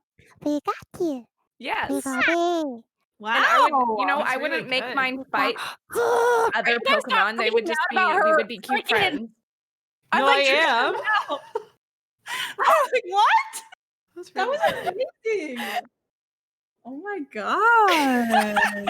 Pikachu, Yes. Pikachu. Wow. And I would, you know, That's I really wouldn't make good. mine fight Ugh, other gotta stop Pokemon. They would freaking just out be, about we her would be cute freaking- friends. I'm No, like, I tripping am. out. I was like, what? That's That really was good. amazing. Oh my god.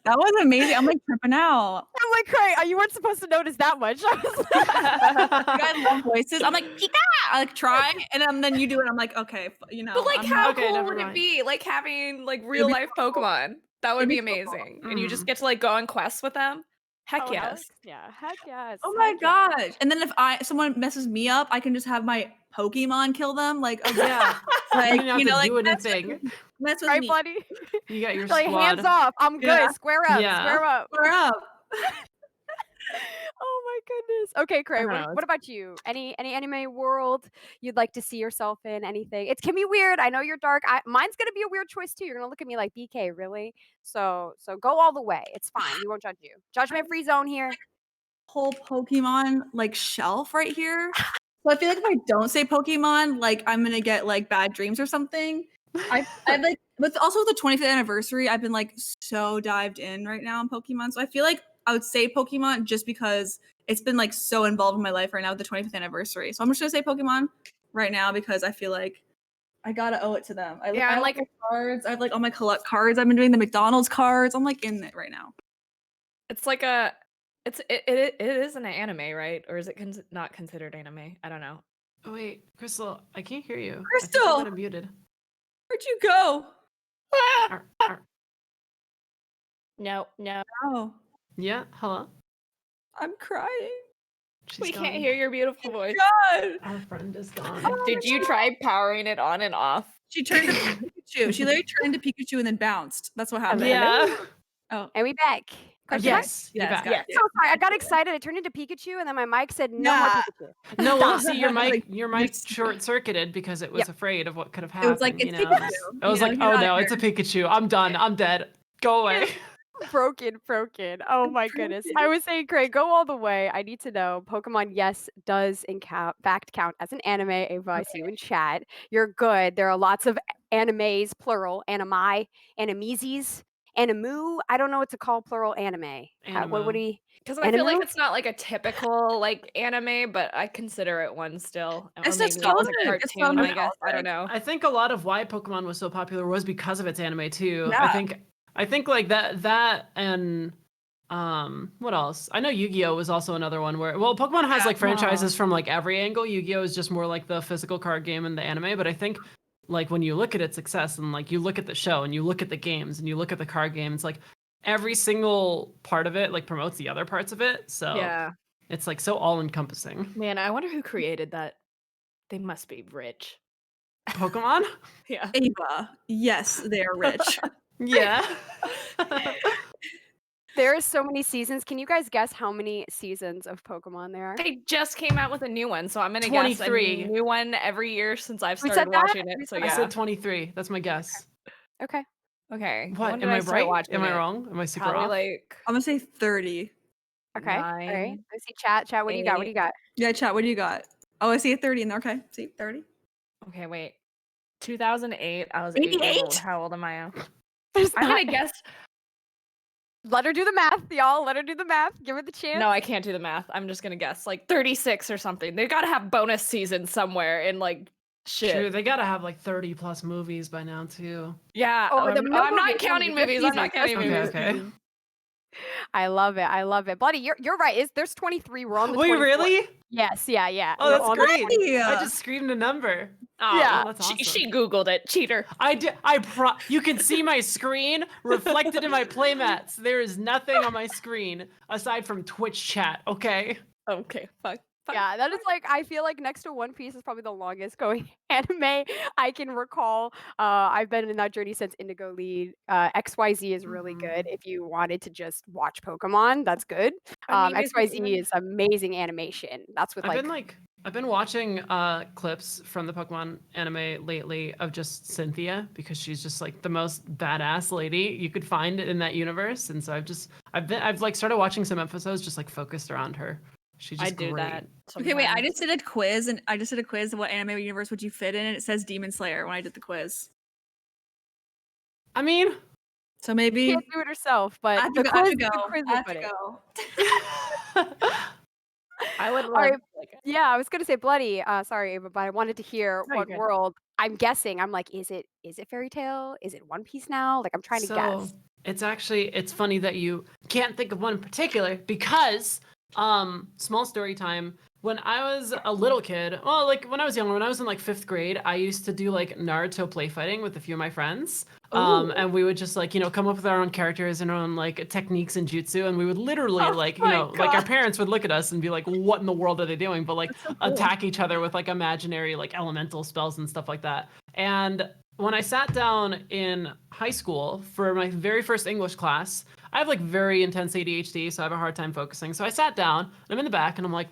That was amazing. I'm like tripping out. I'm like, Cray, you weren't supposed to notice that much. I was like, You guys love voices. I'm like, Pika! I like try, and then you do it. I'm like, okay, you know. But like, I'm how not- Okay, cool never would it mind. be? Like having like real be life Pokemon. That would It'd be be cool. amazing. And you just Mhm. get to like go on quests with them. Heck oh, hell yes. yeah, heck yes. Oh my heck yes. gosh! And then if someone messes me up, I can just have my Pokemon kill them. Like, okay, Yeah. like You didn't have to like do mess with anything. me. Mess with Right, me. buddy? You got your Like, hands squad. off. I'm good. Yeah. Square up. Yeah. Square up. Square up. Oh my goodness. Okay, Cray, don't what, know, what about you? Any anime world you'd like to see yourself in? Anything? It can be weird. I know you're dark. Mine's gonna be a weird choice too. You're gonna look at me like BK, really? So go all the way. It's fine. We won't judge you. Judgment free zone here. Whole Pokemon like shelf right here. So I feel like if I don't say Pokemon, like I'm gonna get like bad dreams or something. I like with also the 25th anniversary, I've been like so dived in right now in Pokemon. So I feel like I would say Pokemon just because it's been like so involved in my life right now with the 25th anniversary. So I'm just gonna say Pokemon right now because I feel like I gotta owe it to them. I Yeah, I I'm like like- my cards. I have like all my collect cards. I've been doing the McDonald's cards. I'm like in it right now. It's like it is an anime, right? Or is it not considered anime? I don't know. Oh wait, Crystal, I can't hear you. I think Crystal! I got it muted. Where'd you go? Arr, arr. No. Oh, Yeah, hello. I'm crying. She's We gone. can't hear your beautiful voice. God. Our friend is gone. Did you try powering it on and off? She turned into Pikachu. She literally turned into Pikachu and then bounced. That's what happened. Yeah. Oh, And we back. Question mark? Yes, you're yes, back. got Yes. it. So sorry. I got excited. I turned into Pikachu, and then my mic said no more Yeah. Pikachu. No, well, Done. see, your mic, Like, your mic yes. short circuited because it was Yep. afraid of what could have It happened. was like, you it's know, Pikachu. I was You like, know, oh get out no, of it's a here. Pikachu. I'm done. I'm dead. Go away. Broken. Oh my goodness. I was saying, Craig, go all the way. I need to know. Pokemon, yes, does in fact count as an anime. Ava, I see you in chat. You're good. There are lots of animes, plural, animi, animezes, animu. I don't know what to call plural anime. What do you? Because I feel like Animu? it's not like a typical like anime, but I consider it one still. Or It's maybe it's a nostalgic. It's so cartoon, I guess. I don't nostalgic. know. I think a lot of why Pokemon was so popular was because of its anime too. Yeah. I think like that and what else? I know Yu-Gi-Oh was also another one where Pokemon has Yeah. like franchises from like every angle. Yu-Gi-Oh is just more like the physical card game and the anime, but I think like when you look at its success and like you look at the show and you look at the games and you look at the card games, like every single part of it like promotes the other parts of it. So Yeah. it's like so all encompassing. Man, I wonder who created that. They must be rich. Pokemon? Yeah. Ava. Yes, they are rich. Yeah. There are so many seasons. Can you guys guess how many seasons of Pokemon there are? They just came out with a new one, so I'm gonna guess 23. a new one every year since I've We said started that? watching We it. So said I yeah. said 23. That's my guess. Okay. Okay. What? When Am did I start right? watching Am I it? wrong? Am I super Probably off? like I'm gonna say 30. Okay. All right. 9. Let's see chat. What do you got? What do you got? Yeah, chat. What do you got? Oh, I see a 30 in there. Okay, see 30. Okay, wait. 2008. I was 8 years 88? old. How old am I now? There's I'm not- gonna guess. Let her do the math, y'all. Let her do the math. Give her the chance. No, I can't do the math. I'm just gonna guess like 36 or something. They gotta have bonus seasons somewhere in like shit. True, they gotta have like 30 plus movies by now too. Yeah. Oh, the I'm movies, not counting movies. I'm not counting Okay, movies. okay. I love it. I love it. Bloody, you're right. There's 23. We're on the Wait, 24th. really? Yes, yeah. Oh, We're that's on the great. 20th. I just screamed a number. Oh, Yeah. that's awesome. she Googled it. Cheater. I did. You can see my screen reflected in my playmats. There is nothing on my screen aside from Twitch chat. Okay. Okay. Fuck. Yeah, that is like, I feel like next to One Piece is probably the longest going anime I can recall. I've been in that journey since Indigo Lead. XYZ is really good. If you wanted to just watch Pokemon, that's good. I mean, is it XYZ even- is amazing animation. That's with I've been watching clips from the Pokemon anime lately of just Cynthia because she's just like the most badass lady you could find in that universe, and so I've like started watching some episodes just like focused around her. She's just I do great. that. Okay, wait. I sometimes. just did a quiz, and I just did a quiz of what anime universe would you fit in, and it says Demon Slayer when I did the quiz. I mean, So maybe Can't do it herself, but I have to the go. I have quiz to the go. quiz I will have to put it. go. I would All love right. Yeah, I was gonna say bloody. Sorry, Ava, but I wanted to hear No, you're what good. world. I'm guessing. I'm like, is it fairy tale? Is it One Piece now? Like, I'm trying to So guess. it's funny that you can't think of one in particular because small story time. When I was a little kid, well, like when I was younger, when I was in like 5th grade, I used to do like Naruto play fighting with a few of my friends. Ooh. And we would just like, come up with our own characters and our own like techniques and jutsu. And we would literally Oh like, my like our god. parents would look at us and be like, what in the world are they doing? But like That's so cool. attack each other with like imaginary like elemental spells and stuff like that. And when I sat down in high school for my very first English class, I have like very intense ADHD, so I have a hard time focusing. So I sat down, and I'm in the back, and I'm like,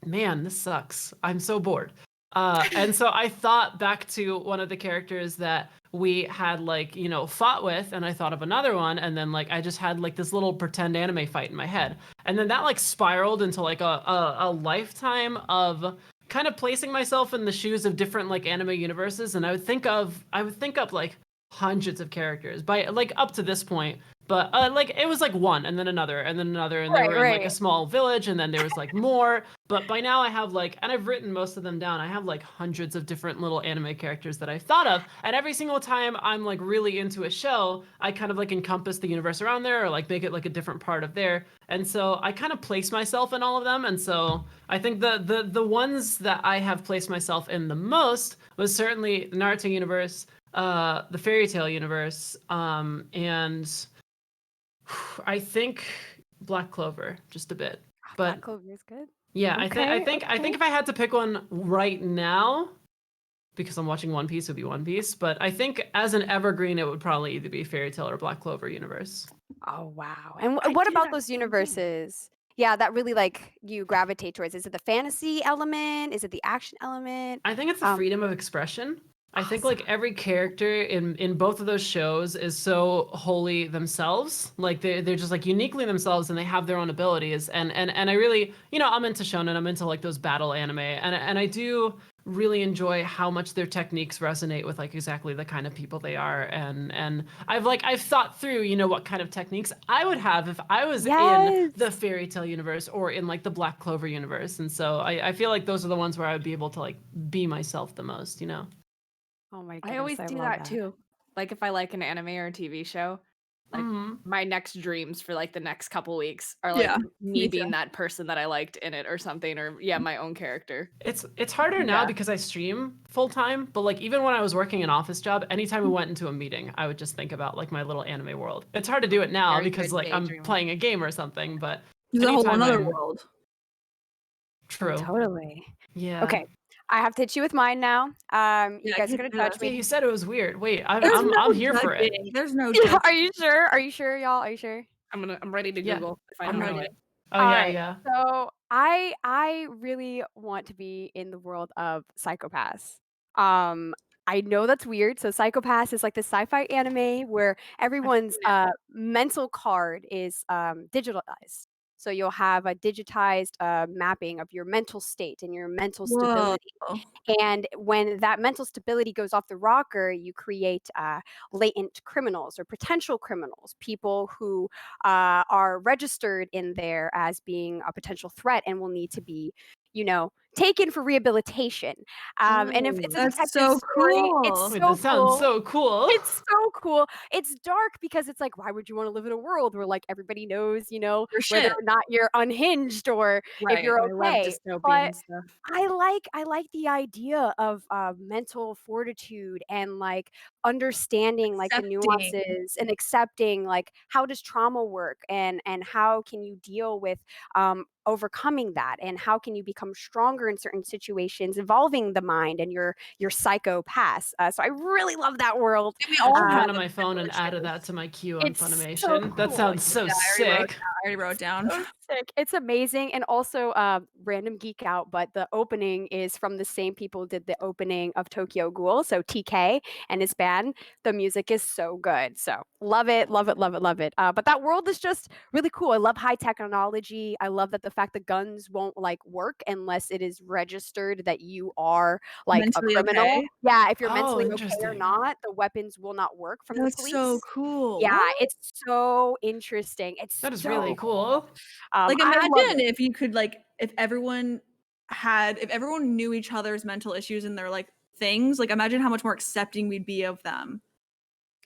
man, this sucks. I'm so bored. And so I thought back to one of the characters that we had like, fought with, and I thought of another one, and then like I just had like this little pretend anime fight in my head. And then that like spiraled into like a lifetime of kind of placing myself in the shoes of different like anime universes, and I would think up like hundreds of characters by like up to this point. But like it was like one and then another and then another, and they Right, were in like a right. small village, and then there was like more. But by now I have like, and I've written most of them down. I have like hundreds of different little anime characters that I've thought of, and every single time I'm like really into a show, I kind of like encompass the universe around there or like make it like a different part of there. And so I kind of place myself in all of them. And so I think the ones that I have placed myself in the most was certainly the Naruto universe, the fairy tale universe, and I think Black Clover just a bit. Black But Clover is good. yeah, Okay, I think okay. if I had to pick one right now, because I'm watching One Piece, it would be One Piece. But I think as an evergreen, it would probably either be Fairy Tale or Black Clover universe. Oh wow. And I what do about that those same thing. universes? Yeah, that really like you gravitate towards. Is it the fantasy element? Is it the action element? I think it's the freedom of expression. I think Awesome. like every character in both of those shows is so wholly themselves. Like they're just like uniquely themselves, and they have their own abilities. And I really, I'm into shonen. I'm into like those battle anime, and I do really enjoy how much their techniques resonate with like exactly the kind of people they are. And I've thought through, what kind of techniques I would have if I was in the Yes. fairy tale universe or in like the Black Clover universe. And so I feel like those are the ones where I would be able to like be myself the most. Oh my I goodness, always I do love that that. too. Like if I like an anime or a TV show, like Hmm. my next dreams for like the next couple weeks are like Yeah, me me too. being that person that I liked in it or something, or yeah, my own character. It's harder now Yeah. because I stream full time, but like even when I was working an office job, anytime we went into a meeting, I would just think about like my little anime world. It's hard to do it now Very because good like I'm daydreamer. playing a game or something, but There's a whole anytime another I'm world. Oh, true. totally. Yeah. Okay. I have to hit you with mine now. You Yeah, guys are hit gonna me with judge us. Yeah, me. you said it was weird. Wait, There's I'm no here for it. judging. There's no Yeah, judging. are you sure? Are you sure, y'all? Are you sure? I'm ready to Yeah. Google if I I'm don't know ready. it. Oh All yeah, right. yeah. So I really want to be in the world of Psychopaths. Um, I know that's weird. So Psychopaths is like the sci-fi anime where I've everyone's seen it. mental card is digitalized. So you'll have a digitized mapping of your mental state and your mental Whoa. stability. And when that mental stability goes off the rocker, you create latent criminals or potential criminals, people who are registered in there as being a potential threat and will need to be, taken for rehabilitation. And if Ooh. it's a That's detective so story, it's cool. Wait, so that sounds cool. so cool. It's so cool. It's dark because it's like, why would you want to live in a world where like everybody knows, For whether shit. or not you're unhinged or if Right. you're I love okay. But dystopian stuff. I like the idea of mental fortitude and like understanding like the Accepting. nuances and accepting like how does trauma work and how can you deal with overcoming that and how can you become stronger in certain situations involving the mind and your psychopaths. So I really love that world. And we I all took have that Uh, on those my phone and added privileges. that to my queue on it's so Funimation. That cool. sounds so Yeah, sick. I already wrote it down. So sick. It's amazing. And also, random geek out, but the opening is from the same people who did the opening of Tokyo Ghoul. So TK and his band. The music is so good. So love it, love it, love it, love it. But that world is just really cool. I love high technology. I love that the fact that guns won't like work unless it is is registered that you are like a Mentally criminal. okay? Yeah, if you're Oh, mentally okay or interesting. not, the weapons will not work from the That's so police. cool. Yeah, What? it's so interesting. It's That is so really cool. cool. Like, I love imagine it. if you could, like, if everyone knew each other's mental issues and their, like, things, like, imagine how much more accepting we'd be of them.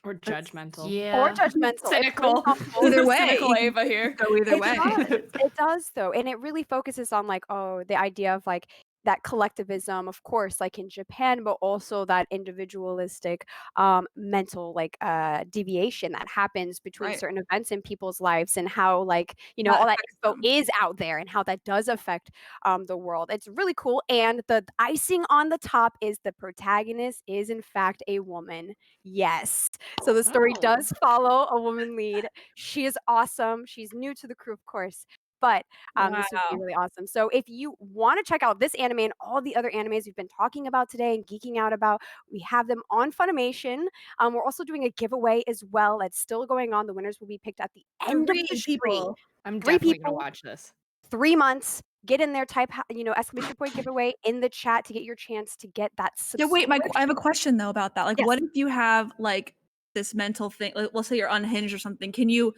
Or It's judgmental. or Yeah. judgmental. It's really Cynical. helpful. Either way, Cynical you Ava could here. go either It way. does. It does though, and it really focuses on like, oh, the idea of like that collectivism, of course, like in Japan, but also that individualistic mental like deviation that happens between Right. certain events in people's lives and how like, That all that affects info them. is out there and how that does affect the world. It's really cool. And the icing on the top is the protagonist is in fact a woman. Yes. So the story Oh. does follow a woman lead. She is awesome. She's new to the crew, of course, but this would be Wow. really awesome. So if you want to check out this anime and all the other animes we've been talking about today and geeking out about, we have them on Funimation. We're also doing a giveaway as well. That's still going on. The winners will be picked at the end of 3 the stream. people. I'm 3 definitely gonna people, watch this. 3 months. Get in there, type exclamation point giveaway in the chat to get your chance to get that Yeah, wait, subscription. I have a question though about that. Like, Yes. what if you have like this mental thing? Like, let's say you're unhinged or something. Can you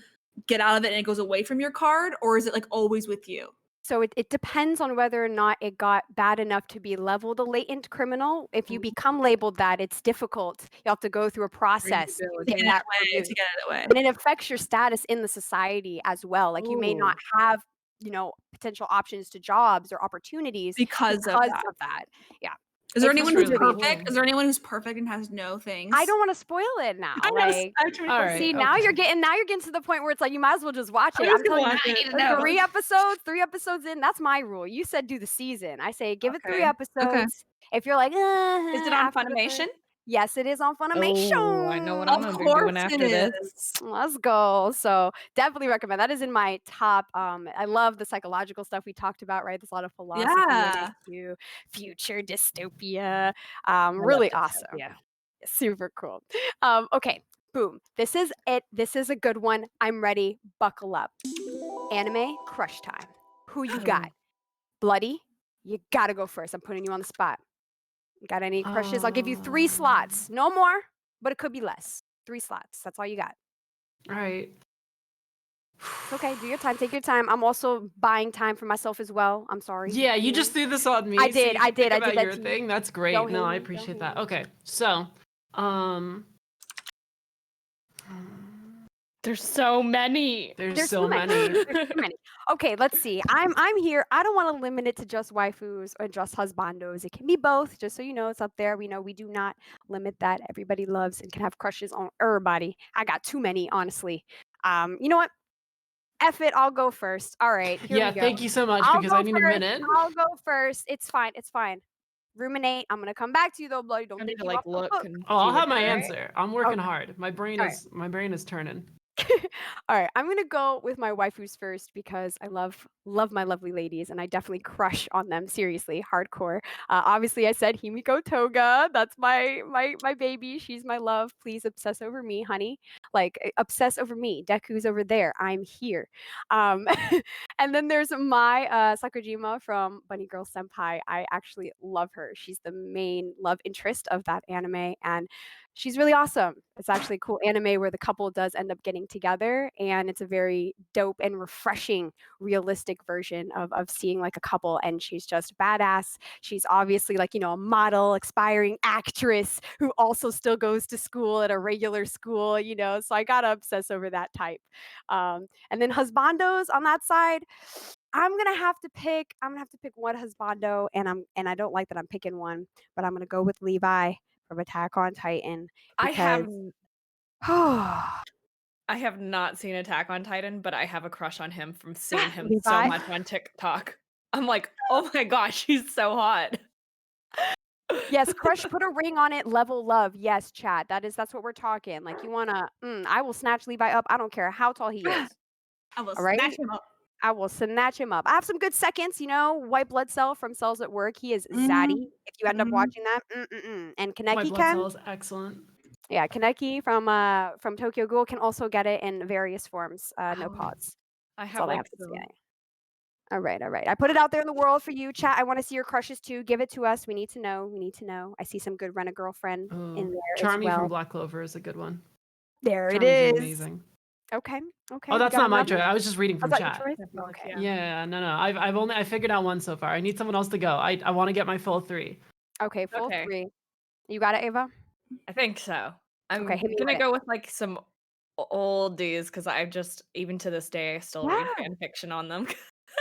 get out of it and it goes away from your card, or is it like always with you? So it depends on whether or not it got bad enough to be labeled a latent criminal. If you become labeled that, it's difficult. You have to go through a process to To get get it that away, to removed. get it away. And it affects your status in the society as well. Like you may not Ooh. have, potential options to jobs or opportunities Because of because that. of that. Yeah. Is there It's anyone That's who's really really perfect? cool. Is there anyone who's perfect and has no things? I don't want to spoil it now. I know. Like All right. see, now you're Okay. getting to the point where it's like you might as well just watch it. I'm just I'm gonna telling you, watch it. I need to know. 3 episodes in, that's my rule. You said do the season. I say give it 3 Okay. Okay. episodes. If you're like, Is it on after the Funimation? third, yes, it is on Oh, I know what Funimation. I'm Of gonna be course doing it after this. is. Let's go. So definitely recommend. That is in my top. I love the psychological stuff we talked about, right? There's a lot of philosophy in Yeah. it too. Future dystopia. I love Really awesome. dystopia. Super cool. Okay, boom. This is it. This is a good one. I'm ready. Buckle up. Anime crush time. Who you got? Bloody? You gotta go first. I'm putting you on the spot. Got any crushes? I'll give you 3 slots. No more, but it could be less. 3 slots. That's all you got. All right. It's okay. Do your time. Take your time. I'm also buying time for myself as well. I'm sorry. Yeah, you just threw this on me. I so did, you I can did, think I did about that your to you. thing. That's great. Don't No, hate I me, don't appreciate hate that. me. Okay, so, There's so many. there's so many. There's too many. Okay, let's see. I'm here. I don't want to limit it to just waifus or just husbandos. It can be both. Just so you know, it's up there. We know we do not limit that. Everybody loves and can have crushes on everybody. I got too many, honestly. You know what? F it. I'll go first. All right, here Yeah, we go. thank you so much I'll because go I need a first. minute. I'll go first. It's fine. It's fine. Ruminate. I'm gonna come back to you though, Bloody. Don't I need take to you like off the look hook. and Oh, I'll see have what my you're answer. I'm working Okay. hard. My brain All is turning. All right, I'm gonna go with my waifus first because I love my lovely ladies, and I definitely crush on them. Seriously, hardcore. Obviously, I said Himiko Toga. That's my baby. She's my love. Please obsess over me, honey. Like obsess over me. Deku's over there. I'm here. Um, and then there's my Sakurajima from Bunny Girl Senpai. I actually love her. She's the main love interest of that anime, and she's really awesome. It's actually a cool anime where the couple does end up getting together, and it's a very dope and refreshing, realistic version of seeing like a couple. And she's just badass. She's obviously like a model, aspiring actress who also still goes to school at a regular school. So I gotta obsess over that type. And then husbandos on that side. I'm gonna have to pick. I'm gonna have to pick one husbando, and I don't like that I'm picking one, but I'm gonna go with Levi from Attack on Titan I have because I have not seen Attack on Titan, but I have a crush on him from seeing him so Levi. much on TikTok. I'm like, oh my gosh, he's so hot. Yes, crush, put a ring on it, level love. Yes, chat. That's what we're talking. Like you wanna, I will snatch Levi up. I don't care how tall he is. I will All right. snatch him up. I will snatch him up. I have some good seconds, White Blood Cell from Cells at Work. He is Mhm, Zaddy. If you end up mhm. watching that, and White Kaneki blood can. cells, excellent. Yeah, Kaneki from Tokyo Ghoul can also get it in various forms. No Oh, pods. I That's have all I like have to say. All right. I put it out there in the world for you, chat. I want to see your crushes too. Give it to us. We need to know. I see some good Rent-A-Girlfriend in there as Charmy from well. Black Clover is a good one. There it Charmy's is. amazing. Okay. Oh, We that's got not my another? choice. I was just reading Oh, from is that your chat. choice? I feel like, Okay. Yeah, no. I figured out one so far. I need someone else to go. I want to get my full 3. Okay, full Okay. 3. You got it, Ava? I think so. I'm Okay, hit me gonna with it. go with like some oldies because I've just even to this day I still read Yeah. fan fiction on them.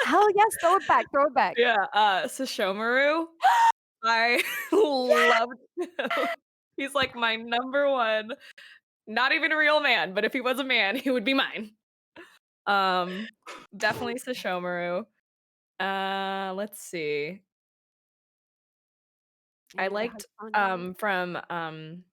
Hell yes, throw it back. Yeah, Sashomaru. I loved him. He's like my number one. Not even a real man, but if he was a man, he would be mine. Definitely Sashomaru. Let's see. I And liked Husband. from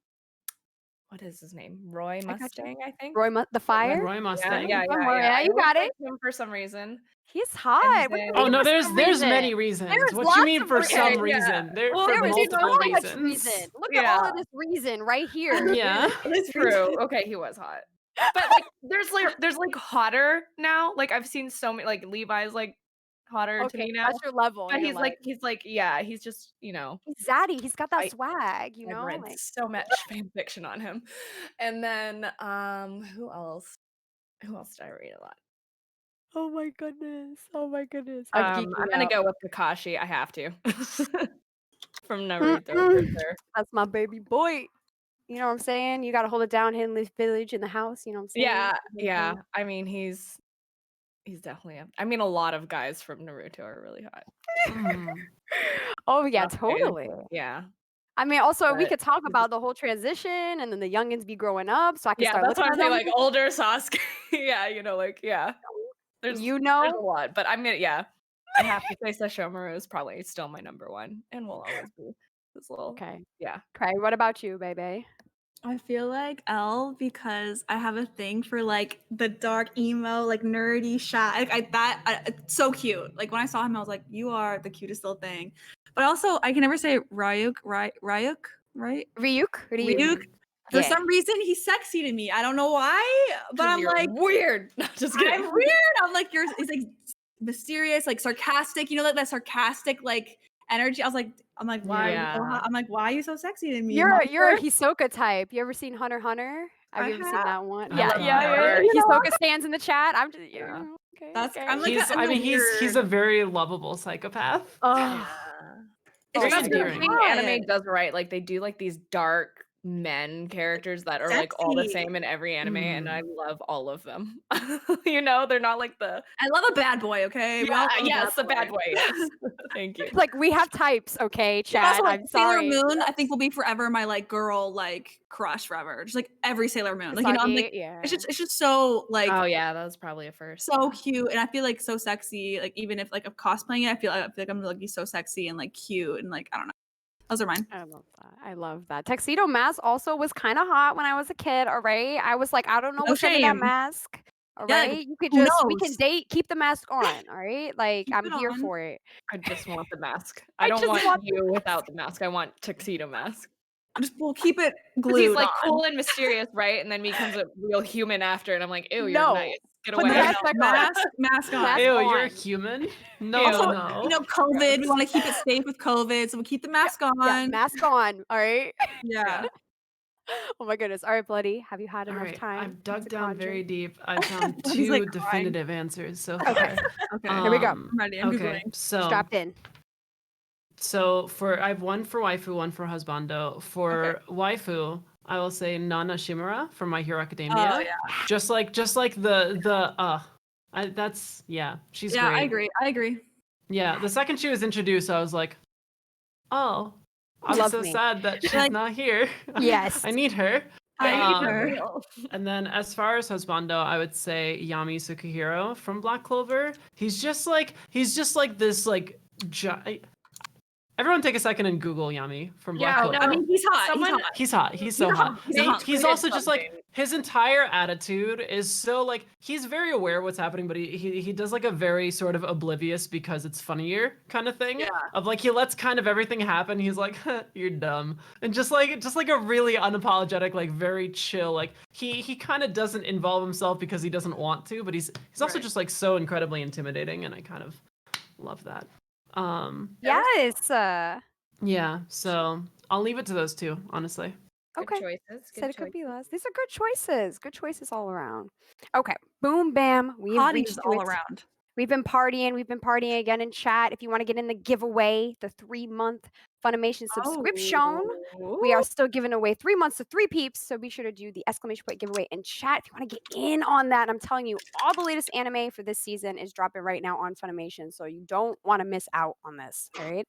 what is his name? Roy I got you. Mustang, I think. The Fire? Roy Yeah, Mustang. yeah, From yeah, Roy, yeah. yeah, I you always got it. liked him for some reason. He's hot. And What do you then- mean Oh no, for there's some many reason? reasons. There's What you lots mean of for reasons. some Yeah. reason? There Well, for There is multiple so much reasons. reason. Look at all of this reason right here. Yeah. It's true. Okay, he was hot. But like there's like hotter now. Like I've seen so many like Levi's like hotter to Okay, me now. that's your level. But You're he's like yeah, he's just, he's zaddy. He's got that I- swag, you I've know? read Like, so much fan fiction on him. And then who else? Who else did I read a lot? oh my goodness. I'm gonna go with Kakashi. I have to. From Naruto for sure. That's my baby boy. You know what I'm saying? You gotta hold it down, hidden leaf village in the house. You know what I'm saying? Yeah, Hold it yeah. down. I mean, he's definitely. I mean, a lot of guys from Naruto are really hot. Oh yeah, Not fair. totally. Yeah. I mean, also we But could talk he's about the whole transition, and then the youngins be growing up, so I can Yeah, start that's looking what I'm at saying. them. Like older Sasuke. Yeah, like yeah. There's You there's know? a lot, but I'm gonna I have to say Sesshomaru is probably still my number one, and will always be. This little Okay. yeah. Cray, what about you, baby? I feel like L because I have a thing for like the dark emo, like nerdy shy. It's so cute. Like when I saw him, I was like, "You are the cutest little thing." But also, I can never say Ryuk, right? Ryuk? For Yeah. some reason, he's sexy to me. I don't know why, but I'm You're like, weird. No, just kidding. I'm weird. I'm like, he's like mysterious, like sarcastic. You know, like that sarcastic like energy. I'm like, why? Yeah. I'm like, why are you so sexy to me? You're a monster? Hisoka type. You ever seen Hunter x Hunter? Have I you ever seen have. that one? I Yeah. have. You know what? Hisoka stands in the chat. I'm just Yeah. okay. That's- okay. I'm like He's I'm he's a very lovable psychopath. Oh, It's Very just endearing. thing fun. anime does right. Like they do like these dark men characters that are like all the Sexy. same in every anime, and I love all of them. They're not like the I love a bad boy. Okay. We all love yes, the bad boy. Yes. Thank you. like we have types, okay, But chat. also, like, I'm Sailor sorry. Moon, I think will be forever my like girl like crush forever. Just like every Sailor Moon, like I'm like, yeah. it's just so like Oh yeah, that was probably a first. so cute, and I feel like so sexy. Like even if like I'm cosplaying it, I feel like I'm like so sexy and like cute and like I don't know. Those are mine. I love that. Tuxedo Mask also was kind of hot when I was a kid. All right, I was like, I don't know No what's under that shame. mask. All Yeah, right, like, you could who we can knows? date. Keep the mask on. All right, like Keep I'm it here on. for it. I just want the mask. I I don't just want want you without the mask. I want tuxedo mask. We'll keep it 'Cause glued. he's like on. cool and mysterious, right? And then becomes a real human after, and I'm like, ew, you're No. nice. Get Put the away. mask back on. Mask on. Mask Ew, on. you're a human? No, Also, no. you know, COVID. We want to keep it safe with COVID, so we keep the mask on. Yeah, mask on. All right. Yeah. Oh my goodness. All right, bloody. Have you had All enough right, time? I've dug to down conjure? very deep. I found He's, 2 like, crying. definitive answers so far. Okay. Okay. Here we go. I'm ready. I'm Okay, googling. so Strapped in. I have one for waifu, one for husbando. For waifu, I will say Nana Shimura from My Hero Academia. Oh yeah. Just like that's she's Yeah, great. I agree. Yeah, the second she was introduced, I was like, oh, I'm Love so me. sad that she's Like- not here. Yes. I need her. I Um, need her. And then as far as husbando, I would say Yami Sukahiro from Black Clover. He's just like this like everyone take a second and Google Yami from Black Yeah, Clover. I mean, he's hot. Someone- He's hot. He's so hot. He's hot. He's Did also just like something. his entire attitude is so like he's very aware of what's happening, but he does like a very sort of oblivious because it's funnier kind of thing. Yeah. Of like he lets kind of everything happen. He's like, huh, you're dumb, and just like a really unapologetic, like very chill. Like he kind of doesn't involve himself because he doesn't want to, but he's also Right. just like so incredibly intimidating, and I kind of Love that. Yes. Yeah, so I'll leave it to those two, honestly. Good Okay. choices. Said Good it could be choices. less. These are good choices. Good choices all around. Okay. Boom, bam. We have Hotties reached to all it. around. We've been partying. We've been partying again in chat. If you want to get in the giveaway, the 3-month Funimation subscription, we are still giving away 3 months to 3 peeps. So be sure to do the exclamation point giveaway in chat if you want to get in on that. I'm telling you, all the latest anime for this season is dropping right now on Funimation. So you don't want to miss out on this. All right.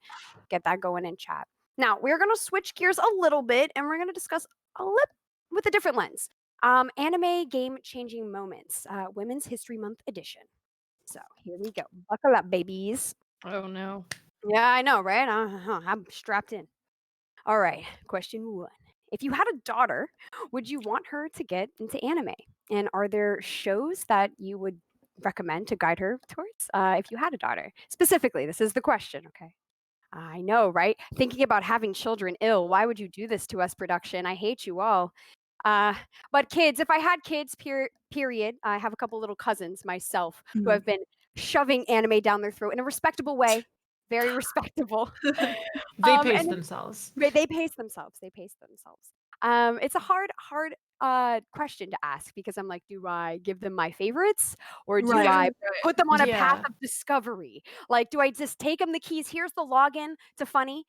Get that going in chat. Now we're going to switch gears a little bit and we're going to discuss a little with a different lens. Anime game changing moments, Women's History Month edition. So here we go. Buckle up, babies. Oh no. Yeah, I know, right? I'm strapped in. All right, question 1. If you had a daughter, would you want her to get into anime? And are there shows that you would recommend to guide her towards if you had a daughter? Specifically, this is the question, okay? I know, right? Thinking about having children ill. Why would you do this to us, production? I hate you all. Uh, but kids, if I had kids, period, I have a couple little cousins myself who have been shoving anime down their throat in a respectable way, very respectable. They pace And themselves. they pace themselves. They pace themselves. It's a hard question to ask because I'm like, do I give them my favorites or do Right. I put them on a path Yeah. of discovery? Like, do I just take them the keys? Here's the login to Funny.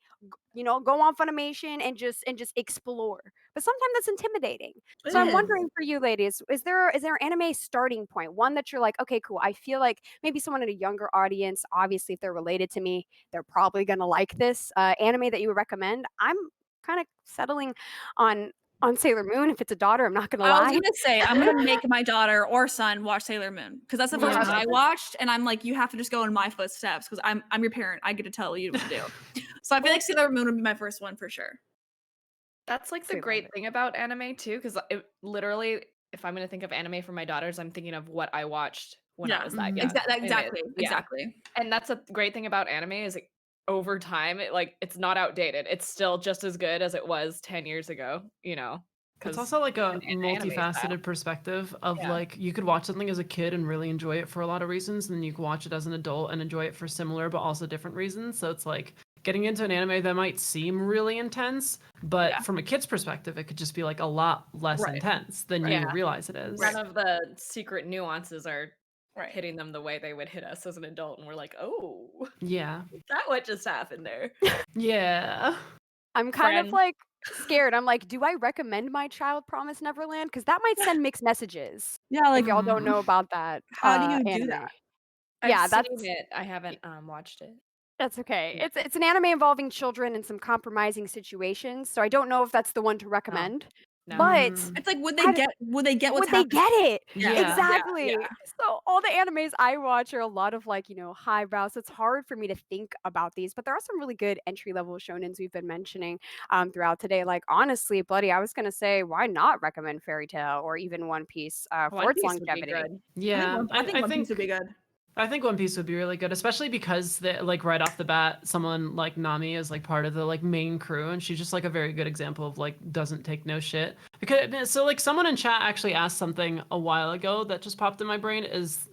Go on Funimation and just explore. But sometimes that's intimidating. It So I'm is. wondering for you ladies, is there an anime starting point? One that you're like, okay, cool. I feel like maybe someone in a younger audience, obviously if they're related to me, they're probably gonna like this anime that you would recommend. I'm kind of settling on Sailor Moon. If it's a daughter, I'm not gonna I was lie. gonna say I'm gonna make my daughter or son watch Sailor Moon because that's the first one Yeah. I watched, and I'm like, you have to just go in my footsteps because I'm your parent. I get to tell you what to do. So I feel like Sailor Moon would be my first one for sure. That's like the Sailor great Moon. thing about anime too, because it literally, if I'm gonna think of anime for my daughters, I'm thinking of what I watched when I Yeah, was that Mhm. young. And exactly, yeah. exactly. And that's a great thing about anime is over time, it's not outdated. It's still just as good as it was 10 years ago, It's because also like a even in anime style. multifaceted perspective of Yeah. like you could watch something as a kid and really enjoy it for a lot of reasons, and then you can watch it as an adult and enjoy it for similar but also different reasons. So it's like getting into an anime that might seem really intense, but Yeah. from a kid's perspective, it could just be like a lot less Right. intense than Right. you Yeah. realize it is. None of the secret nuances are Right. hitting them the way they would hit us as an adult, and we're like, oh, Yeah. is that what just happened there? Yeah. I'm kind of Friend. like scared. I'm like, do I recommend my child Promise Neverland? Because that might send mixed messages. Yeah, like If y'all don't Mhm. know about that how do you do anime. that? Yeah, I've seen that's it. I haven't watched it. that's okay. Yeah. It's an anime involving children in some compromising situations. So I don't know if that's the one to recommend. No. But Mhm. It's like would I they get what's would they happening? get it? Yeah. Yeah. Exactly. Yeah. So all the animes I watch are a lot of like, highbrow. So it's hard for me to think about these, but there are some really good entry level shonens we've been mentioning throughout today. Like honestly, bloody, I was gonna say, why not recommend Fairy Tale or even One Piece for One its Piece would be longevity? good. Yeah. I think One Piece would be good. I think One Piece would be really good, especially because like right off the bat, someone like Nami is like part of the like main crew, and she's just like a very good example of like doesn't take no shit. Because so like someone in chat actually asked something a while ago that just popped in my brain is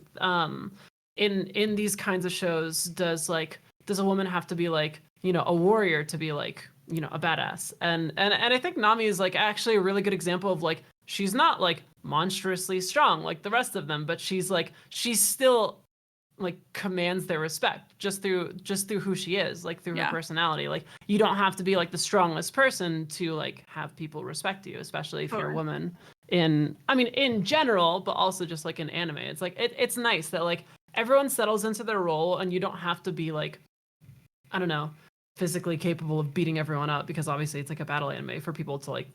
in these kinds of shows does a woman have to be like a warrior to be like a badass? And I think Nami is like actually a really good example of like she's not like monstrously strong like the rest of them, but she's still like commands their respect just through who she is, like through her Yeah. personality. Like you don't have to be like the strongest person to like have people respect you, especially if you're a Totally. woman in general, but also just like in anime. It's like it's nice that like everyone settles into their role and you don't have to be like, I don't know, physically capable of beating everyone up, because obviously it's like a battle anime for people to like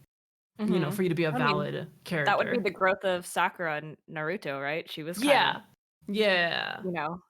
Mhm. for you to be a I mean, valid character. that would be the growth of Sakura and Naruto, right? She was kind yeah of, yeah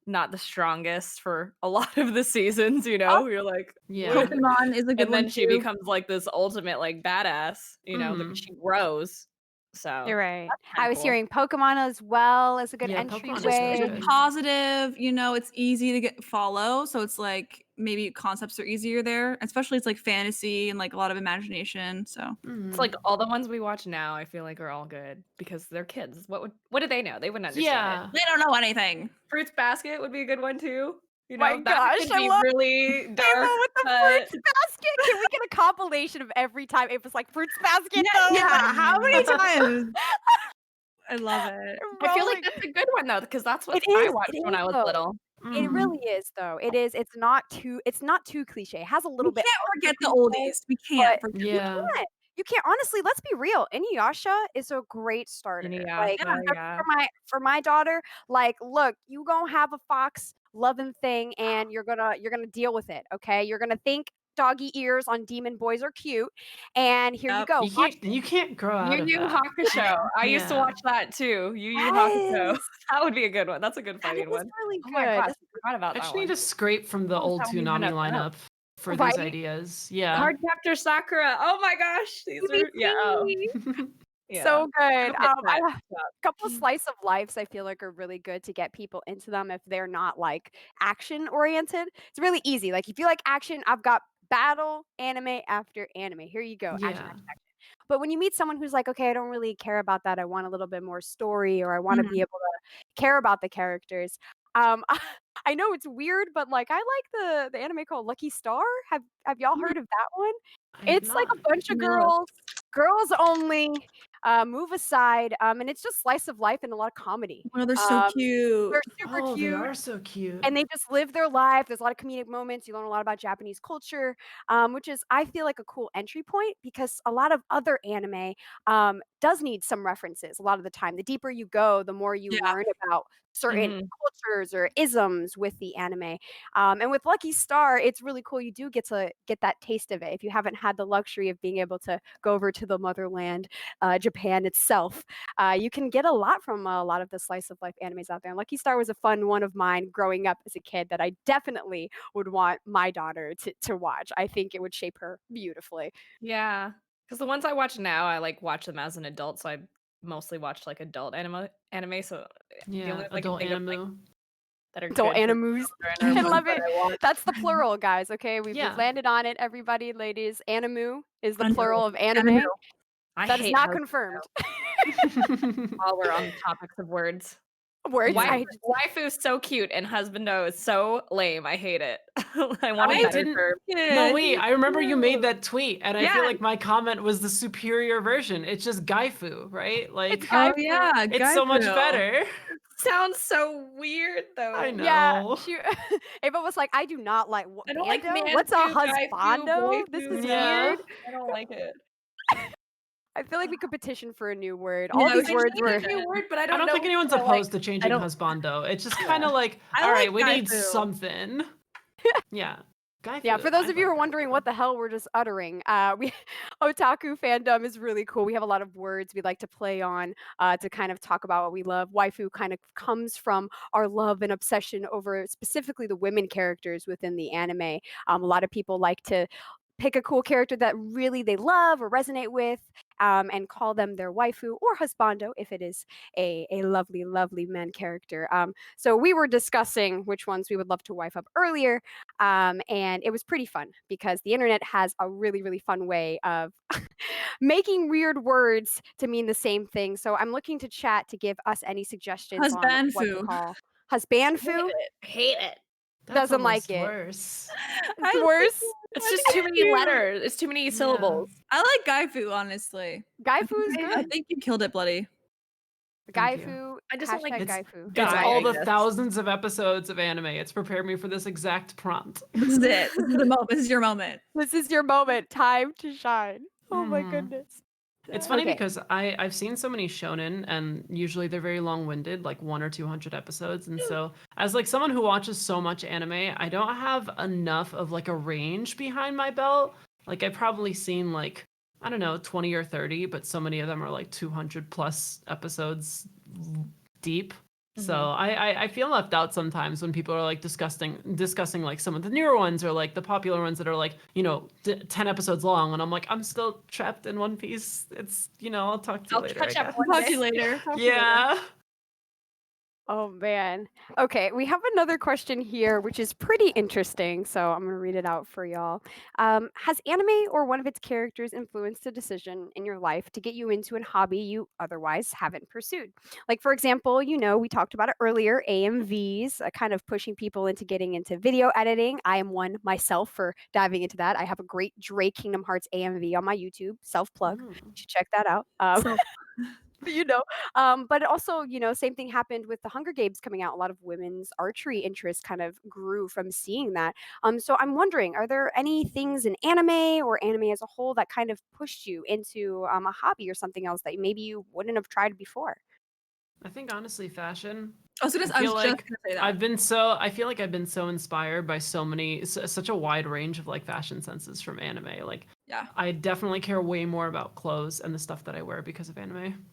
not the strongest for a lot of the seasons, Oh, You're like, yeah "What?" Pokemon is a good And one then she too. becomes like this ultimate like badass, Mhm. she grows. So You're right. that's I kind of was cool. hearing Pokemon as well as a good Yeah, Pokemon is really It's entryway. just good. positive, it's easy to follow. So it's like maybe concepts are easier there. Especially it's like fantasy and like a lot of imagination. So It's Mhm. like all the ones we watch now, I feel like are all good because they're kids. What do they know? They wouldn't understand it. Yeah. they don't know anything. Fruits Basket would be a good one too. You My know, that gosh, could I be love really Ava dark, with the but fruits basket. Can we get a compilation of every time Ava's like fruits basket Yeah, though? yeah. How many times? I love it. I feel like Rolling. that's a good one though, because that's what It I is. watched It when is I was though. little. It Mhm. really is though. It is. It's not too cliche. It has a We little bit can't of forget the cliche, oldies. We can't but forget you the Yeah. can't. You can't. Honestly, let's be real. Inuyasha is a great starter. Like Inuyasha, yeah. for my daughter, like, look, you gonna have a fox loving thing, and you're gonna deal with it. Okay, you're gonna think doggy ears on demon boys are cute, and here you Yep. go. Watch You can't grow Yu out of Yu that. Hakusho. I used to Yeah. watch that too. Yu Yu Hakusho. Yes, That would be a good one. That's a good that fighting is one. really Oh my good. gosh, I forgot about I that just need one. to scrape from the How is old that one even Toonami a thing? lineup for these Right? ideas. Yeah. Cardcaptor Sakura. Oh my gosh, these are EBT. yeah. So good. Go hit that I up. couple slice of lives I feel like are really good to get people into them if they're not like action oriented. It's really easy. Like if you like action, I've got battle anime after anime. Here you go. Action, Yeah. action, action. But when you meet someone who's like, okay, I don't really care about that. I want a little bit more story or I want to Mhm. be able to care about the characters. I know it's weird, but like I like the anime called Lucky Star. Have y'all Mhm. heard of that one? I have It's like not. a bunch of No. girls only, move aside, and it's just slice of life and a lot of comedy. Oh, they're so They're cute. super Oh, they cute are so cute. and they just live their life. There's a lot of comedic moments. You learn a lot about Japanese culture, which is I feel like a cool entry point because a lot of other anime does need some references. A lot of the time, the deeper you go, the more you Yeah. learn about certain Mhm. cultures or isms with the anime. And with Lucky Star, it's really cool. You do get to get that taste of it if you haven't had the luxury of being able to go over to the motherland, Japan itself. You can get a lot from a lot of the slice of life animes out there. And Lucky Star was a fun one of mine growing up as a kid that I definitely would want my daughter to watch. I think it would shape her beautifully. Yeah. Because the ones I watch now, I like watch them as an adult, so I mostly watch like adult anime. So the only Yeah, ones I can adult think of like animu. that are Adult good for animus. children are I ones love that it. I watch. That's the plural, guys. Okay, we've Yeah. landed on it, everybody, ladies. Animu is the I know. plural of I know. anime. I That is hate not husband confirmed. while we're on topics of words. Words. Yeah. Waifu's so cute and husbando is so lame. I hate it. I want a I better didn't. term. No, Yeah, wait. he's I remember you made cute. that tweet, and I Yeah, feel like my comment was the superior version. It's just Gaifu, right? It's Like, Oh Gaifu. yeah, it's so much Gaifu. better. sounds so weird I though. Yeah, know. Ava was like, I do not like I don't like bando. What's a manfu, gaifu, husbando? This boyfu. is Yeah. weird. No, I don't like it. I feel like we could petition for a new word. All Yeah, we these should words change were It's a new word, but I I don't don't know think anyone's what I like. opposed to I changing don't. husbando. It's just Yeah. kind of like, I all like right, we need Gaifu. something. Yeah. Gaifu. yeah, for those I of you who like are wondering what the hell we're just uttering, we otaku fandom is really cool. We have a lot of words we like to play on to kind of talk about what we love. Waifu kind of comes from our love and obsession over specifically the women characters within the anime. A lot of people like to pick a cool character that really they love or resonate with and call them their waifu or husbando if it is a lovely, lovely man character. So we were discussing which ones we would love to wife up earlier. And it was pretty fun because the internet has a really, really fun way of making weird words to mean the same thing. So I'm looking to chat to give us any suggestions on what to Husbandfu. call Hate husbandfu. it. Hate it. That's Doesn't like almost it. worse. It's I worse. It's I just think too it's many cute. letters. It's too many Yeah. syllables. I like Gaifu, honestly. Gaifu is I good. think you killed it, bloody. Thank you. Gaifu. I just don't like Hashtag It's Gaifu. it's guy, all I the guess. thousands of episodes of anime. It's prepared me for this exact prompt. This is it. This is the moment. This is your moment. This is your moment. Time to shine. Oh my Mhm. goodness. It's funny Okay. because I've seen so many shonen and usually they're very long-winded, like 1 or 200 episodes. And so as like someone who watches so much anime, I don't have enough of like a range behind my belt. Like I've probably seen like I don't know, 20 or 30, but so many of them are like 200 plus episodes deep. So I feel left out sometimes when people are like discussing like some of the newer ones or like the popular ones that are like 10 episodes long, and I'm like I'm still trapped in One Piece. It's I'll talk to you I'll later. catch I up guess. one Talk to day. you later. Talk to you later. Yeah. Oh man. Okay, we have another question here, which is pretty interesting. So I'm gonna read it out for y'all. Has anime or one of its characters influenced a decision in your life to get you into a hobby you otherwise haven't pursued? Like, for example, we talked about it earlier, AMVs, kind of pushing people into getting into video editing. I am one myself for diving into that. I have a great Drake Kingdom Hearts AMV on my YouTube. Self plug. You Mm. should check that out. So you know but also same thing happened with the Hunger Games coming out. A lot of women's archery interest kind of grew from seeing that. So I'm wondering, are there any things in anime or anime as a whole that kind of pushed you into a hobby or something else that maybe you wouldn't have tried before? I think honestly, fashion. I I was feel just like gonna say that. I feel like I've been so inspired by such a wide range of like fashion senses from anime. Like Yeah. I definitely care way more about clothes and the stuff that I wear because of anime.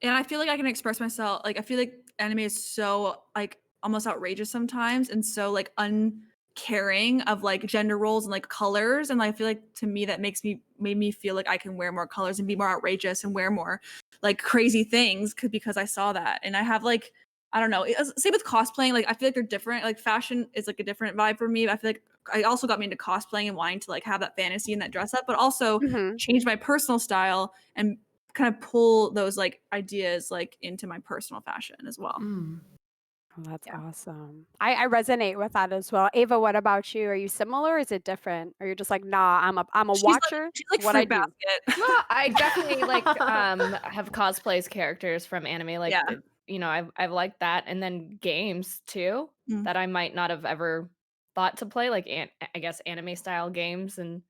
And I feel like I can express myself. Like I feel like anime is so like almost outrageous sometimes, and so like uncaring of like gender roles and like colors. And I feel like to me that made me feel like I can wear more colors and be more outrageous and wear more like crazy things because I saw that. And I have like I don't know. Same with cosplaying. Like I feel like they're different. Like fashion is like a different vibe for me. But I feel like I also got me into cosplaying and wanting to like have that fantasy and that dress up, but also Hmm. change my personal style and kind of pull those like ideas like into my personal fashion as well. Mm. Oh, that's Yeah. awesome. I resonate with that as well. Ava, what about you? Are you similar? Or is it different? Or you're just like, nah, I'm a watcher. She's like What I fruit do. basket. No, I definitely like have cosplays characters from anime. Like Yeah. I've liked that, and then games too Mm. that I might not have ever thought to play, like I guess anime style games and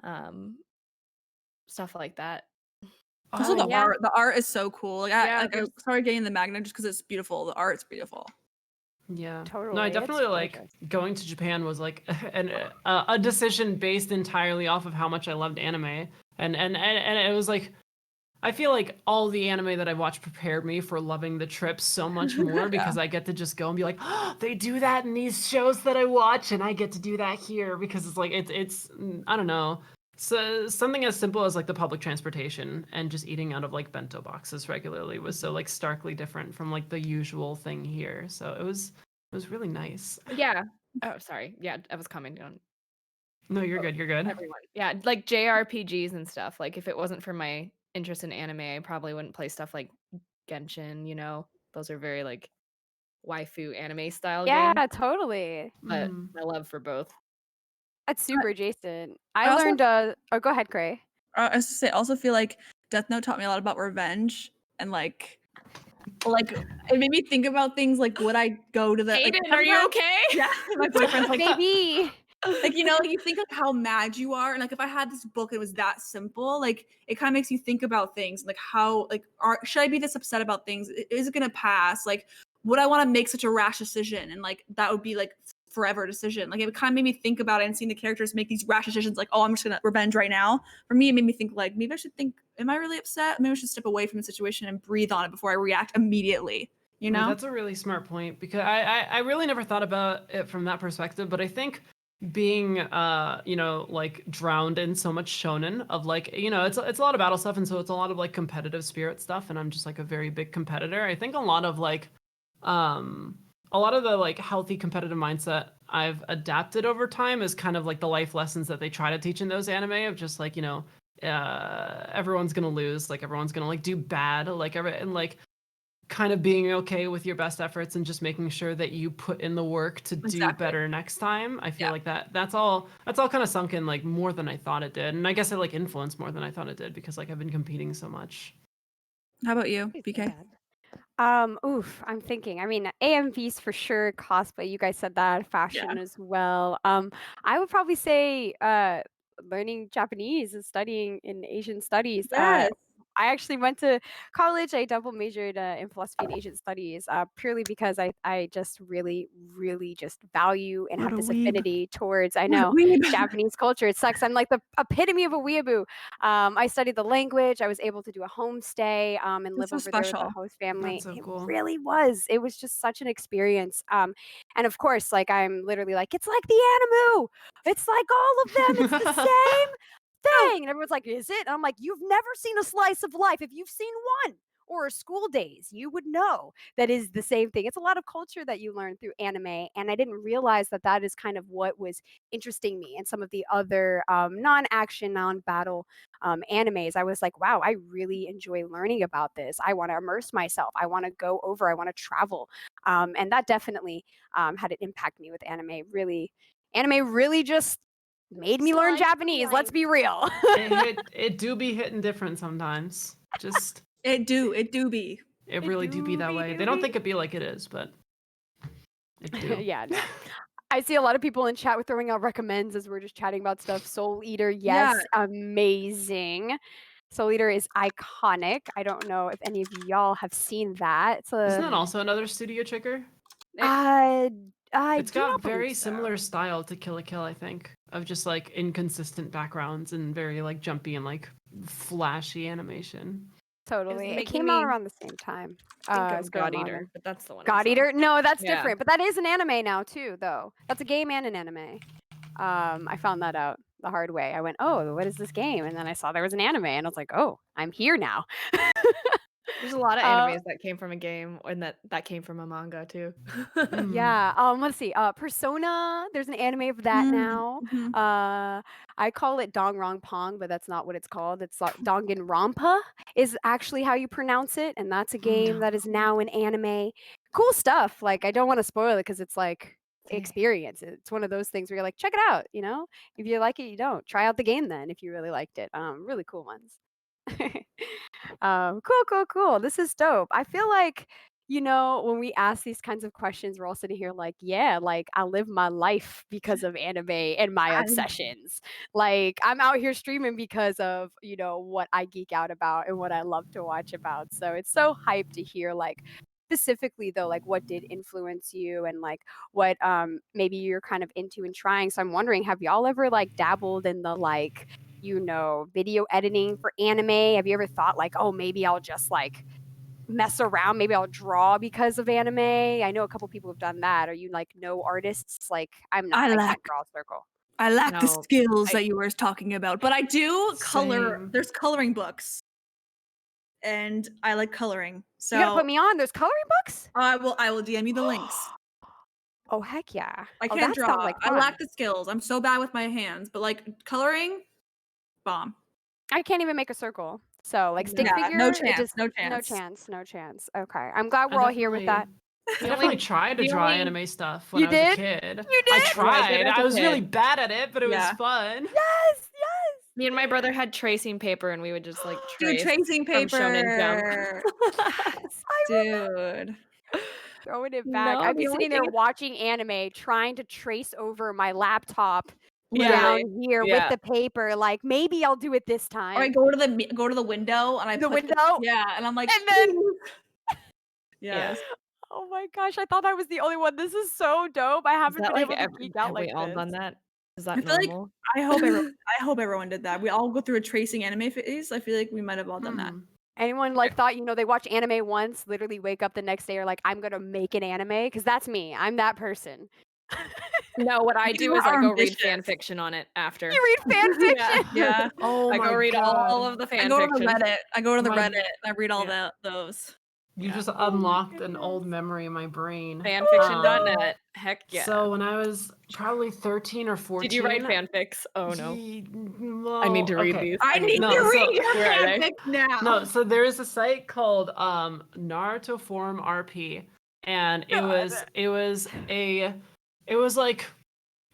um stuff like that. Also Oh, the Yeah, art. The art is so cool. yeah. I There's started getting the magnet just because it's beautiful. The art's beautiful. yeah. No, I Totally. It's definitely like gorgeous. going to Japan was like a decision based entirely off of how much I loved anime. And it was like I feel like all the anime that I've watched prepared me for loving the trip so much more Yeah. because I get to just go and be like, oh, they do that in these shows that I watch, and I get to do that here because it's like I don't know. So something as simple as like the public transportation and just eating out of like bento boxes regularly was so like starkly different from like the usual thing here. So it was really nice. yeah. Oh, sorry. Yeah, I was commenting on No, you're good. You're good. everyone. Yeah, like JRPGs and stuff. Like if it wasn't for my interest in anime, I probably wouldn't play stuff like Genshin, you know. Those are very like waifu anime style games, Yeah, totally. but Mm. my love for both. That's super adjacent. I I also learned oh, go ahead, Cray. I was to say I also feel like Death Note taught me a lot about revenge and like it made me think about things like would I go to the like Aiden, are you okay? yeah, my boyfriend's like Baby. like like you think of how mad you are and like if I had this book and it was that simple, like it kind of makes you think about things like how like should I be this upset about things? Is it gonna pass? Like would I want to make such a rash decision? And like that would be like forever decision. Like it kind of made me think about it and seeing the characters make these rash decisions like, oh, I'm just gonna revenge right now. For me, it made me think like maybe I should think, am I really upset? Maybe I should step away from the situation and breathe on it before I react immediately, you Oh, know? that's a really smart point because I really never thought about it from that perspective, but I think being like drowned in so much shonen of like it's a lot of battle stuff and so it's a lot of like competitive spirit stuff and I'm just like a very big competitor. I think a lot of like a lot of the like healthy competitive mindset I've adapted over time is kind of like the life lessons that they try to teach in those anime of just like everyone's gonna lose, like everyone's gonna like do bad, like and like kind of being okay with your best efforts and just making sure that you put in the work to do Exactly. better next time. I feel Yeah. like that's all kind of sunk in like more than I thought it did. And I guess it like influenced more than I thought it did because like I've been competing so much. How about you, Please say BK? that. Oof, I'm thinking. I mean, AMVs for sure, cosplay, you guys said that, Yeah. fashion as well. I would probably say learning Japanese and studying in Asian studies. Yes. I actually went to college. I double majored in philosophy and Asian studies purely because I just really, really just value and What have a this weeb. affinity towards, I What a know, weeb. Japanese culture. It sucks. I'm like the epitome of a weeaboo. I studied the language. I was able to do a homestay and That's live so over there with the special. host family. That's so It cool. really was. It was just such an experience. And of course, like I'm literally like, it's like the animu. It's like all of them. It's the same thing. And everyone's like, is it? And I'm like, you've never seen a slice of life if you've seen one. or school days, you would know that is the same thing. It's a lot of culture that you learn through anime, and I didn't realize that that is kind of what was interesting me and some of the other non-action, non-battle animes. I was like, wow, I really enjoy learning about this. I want to immerse myself. I want to go over. I want to travel, and that definitely had an impact me with anime. Really, anime really just made me learn Slice of Japanese. Let's be real. It do be hitting different sometimes. Just It do be. it really do be that way. They don't think it be like it is, but it do. Yeah, no. I see a lot of people in chat with throwing out recommends as we're just chatting about stuff. Soul Eater, yes, amazing. Soul Eater is iconic. I don't know if any of y'all have seen that. It's Isn't a that also another Studio Trigger? I It's do got not believe very so. similar style to Kill la Kill, I think, of just like inconsistent backgrounds and very like jumpy and like flashy animation. Totally. It making came out me around the same time. Think as of Gurren God Lagann. Eater, but that's the one. I God saw. Eater? No, that's Yeah. different. But that is an anime now too, though. That's a game and an anime. I found that out the hard way. I went, oh, what is this game? And then I saw there was an anime, and I was like, oh, I'm here now. There's a lot of Uh, animes that came from a game, and that came from a manga too. Yeah. Let's see. Persona. There's an anime of that now. Mhm. I call it Danganronpa, but that's not what it's called. It's Danganronpa is actually how you pronounce it, and that's a game that is now an anime. Cool stuff. Like I don't want to spoil it because it's like experience. It's one of those things where you're like, check it out. You know, if you like it, you don't. Try out the game then if you really liked it. Really cool ones. Cool. This is dope. I feel like, when we ask these kinds of questions, we're all sitting here like, yeah, like I live my life because of anime and my I- obsessions. Like I'm out here streaming because of, what I geek out about and what I love to watch about. So it's so hyped to hear like specifically though, like what did influence you and like what maybe you're kind of into and trying. So I'm wondering, have y'all ever like dabbled in the like video editing for anime? Have you ever thought like, oh, maybe I'll just like mess around, maybe I'll draw because of anime? I know a couple people have done that. Are you like no artists? Like I'm not. I can't draw a circle. I lack the No, skills that you were talking about, but I do color. Same. There's coloring books, and I like coloring. So You gotta put me on. There's coloring books. I will DM you the links. Oh heck yeah! I Oh, can't that draw. sounds like I fun. lack the skills. I'm so bad with my hands, but like coloring, bomb. I can't even make a circle. So like stick Yeah, figure, no it chance, just no no chance. chance. Okay, I'm glad we're all here with that. I definitely tried to the draw only- anime stuff when You I was did? a kid. You I did? tried. as a I was really kid. bad at it, but it was Yeah. fun. Yes. Me and my brother had tracing paper, and we would just like Dude, trace tracing from Shonen Jump. paper. Yes. Dude. Throwing it back. No, I'd be the only sitting there thing is- watching anime, trying to trace over my laptop Yeah. down here with Yeah. the paper. Like maybe I'll do it this time. Or I go to the window and I The put window? yeah, and I'm like, And then- yes. Oh my gosh, I thought I was the only one. This is so dope. I Is haven't that been like able to every, geek out have like we all this. done that? Is I that feel like normal? I hope everyone did that. We all go through a tracing anime phase. I feel like we might have all done that. Hmm. Anyone like thought, they watch anime once, literally wake up the next day or like, I'm gonna make an anime? Because that's me. I'm that person. No, what I You do is I are go read ambitious. fan fiction on it after. You read fan fiction? Yeah. Oh I my go read god. all of the fan I go to the fiction. Reddit. I go to the My- Reddit and I read all Yeah. those. You Yeah. just Oh my unlocked an goodness. old memory in my brain. Fanfiction.net. Heck yeah. So when I was probably 13 or 14. Did you write fanfics? Oh no. I I need to read these. I need No, to so- read your Where are they? fanfic now. No, so there is a site called Naruto Forum RP, and it was like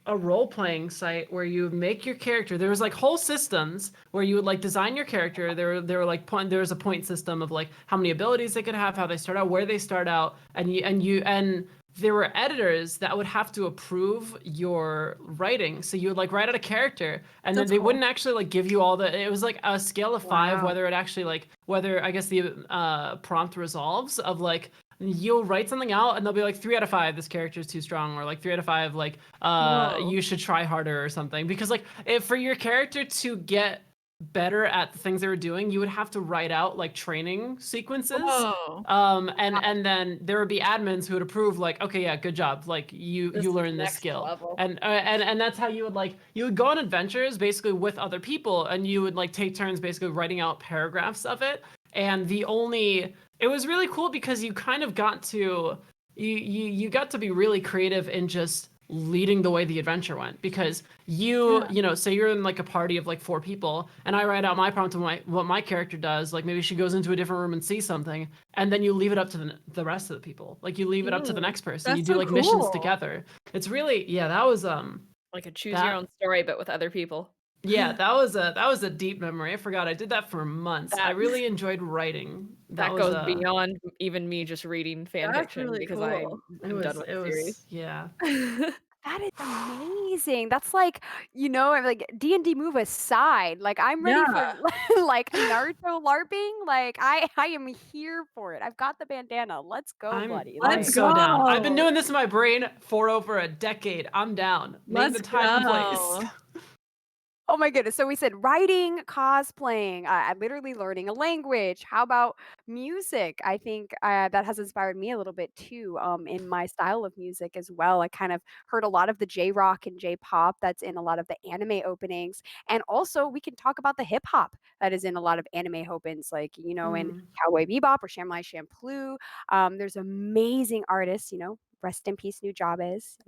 a role-playing site where you would make your character. There was like whole systems where you would like design your character. There were like there was a point system of like how many abilities they could have, how they start out, where they start out, and there were editors that would have to approve your writing. So you would like write out a character, and then That's they cool. wouldn't actually like give you all the. It was like a scale of 5, Wow. whether I guess the prompt resolves of like. You'll write something out and they'll be like 3 out of 5 this character is too strong, or like 3 out of 5 like Whoa. you should try harder or something, because like if for your character to get better at the things they were doing, you would have to write out like training sequences. Whoa. And then there would be admins who would approve like, okay, yeah, good job, like you This is learned this next skill. level. And that's how you would go on adventures basically with other people, and you would like take turns basically writing out paragraphs of it. And it was really cool because you kind of got to you got to be really creative in just leading the way the adventure went, because you know, say you're in like a party of like 4 people and I write out my prompt of what my character does, like maybe she goes into a different room and sees something, and then you leave it up to the rest of the people, like you leave it up to the next person, you That's do so like missions cool. together. It's really, yeah, that was Like a choose your that own story, but with other people. yeah, that was a deep memory. I forgot I did that for months. I That really enjoyed writing. That that was goes beyond even me just reading fan That's fiction really because cool. I'm done with it the series. was yeah. That is amazing. That's like, like D&D move aside, like I'm ready for Yeah. like Naruto LARPing. Like I am here for it. I've got the bandana. Let's go, buddy. I'm Let's Like so down. I've been go. doing this in my brain for over a decade. I'm down. Name the Let's time and place. go. oh my goodness. So we said writing, cosplaying, literally learning a language. How about music? I think that has inspired me a little bit too, in my style of music as well. I kind of heard a lot of the J rock and J pop that's in a lot of the anime openings. And also, we can talk about the hip hop that is in a lot of anime opens, like, in Mm. Cowboy Bebop or Shamlai Champloo. There's amazing artists, rest in peace, New Jabez.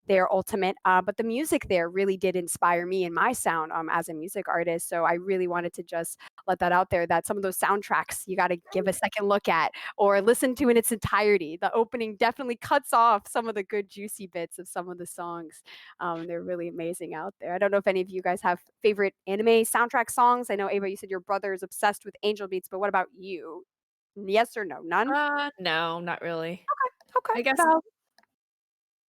Their ultimate. But the music there really did inspire me in my sound as a music artist. So I really wanted to just let that out there, that some of those soundtracks you got to give a second look at or listen to in its entirety. The opening definitely cuts off some of the good juicy bits of some of the songs. They're really amazing out there. I don't know if any of you guys have favorite anime soundtrack songs. I know, Ava, you said your brother is obsessed with Angel Beats, but what about you? Yes or no? None? No, not really. Okay. I guess Val.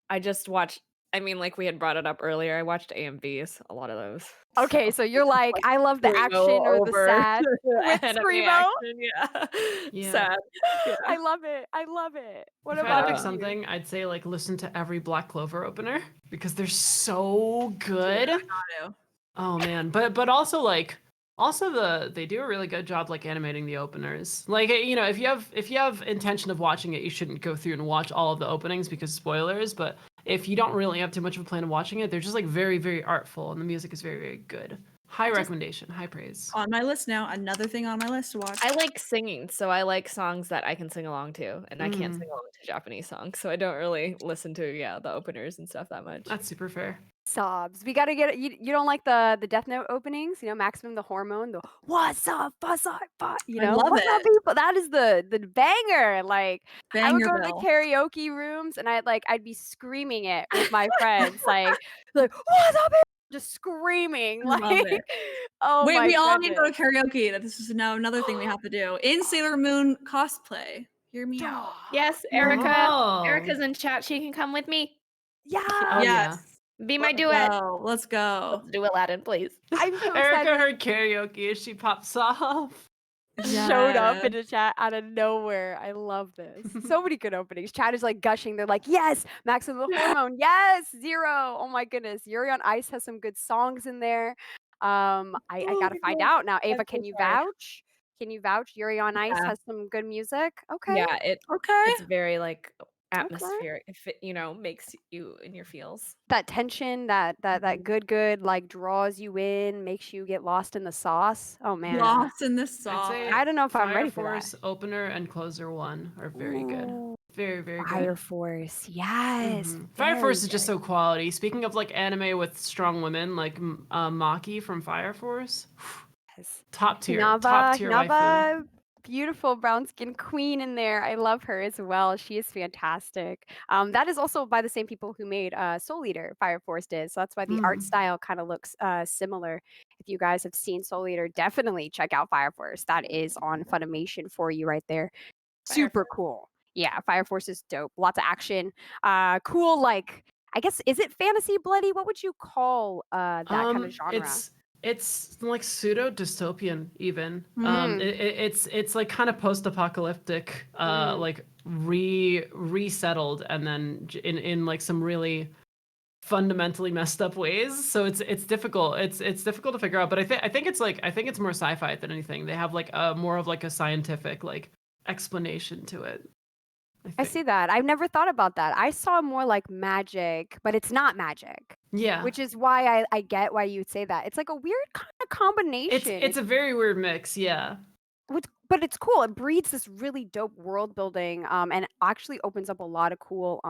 I just watched. I mean, like we had brought it up earlier. I watched AMVs, a lot of those. Okay, so you're like, Like I love the screamo action or the over sad with anime Screamo. action. Yeah, Yeah. sad. Yeah. I love it. I love it. What If I had to about pick you? something, I'd say like listen to every Black Clover opener because they're so good. Auto. Oh man, but also like they do a really good job like animating the openers. Like you know, if you have intention of watching it, you shouldn't go through and watch all of the openings because spoilers, but if you don't really have too much of a plan of watching it, they're just like very very artful and the music is very very good. High recommendation, high praise. On my list now, another thing on my list to watch. I like singing, so I like songs that I can sing along to, and I can't Mm, sing along to Japanese songs, so I don't really listen to the openers and stuff that much. that's super fair. Sobs. We gotta get it. You don't like the Death Note openings? Maximum the hormone, the what's up, what's up, I love what's up, it. people? That is the banger. Like I would go to the Bangerville. karaoke rooms and I'd be screaming it with my friends, like what's up, people?" Just screaming, I love like it. oh Wait, my we all need to go goodness. to karaoke. This is now another thing we have to do. In Sailor Moon cosplay. Hear me out. Yes, Hear me Erica. out. Oh. Erica's in chat. She can come with me. Yeah. Oh, yeah. Yes. Be my Let's duet. go. Let's go. Let's do Aladdin, please. I'm so Erica excited. heard karaoke as she pops off. Showed up Yes. in the chat out of nowhere. I love this. So many good openings. Chat is like gushing. They're like, yes, Max of the Hormone. Yes, Zero. Oh my goodness. Yuri on Ice has some good songs in there. I Oh gotta my find gosh, out now. I'm Ava, so can you sorry. vouch? Can you vouch? Yuri on Ice Yeah. has some good music. Okay. Yeah, Okay. it's very like Okay. atmospheric. If it, makes you in your feels. That tension, that good like draws you in, makes you get lost in the sauce. Oh man. Lost in the I'd sauce. say I don't know if I'm Fire ready for that. Force opener and closer one are very good. Ooh, Very, very Fire good. Force. Yes. Fire Very Force is just good. so quality. Speaking of like anime with strong women, like Maki from Fire Force, Yes. top tier waifu. Nava, beautiful brown skin queen in there. I love her as well. She is fantastic. That is also by the same people who made Soul Eater. Fire Force did, so that's why the art style kind of looks similar. If you guys have seen Soul Eater, definitely check out Fire Force. That is on Funimation for you right there. Super cool. Yeah, Fire Force is dope. Lots of action. Cool. Like I guess is it fantasy bloody? What would you call that kind of genre? It's like pseudo dystopian even. Mm. It's like kind of post apocalyptic, like resettled, and then in like some really fundamentally messed up ways. So it's difficult. It's difficult to figure out. But I think it's more sci-fi than anything. They have like more of like a scientific like explanation to it. I see that. I've never thought about that. I saw more like magic, but it's not magic. Yeah. Which is why I get why you would say that. It's like a weird kind of combination. It's a very weird mix, yeah. But it's cool. It breeds this really dope world building, and actually opens up a lot of cool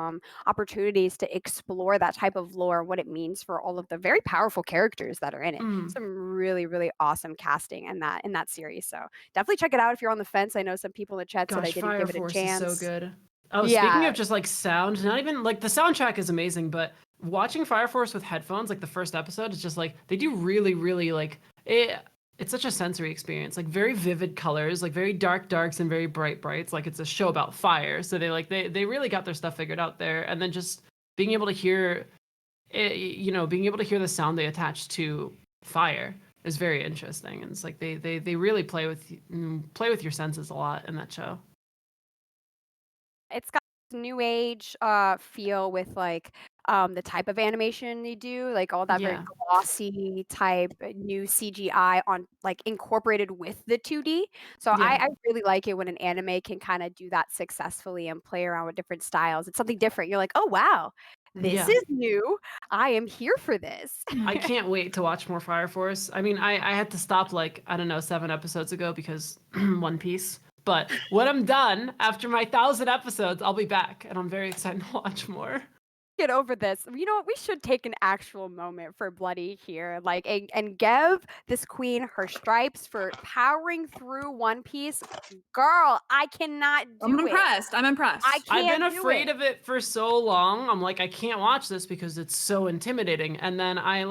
opportunities to explore that type of lore, what it means for all of the very powerful characters that are in it. Mm. Some really, really awesome casting in that series. So definitely check it out if you're on the fence. I know some people in the chat said I Gosh, didn't Fire give it a Force is so chance. good. Oh, speaking Yeah, of just like sound, not even like the soundtrack is amazing, but watching Fire Force with headphones, like the first episode, is just like they do really, really like it. It's such a sensory experience, like very vivid colors, like very dark darks and very bright brights. Like it's a show about fire, so they really got their stuff figured out there. And then just being able to hear, being able to hear the sound they attach to fire is very interesting. And it's like they really play with your senses a lot in that show. it's got this new age feel with like the type of animation they do, like all that very Yeah, glossy type new CGI on like incorporated with the 2D. So yeah. I really like it when an anime can kind of do that successfully and play around with different styles. It's something different. You're like, oh wow, this Yeah, is new. I am here for this. I can't wait to watch more Fire Force. I mean, I had to stop like, I don't know, 7 episodes ago because One Piece. But when I'm done, after my 1,000 episodes, I'll be back. And I'm very excited to watch more. Get over this. You know what? We should take an actual moment for Bloody here, like, and give this queen her stripes for powering through One Piece. Girl, I cannot I'm do it. impressed. I'm I impressed. I've been can't do afraid it. of it for so long. I'm like, I can't watch this because it's so intimidating. And then I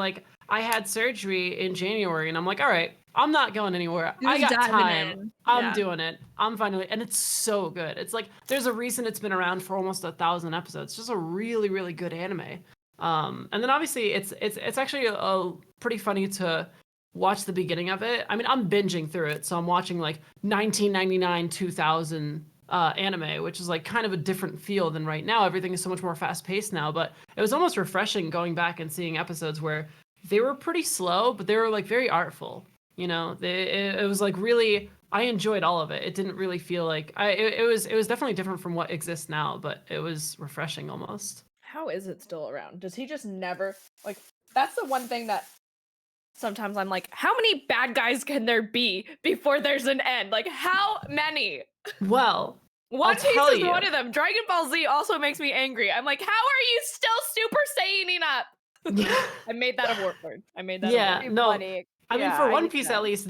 had surgery in January and I'm like, all right, I'm not going anywhere. I Just got diving time. in. I'm Yeah. doing it. I'm finally, and it's so good. It's like, there's a reason it's been around for almost 1,000 episodes. It's just a really, really good anime. And then obviously it's actually a pretty funny to watch the beginning of it. I mean, I'm binging through it, so I'm watching like 1999, 2000 anime, which is like kind of a different feel than right now. Everything is so much more fast paced now, but it was almost refreshing going back and seeing episodes where they were pretty slow, but they were like very artful. It was like really. I enjoyed all of it. It didn't really feel like it was definitely different from what exists now, but it was refreshing almost. How is it still around? Does he just never like? That's the one thing that sometimes I'm like, how many bad guys can there be before there's an end? Like, how many? Well, One I'll Piece tell is you. one of them. Dragon Ball Z also makes me angry. I'm like, how are you still Super Saiyaning up? I made that a word. I made that Yeah, a word. no. Bloody. I mean, Yeah, for I One get Piece that. at least,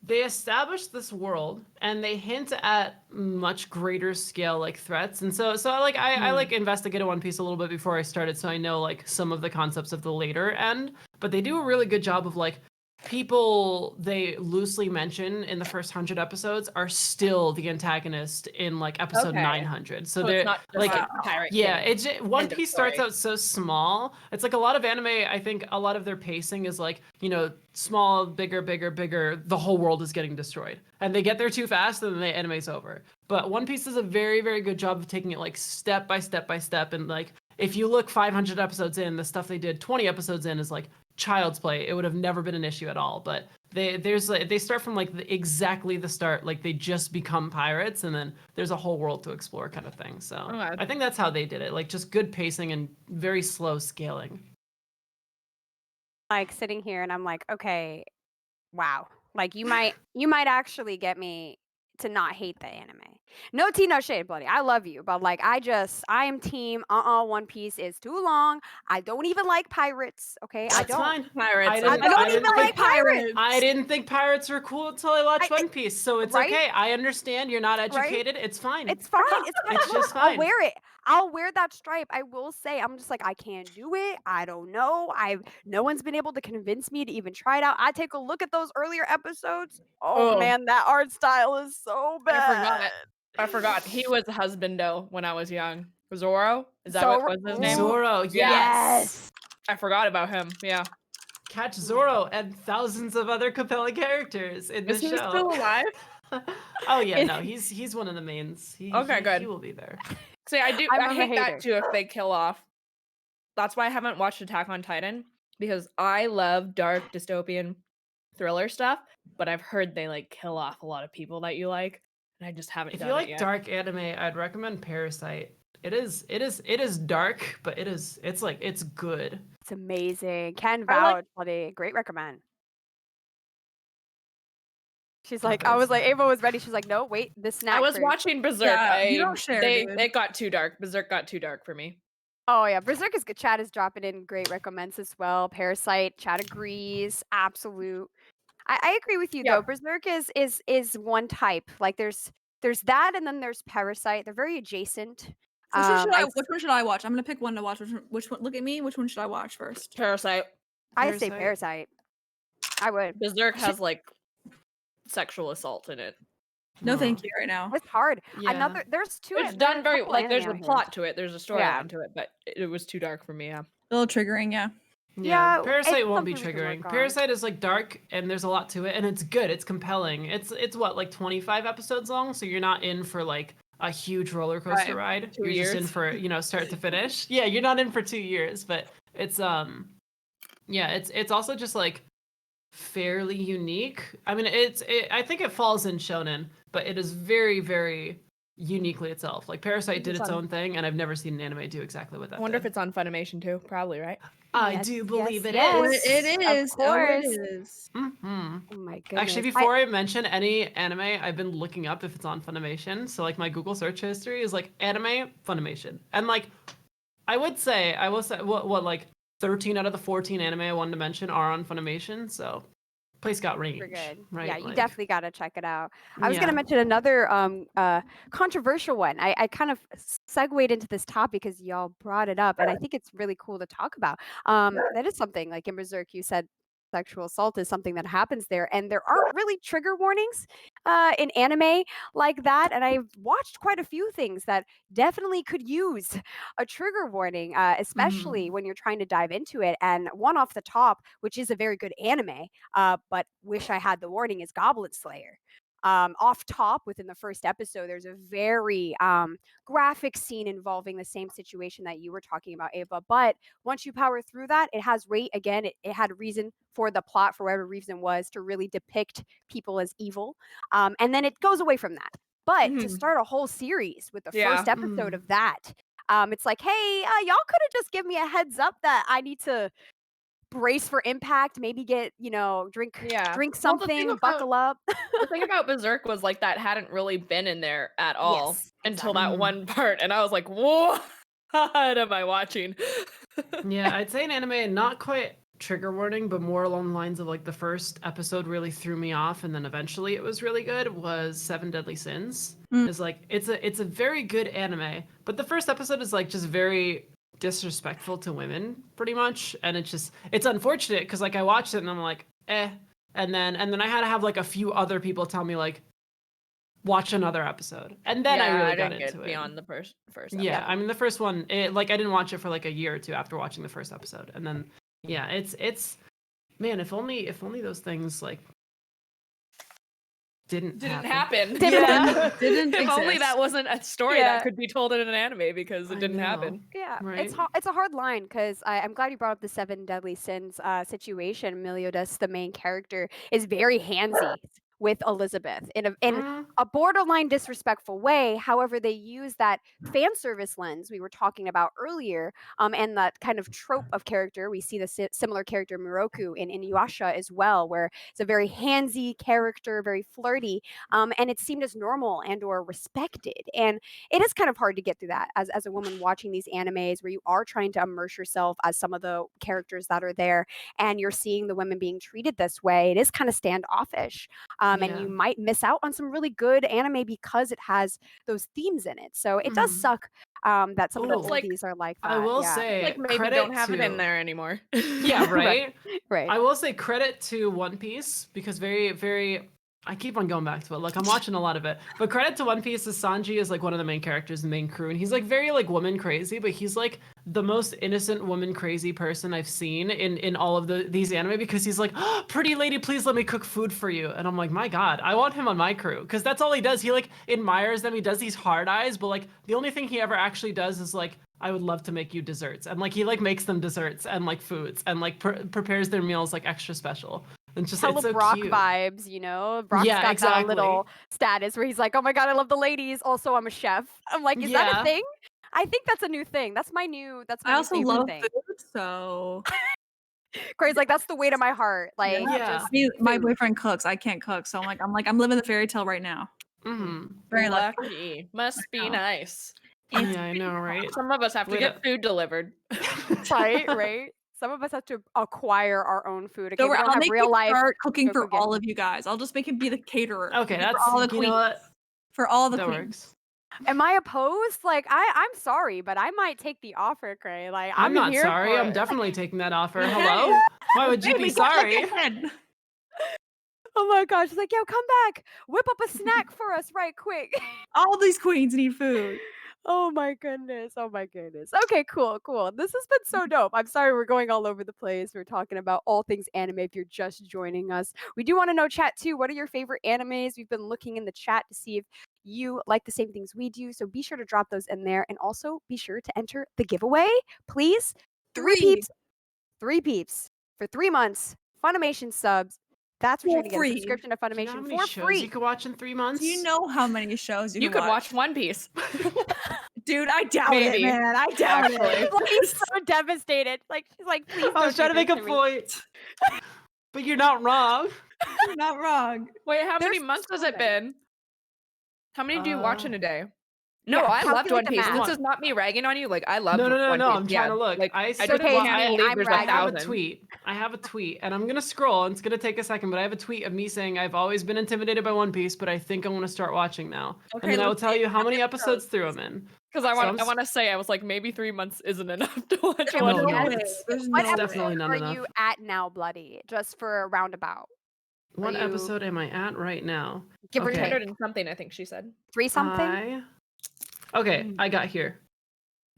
they establish this world and they hint at much greater scale like threats. And so like I like investigated One Piece a little bit before I started, so I know like some of the concepts of the later end. But they do a really good job of like people they loosely mention in the first 100 episodes are still the antagonist in like episode Okay. 900. So So it's they're not just like like Pirate yeah, King. it's One End of Piece starts story. out so small. It's like a lot of anime. I think a lot of their pacing is like small, bigger, bigger, bigger. The whole world is getting destroyed, and they get there too fast, and then the anime's over. But One Piece does a very, very good job of taking it like step by step by step, and like if you look 500 episodes in, the stuff they did 20 episodes in is like child's play. It would have never been an issue at all. But they start from like exactly the start, like they just become pirates, and then there's a whole world to explore, kind of thing. So Okay. I think that's how they did it, like just good pacing and very slow scaling. Like sitting here and I'm like, okay, wow. Like you might actually get me to not hate the anime. No tea, no shade, Bloody. I love you, but like I am team One Piece is too long. I don't even like pirates, okay? I That's don't. fine. Pirates. I don't even like pirates. I didn't think pirates were cool until I watched I- One Piece, so it's right? okay. I understand you're not Right? educated. It's fine. It's fine. It's fine. It's Look, just I'll fine. wear it. I'll wear that stripe. I will say, I'm just like, I can't do it. I don't know. No one's been able to convince me to even try it out. I take a look at those earlier episodes. Oh, Oh. man, that art style is so bad. I forgot. He was a husbando when I was young. Zoro? Is that what was his name? Zoro, yes. I forgot about him. Yeah. Catch Zoro and thousands of other Capella characters in Is this he show. still alive? Oh yeah, no, he's one of the mains. Okay, good. He will be there. See, I I'm a hate hater. that too if they kill off. That's why I haven't watched Attack on Titan, because I love dark dystopian thriller stuff, but I've heard they like kill off a lot of people that you like, and I just haven't If done you it like yet. dark anime, I'd recommend Parasite. It is dark, but it's good. It's amazing. Can I like- vouch, Bloody. Great recommend. She's like, I was like, Ava was ready. She's like, no, wait, this snack I was first. watching Berserk. Yeah, you don't share, dude. It got too dark. Berserk got too dark for me. Oh yeah, Berserk is good. Chad is dropping in great recommends as well. Parasite, Chad agrees. Absolute. I agree with you though. Yep. Berserk is one type. Like there's that, and then there's Parasite. They're very adjacent. Which one should I watch? I'm gonna pick one to watch. Which one? Look at me. Which one should I watch first? Parasite. I say Parasite. I would. Berserk has like sexual assault in it. No, thank you right now. It's hard. Yeah. There's two. It's done very like there's a plot to it. There's a storyline to it, but it was too dark for me. Yeah. A little triggering, yeah. Yeah, Parasite it's won't be something we can work triggering. on. Parasite is like dark and there's a lot to it and it's good. It's compelling. It's what, like 25 episodes long, so you're not in for like a huge roller coaster ride. 2 You're years. just in for, start to finish. Yeah, you're not in for 2 years, but it's it's also just like fairly unique. I mean, I think it falls in shonen, but it is very, very uniquely itself. Like Parasite did its own thing, and I've never seen an anime do exactly what that. I wonder if did. it's on Funimation too. Probably, right? I do believe it yes. is. It is. Of course. Oh, it is. Mm-hmm. Oh my goodness. Actually, before I mention any anime, I've been looking up if it's on Funimation. So like my Google search history is like anime Funimation, and like I will say what like 13 out of the 14 anime I wanted to mention are on Funimation. So place got range. Super good. Right? Yeah, you Like, definitely got to check it out. I was going to mention another controversial one. I kind of segued into this topic because y'all brought it up, and I think it's really cool to talk about. That is something like in Berserk, you said sexual assault is something that happens there, and there aren't really trigger warnings in anime like that. And I've watched quite a few things that definitely could use a trigger warning, especially when you're trying to dive into it. And one off the top, which is a very good anime, but wish I had the warning, is Goblin Slayer. Off top, within the first episode, there's a very graphic scene involving the same situation that you were talking about, Ava. But once you power through that, it has again, it had a reason for the plot, for whatever reason was, to really depict people as evil. And then it goes away from that. But to start a whole series with the first episode of that, it's like, hey, y'all could have just given me a heads up that I need to brace for impact, maybe get, drink something, buckle up. The thing about Berserk was like that hadn't really been in there at all until that one part, and I was like, "What am I watching?" Yeah, I'd say an anime not quite trigger warning, but more along the lines of like the first episode really threw me off, and then eventually it was really good. Was Seven Deadly Sins? Is like it's a very good anime, but the first episode is like just very disrespectful to women pretty much, and it's unfortunate because like I watched it and I'm like and then I had to have like a few other people tell me like watch another episode, and then I really got into it beyond the first episode. Yeah, I mean the first one, I didn't watch it for like a year or two after watching the first episode, and then it's man, if only those things like didn't happen. Didn't If only exist. that wasn't a story that could be told in an anime because it didn't happen. Yeah, Right? it's a hard line because I'm glad you brought up the Seven Deadly Sins situation. Meliodas, the main character, is very handsy with Elizabeth in a borderline disrespectful way. However, they use that fan service lens we were talking about earlier, and that kind of trope of character. We see the similar character Miroku in Inuyasha as well, where it's a very handsy character, very flirty, and it's seen as normal and or respected. And it is kind of hard to get through that as a woman watching these animes where you are trying to immerse yourself as some of the characters that are there, and you're seeing the women being treated this way. It is kind of standoffish. And you might miss out on some really good anime because it has those themes in it. So it does suck that some of the oldies are like that. I will say, Like maybe don't have it in there anymore. Yeah, right? Right. I will say credit to One Piece because very, very. I keep on going back to it. Like I'm watching a lot of it, but credit to One Piece is Sanji is like one of the main characters in the main crew, and he's like very like woman crazy, but he's like the most innocent woman crazy person I've seen in all of these anime because he's like, oh, pretty lady, please let me cook food for you, and I'm like, my God, I want him on my crew because that's all he does. He like admires them. He does these hard eyes, but like the only thing he ever actually does is like, I would love to make you desserts, and like he like makes them desserts and like foods and like prepares their meals like extra special. And just Hella it's so Brock cute. vibes, Brock's got that little status where he's like, oh my God, I love the ladies. Also, I'm a chef. I'm like, is that a thing? I think that's a new thing. That's my I also new favorite love thing. food, so Cray's like, that's the weight of my heart. Like, Yeah. just My food. boyfriend cooks. I can't cook, so I'm living the fairy tale right now. Very lucky. Lucky. Must be know. nice. Yeah, I know, right? Some of us have to Wait get up. food delivered. Right, right. Some of us have to acquire our own food. Okay, Don't we worry, don't I'll have make real him life. start cooking Go for cook it. all of you guys. I'll just make him be the caterer. Okay, for that's all the you know queens. what? For all the That queens. works. Am I opposed? Like, I'm sorry, but I might take the offer, Cray. Like, I'm not here sorry. for I'm it. definitely taking that offer. Okay. Hello? Why would you Baby, be go like sorry? I said. Oh my gosh. She's like, yo, come back. Whip up a snack for us right quick. All these queens need food. Oh my goodness. Oh my goodness. Okay, cool, cool. This has been so dope. I'm sorry we're going all over the place. We're talking about all things anime if you're just joining us. We do want to know, chat, too. What are your favorite animes? We've been looking in the chat to see if you like the same things we do. So be sure to drop those in there. And also be sure to enter the giveaway, please. Three peeps for 3 months. Funimation subs. That's what you're For going to get. A free. subscription to Do you know how Funimation many for shows free. you could watch in 3 months? Do you know how many shows You could watch One Piece. Dude, I doubt Maybe. it, man. I doubt Actually. it. Like, he's so devastated. Like, she's like, please I was don't trying to do make this a to me. point. But you're not wrong. You're not wrong. Wait, how many There's months has so it many. been? How many do you watch in a day? No, Yeah, I loved calculate One the Piece. math. This is not me ragging on you. Like, I loved No, One no. Piece. I'm Yeah, trying to look. like, I I said just Okay, can't me, believe I'm there's I ragging. have a 1,000. tweet. I have a tweet, and I'm gonna scroll. And it's gonna take a second, but I have a tweet of me saying I've always been intimidated by One Piece, but I think I want to start watching now. Okay, And then I will let's tell see. you how many How many episodes shows? through I'm in. Because I So want to say, I was like, maybe 3 months isn't enough to watch Okay, No, One no, Piece. it's There's What no way. definitely episode not are enough. you at now, Bloody? Just for a roundabout. What you- episode am I at right now? Give or Okay. take. 300 and something, I think she said. 3 something? Okay, I got here.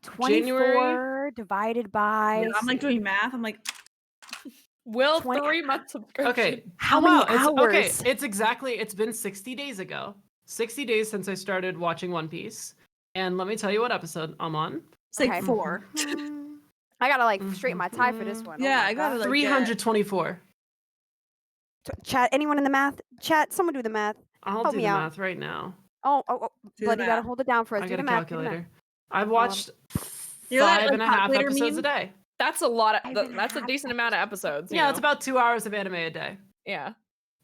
24 divided by. Yeah, I'm like doing math. I'm like, Will 20 3 month subscription. Okay. How Oh, many wow, Okay, hours? it's been 60 days ago. 60 days since I started watching One Piece. And let me tell you what episode I'm on. it's like Okay. 4. I gotta like straighten my tie for this one. Yeah, oh my I gotta, God. like, 324. Chat, anyone in the math? Chat, someone do the math. I'll Help do me the out. math right now. Oh, Do the Bloody, you gotta math. hold it down for us. I Do got the a math. Do the math. calculator. I've watched You know that, 5 and a half calculator episodes meme? a day. That's a lot. I've been That's a happy. decent amount of episodes. you Yeah, it's know? about 2 hours of anime a day. Yeah.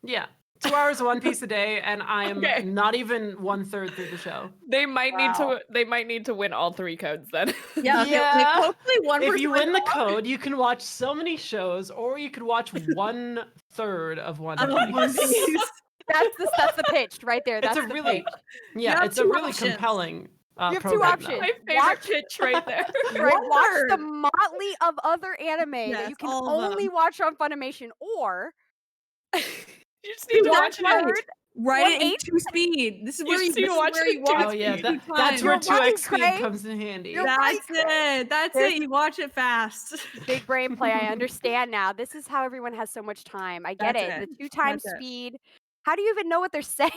Yeah. 2 hours of One Piece a day, and I am Okay. not even 1/3 through the show. They might Wow. need to win all 3 codes then. Yeah, Yeah. hopefully one If person you wins win the all. code, you can watch so many shows, or you could watch 1/3 of One I love One Piece. Piece. That's the pitch right there. It's That's a the really, pitch. yeah, have it's a two really options. compelling You have 2 program, though. options. My favorite Watch pitch right there. Right, watch the Word. motley of other anime that Yes, you can all of only them. watch on Funimation, or You just need to That's watch it. right. Third, Write it in 1/8. 2 speed. This is You where just you, need to this is watch where it you in watch Oh yeah, it that, 2 that's times. where You're 2x right, speed Cray. comes in handy. You're That's it. That's There's- it. You watch it fast. big brain play. I understand now. This is how everyone has so much time. I get That's it. it. The 2 times That's it. speed. How do you even know what they're saying?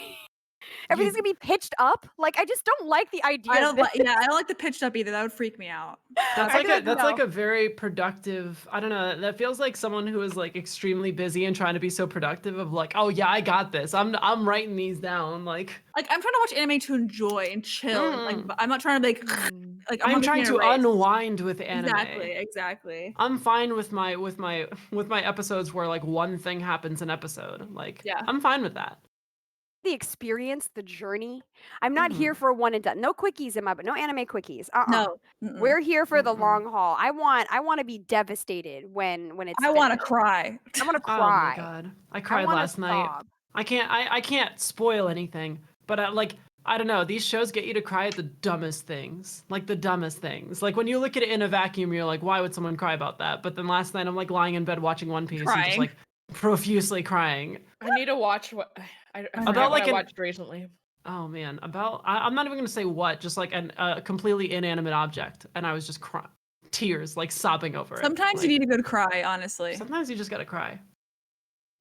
Everything's gonna be pitched up. Like, I just don't like the idea. I of don't this. like. Yeah, I don't like the pitched up either. That would freak me out. That's I like don't know. a very productive. I don't know. That feels like someone who is like extremely busy and trying to be so productive. Of like, oh yeah, I got this. I'm writing these down. Like Like I'm trying to watch anime to enjoy and chill. Like Mm. but I'm not trying to like. Like I'm not trying making to a race. unwind with anime. Exactly. I'm fine with my episodes where like one thing happens an episode. Like Yeah. I'm fine with that. The experience, the journey. I'm not here for one and done. No quickies in my, but no anime quickies. No. Mm-mm. We're here for the Mm-mm. long haul. I want to be devastated when it's. I want to finished. cry. I want to Oh cry. my god, I I cried wanna last night. sob. I can't spoil anything, but I don't know. These shows get you to cry at the dumbest things, like the dumbest things. Like when you look at it in a vacuum, you're like, why would someone cry about that? But then last night, I'm like lying in bed watching One Piece and just Crying. like profusely crying. I need to watch what I About, forgot what like, I an- watched recently. Oh man, I'm not even gonna say what, just like a completely inanimate object, and I was just crying, tears, like sobbing over it. Sometimes you need a good cry, honestly. Sometimes you just gotta cry.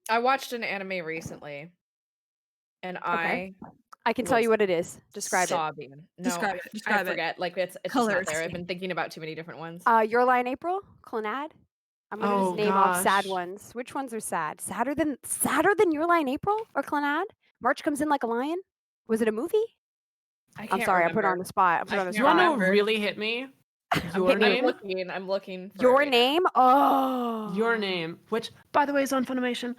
I watched an anime recently, and I can tell you what it is. Describe it. sobbing. No, Describe it, I describe it. forget. Like it's just Colors. not there. I've been thinking about too many different ones. Your Lie in April, Clonad. I'm gonna Oh, just name off sad gosh. ones. Which ones are sad? Sadder than Your Lie in April or Clonad? March Comes In Like a Lion. Was it a movie? I I'm can't sorry, I put her on remember. the spot. I put her on the can't You wanna know spot. what remember. really hit me? I'm Your getting I'm it. Name? looking. I'm looking for it Your right now. Name? Oh. Your Name, which by the way is on Funimation.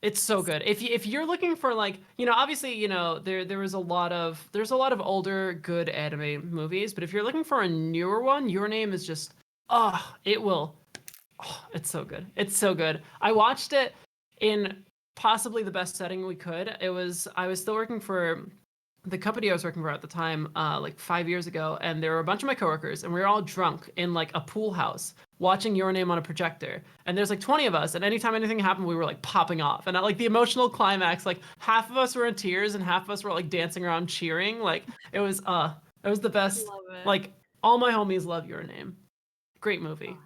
It's so good. If you're looking for like, obviously, there's a lot of older good anime movies, but if you're looking for a newer one, Your Name is just it will. Oh, it's so good. It's so good. I watched it in possibly the best setting we could. I was still working for the company I was working for at the time, like 5 years ago, and there were a bunch of my coworkers, and we were all drunk in like a pool house watching Your Name on a projector. And there's like 20 of us, and anytime anything happened, we were like popping off. And at like the emotional climax, like half of us were in tears and half of us were like dancing around cheering. Like it was the best. Love it. Like all my homies love Your Name. Great movie.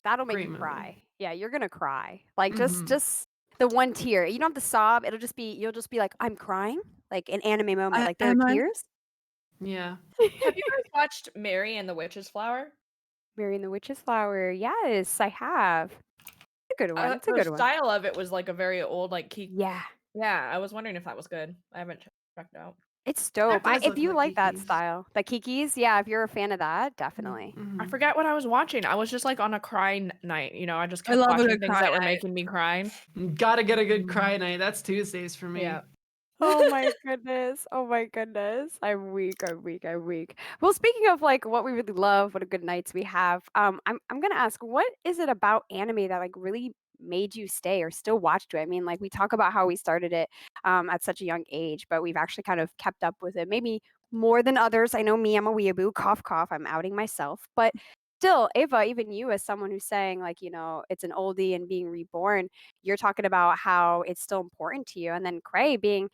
That'll make Great you movie. cry. Yeah, you're gonna cry. Like Mhm. just the one tear. You don't have to sob. You'll just be like, I'm crying. Like an anime moment. Like there are Am I? tears. Yeah. Have you guys watched Mary and the Witch's Flower? Mary and the Witch's Flower. Yes, I have. It's a good one. It's a The good one. style of it was like a very old, like Yeah. Yeah, I was wondering if that was good. I haven't checked it out. It's dope. That does If look you like like that Kiki's. style, the Kiki's, yeah, if you're a fan of that, definitely. I Mhm. forget what I was watching. I was just like on a crying night. I just I kept love a watching good things cry that were night. making me cry. Gotta get a good cry night. That's Tuesdays for me. Yeah. Oh my goodness. Oh my goodness. I'm weak. I'm weak. I'm weak. Well, speaking of like what we really love, what a good nights we have, I'm gonna ask, what is it about anime that like really made you stay or still watch to it? I mean, like we talk about how we started it at such a young age, but we've actually kind of kept up with it, maybe more than others. I know me, I'm a weeaboo, cough cough. I'm outing myself, but still, Ava, even you as someone who's saying like, it's an oldie and being reborn, you're talking about how it's still important to you. And then Cray being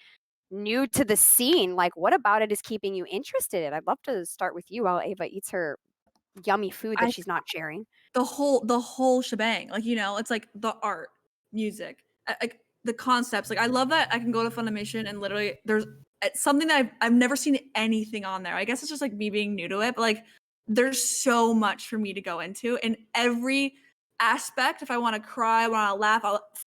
new to the scene, like, what about it is keeping you interested? I'd love to start with you while Ava eats her yummy food that I she's not sharing. the whole shebang. Like, it's like the art, music, like the concepts. Like I love that I can go to Funimation and literally it's something that I've never seen anything on there. I guess it's just like me being new to it, but like there's so much for me to go into in every aspect. If I want to cry, I want to laugh,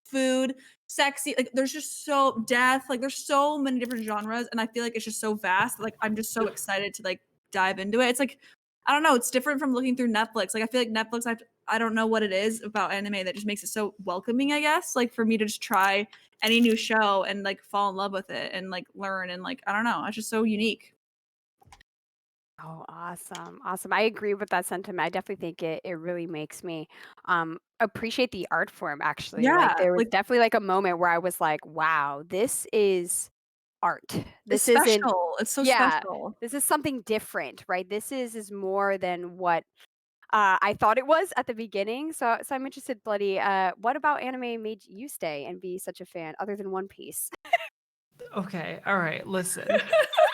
food, sexy, like there's just so death, like there's so many different genres, and I feel like it's just so vast. Like I'm just so excited to like dive into it. It's like I don't know. It's different from looking through Netflix. Like I feel like Netflix, I don't know what it is about anime that just makes it so welcoming. I guess like for me to just try any new show and like fall in love with it and like learn and like I don't know. It's just so unique. Oh, awesome. Awesome. I agree with that sentiment. I definitely think it really makes me appreciate the art form actually. Like Yeah, there was like definitely like a moment where I was like, wow, this is art. it's This isn't special. It's so yeah, special. this is something different, right? This is more than what I thought it was at the beginning. So I'm interested, Bloody. What about anime made you stay and be such a fan other than One Piece? Okay, all right, listen.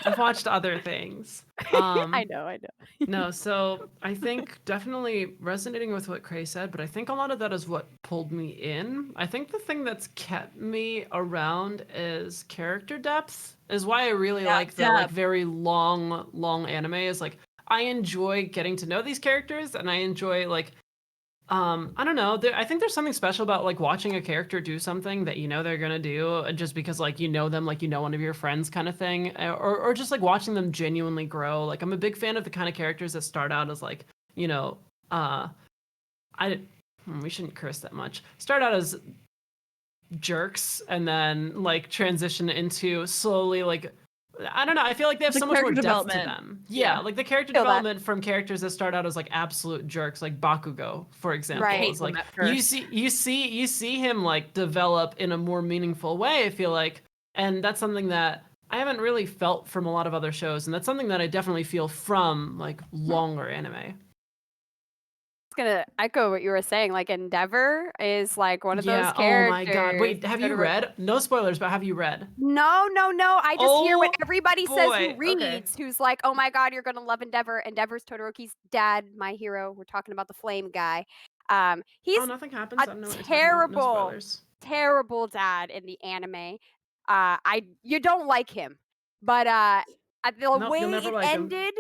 I've watched other things. I know, I know. No, so I think definitely resonating with what Cray said, but I think a lot of that is what pulled me in. I think the thing that's kept me around is character depth, is why I really Yeah, like the like depth. very long anime. Is like I enjoy getting to know these characters, and I enjoy like I don't know. I think there's something special about like watching a character do something that you know they're gonna do just because like you know them, like you know one of your friends, kind of thing, or just like watching them genuinely grow. Like I'm a big fan of the kind of characters that start out as like you know, uh, I we shouldn't curse that much. Start out as jerks and then like transition into slowly like I don't know. I feel like they have The so much more character depth to development. them. Yeah, Yeah. like the character Feel that. development from characters that start out as like absolute jerks, like Bakugo, for I example, Right. hate is them like at first. you see him like develop in a more meaningful way. I feel like, and that's something that I haven't really felt from a lot of other shows, and that's something that I definitely feel from like longer anime. Gonna echo what you were saying. Like Endeavor is like one of those Yeah. Oh my God. characters. Wait, have you read? No spoilers, but have you read? No, no, no. I just hear what Oh everybody says who boy. Okay. reads, who's like, oh my God, you're gonna love Endeavor. Endeavor's Todoroki's dad, my hero. We're talking about the flame guy. Oh, He's nothing happens. a I don't know what you're talking about. No terrible, spoilers. terrible dad in the anime. You don't like him, but the Nope, you'll way never it like him. ended,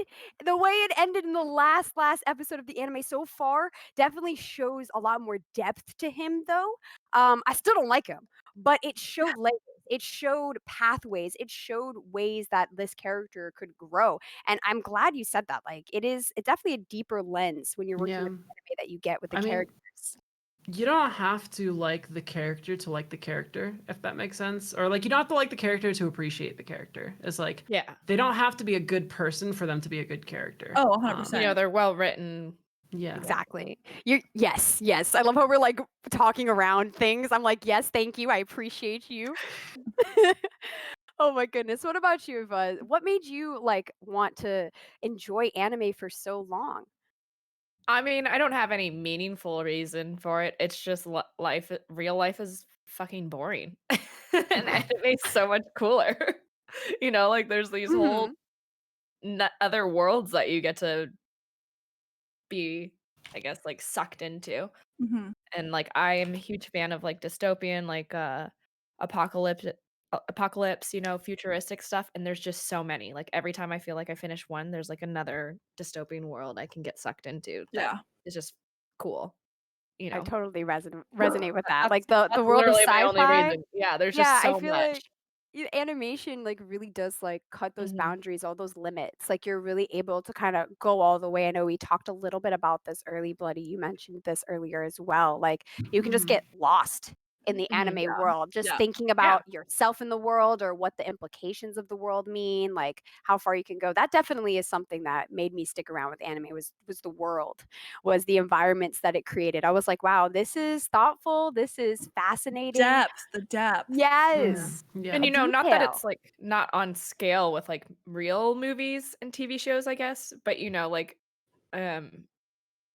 the way it ended in the last episode of the anime so far definitely shows a lot more depth to him, though. I still don't like him, but it showed layers. It showed pathways. It showed ways that this character could grow. And I'm glad you said that. Like it's definitely a deeper lens when you're working Yeah. with anime that you get with the I mean, characters. you don't have to like the character to like the character, if that makes sense. Or like you don't have to like the character to appreciate the character. It's like Yeah. they don't have to be a good person for them to be a good character. Oh, You 100%. know, they're well written. Yeah. Exactly. Yes. I love how we're like talking around things. I'm like, yes, thank you. I appreciate you. Oh my goodness. What about you, Eva? What made you like want to enjoy anime for so long? I mean, I don't have any meaningful reason for it. It's just life. Real life is fucking boring, and anime's so much cooler. You know, like there's these whole Mhm. other worlds that you get to be, I guess, like sucked into. Mhm. And like I am a huge fan of like dystopian, like apocalypse, apocalypse, you know, futuristic stuff. And there's just so many. Like every time I feel like I finish one, there's like another dystopian world I can get sucked into. That Yeah. is just cool. You I know, totally resonate with that. that's Like the that's world of literally my only sci-fi. reason. Yeah, there's Yeah, just I so feel like much. animation like really does like cut those Hmm. boundaries, all those limits. Like you're really able to kind of go all the way. I know we talked a little bit about this early, Bloody. You mentioned this earlier as well. Like you can just Mhm. get lost in the Hmm. anime world, just Yeah. thinking Yeah. about yourself in the world or what the implications of the world mean, like how far you can go. That definitely is something that made me stick around with anime was the world, was the environments that it created. I was like, wow, this is thoughtful, this is fascinating. The depth. Yeah. Yes. Yeah. And A you know, not that detail. it's like not on scale with like real movies and TV shows, I guess, but you know, like um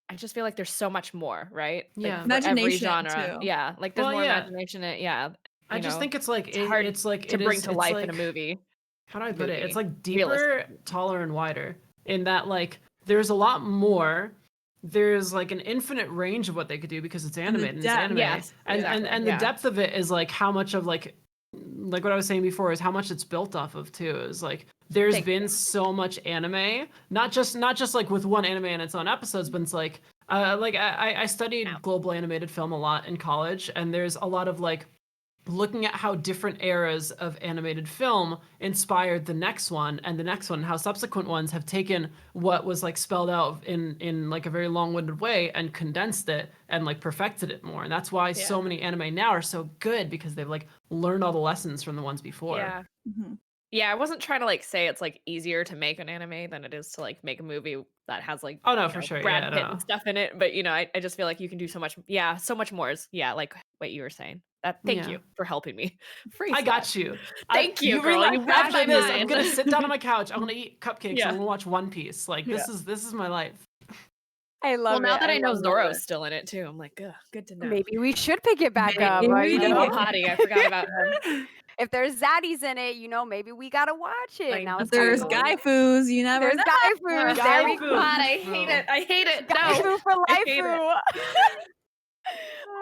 I just feel like there's so much more, right? Like Yeah. for every Imagination genre. too. Yeah, like there's Well, more yeah. imagination in it. Yeah, I you just know, think it's like it's hard it's like to it bring is to it's life in a like movie. how do I put it? It's like Realistic. deeper, taller, and wider. In that, like, there's a lot more. There's like an infinite range of what they could do because it's And the animated and it's depth. anime. Yes, And the yeah. depth of it is like how much of like what I was saying before is how much it's built off of too. Is like there's Thank been you. so much anime, not just like with one anime and its own episodes, but it's like I studied global animated film a lot in college, and there's a lot of like looking at how different eras of animated film inspired the next one and the next one, how subsequent ones have taken what was like spelled out in like a very long-winded way and condensed it and like perfected it more. And that's why Yeah. so many anime now are so good, because they've like learned all the lessons from the ones before. Yeah. Mhm. Yeah, I wasn't trying to like say it's like easier to make an anime than it is to like make a movie that has like Oh no, you for know, sure. Brad Yeah, Pitt no. and stuff in it. But you know, I just feel like you can do so much. Yeah, so much more is like what you were saying. Thank Yeah. you for helping me. Free I stuff. got you. Thank you, You girl. read You my read my after this. I'm mind. gonna sit down on my couch. I'm gonna eat cupcakes. Yeah. I'm gonna watch One Piece. Like Yeah. this is my life. I Well, love now it. that I know love Zoro's it. still in it too, I'm like, ugh, good to know. Maybe we should pick it back up. Maybe. You I know, love Hottie. I forgot about him. if there's zaddies in it, maybe we gotta watch it. I Now If it's time to there's go. guy foos, you never There's know. guy foos. There we Guy go. God, I Fu. hate it. I hate it. Guy No, foo for I life hate it. foo.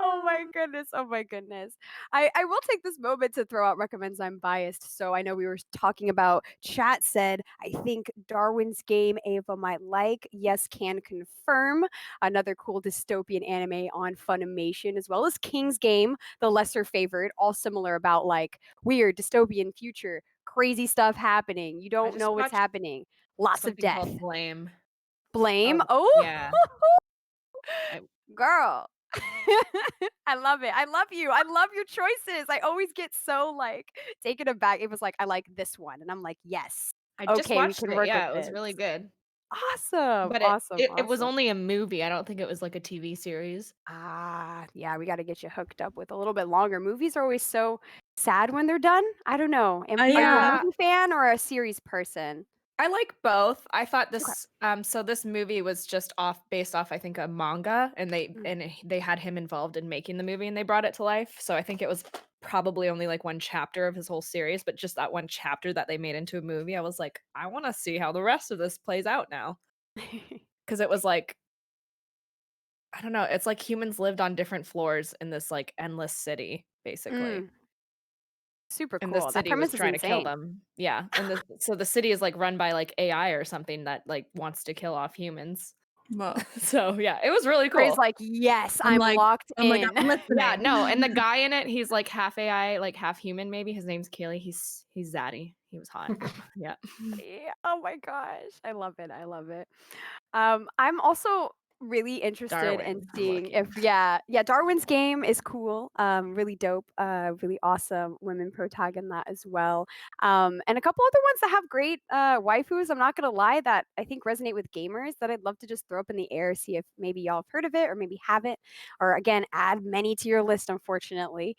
Oh my goodness. Oh my goodness. I will take this moment to throw out recommends. I'm biased. So I know we were talking about chat said, I think Darwin's Game Ava might like. Yes, can confirm. Another cool dystopian anime on Funimation, as well as King's Game, the lesser favorite, all similar about like weird dystopian future, crazy stuff happening. You I don't just know what's watched happening. Lots of something death. called Blame. Blame. Oh, Oh, yeah. I, girl. I love it. I love you. I love your choices. I always get so like taken aback. It was like, I like this one. And I'm like, yes. I just Okay, we watched can it. work with Yeah, it was this. really good. Awesome. But Awesome. it was Awesome. only a movie. I don't think it was like a TV series. Ah, yeah, we got to get you hooked up with a little bit longer. Movies are always so sad when they're done. I don't know. Are you a Yeah. movie fan or a series person? I like both. I thought Okay. this so this movie was just based off I think a manga, and Mm. they had him involved in making the movie and they brought it to life. So I think it was probably only like one chapter of his whole series, but just that one chapter that they made into a movie, I was like, I want to see how the rest of this plays out now. Cuz it was like I don't know, it's like humans lived on different floors in this like endless city basically. Mm, super And the cool. That city was premise is trying to kill insane. them. Yeah. And so the city is like run by like AI or something that like wants to kill off humans. Whoa. So yeah, it was really Cray's cool. like, yes, I'm I'm like, locked I'm like, in. I'm listening. Yeah, no, and the guy in it, he's like half AI, like half human. Maybe his name's Kaylee. He's zaddy. He was hot. Yeah. Yeah, oh my gosh, I love it. I love it. I'm also really interested in Darwin. I'm seeing looking. if Darwin's game is cool, really dope, really awesome women protag in that as well. And a couple other ones that have great waifus, I'm not gonna lie, that I think resonate with gamers that I'd love to just throw up in the air, see if maybe y'all have heard of it or maybe haven't, or again, add many to your list, unfortunately,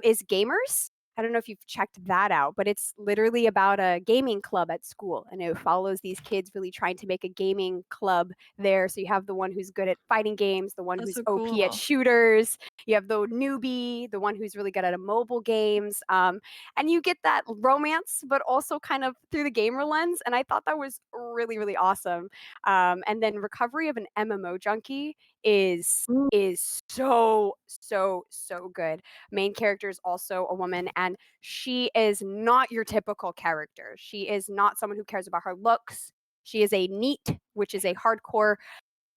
is Gamers. I don't know if you've checked that out, but it's literally about a gaming club at school, and it follows these kids really trying to make a gaming club there. So you have the one who's good at fighting games, the one That's who's so OP at cool. shooters, you have the newbie, the one who's really good at mobile games, and you get that romance, but also kind of through the gamer lens. And I thought that was really, really awesome. And then Recovery of an MMO Junkie is Ooh. is so good. Main character is also a woman, and she is not your typical character. She is not someone who cares about her looks. She is a NEET, which is a hardcore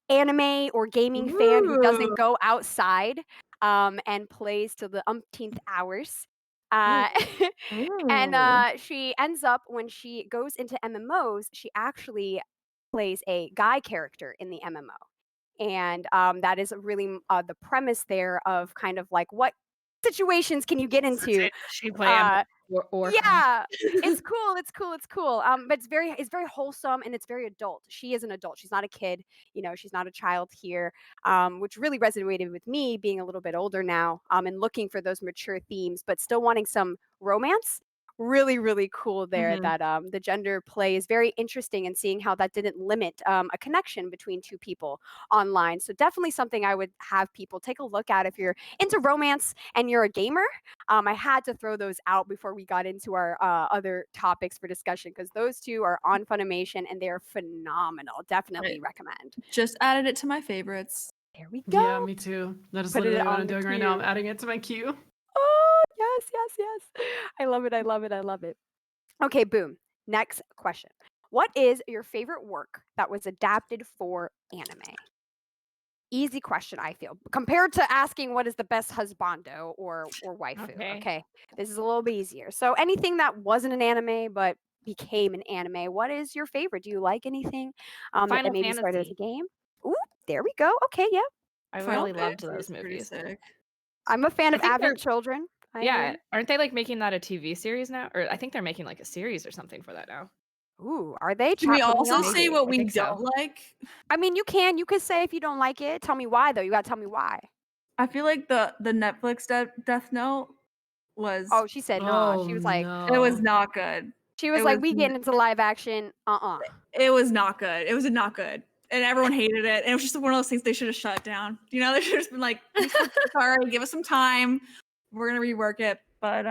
anime or gaming fan who doesn't Ooh. go outside and plays to the umpteenth hours. Ooh. Uh, and Ooh. she ends up, when she goes into MMOs, she actually plays a guy character in the MMO. And that is really the premise there of kind of like what situations can you get into. She play Uh, Warcraft. yeah, it's cool. It's cool. It's cool. But it's very wholesome and it's very adult. She is an adult. She's not a kid. She's not a child here. Which really resonated with me, being a little bit older now. And looking for those mature themes, but still wanting some romance. Really, really cool there. Mhm. That the gender play is very interesting, and seeing how that didn't limit a connection between two people online. So definitely something I would have people take a look at if you're into romance and you're a gamer. I had to throw those out before we got into our other topics for discussion, because those two are on Funimation and they're phenomenal. Definitely Right. recommend. Just added it to my favorites. There we Yeah, go. me too. That is Put it literally what on I'm the doing right now. I'm queue. adding it to my queue. Oh, yes, yes, yes. I love it. I love it. I love it. Okay, boom. Next question. What is your favorite work that was adapted for anime? Easy question, I feel, compared to asking what is the best husbando or waifu. Okay. Okay, this is a little bit easier. So anything that wasn't an anime but became an anime, what is your favorite? Do you like anything that Final maybe started as a Fantasy. game? Ooh, there we go. Okay, yeah. I Final really loved Fantasy those is pretty movies. sick. I'm a fan I of think Advent they're Children. I yeah, agree. aren't they like making that a TV series now? Or I think they're making like a series or something for that now. Ooh, are they? Can we Chat, put me also on. say Maybe. what I we think so. don't like? I mean, you could say if you don't like it. Tell me why, though. You gotta tell me why. I feel like the Netflix Death Note was Oh, she said nah. Oh it was no. not good. She It was was like, we getting into live action. it was not good. It was not good. And everyone hated it. And it was just one of those things they should have shut down. They should have just been like, "We're so sorry, give us some time. We're gonna rework it." But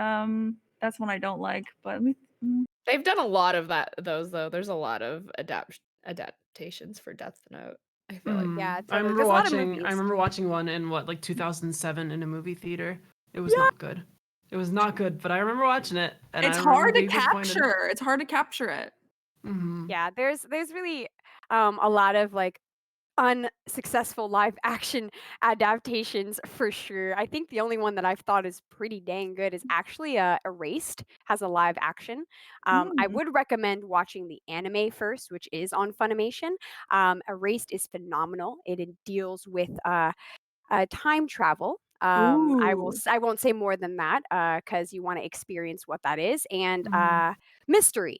that's one I don't like. But They've done a lot of those though. There's a lot of adaptations for Death Note, I feel like. Yeah, I totally. remember There's a lot of watching. I movies. remember watching one in like 2007 in a movie theater. It was Yeah. not good. It was not good. But I remember watching it, and I it's remember hard to being disappointed. capture. It's hard to capture it. Hmm. Yeah, there's really a lot of like unsuccessful live action adaptations for sure. I think the only one that I've thought is pretty dang good is actually Erased, has a live action. I Mm. would recommend watching the anime first, which is on Funimation. Erased is phenomenal. It deals with time travel. Ooh. I won't say more than that because you want to experience what that is, and Hmm. mystery.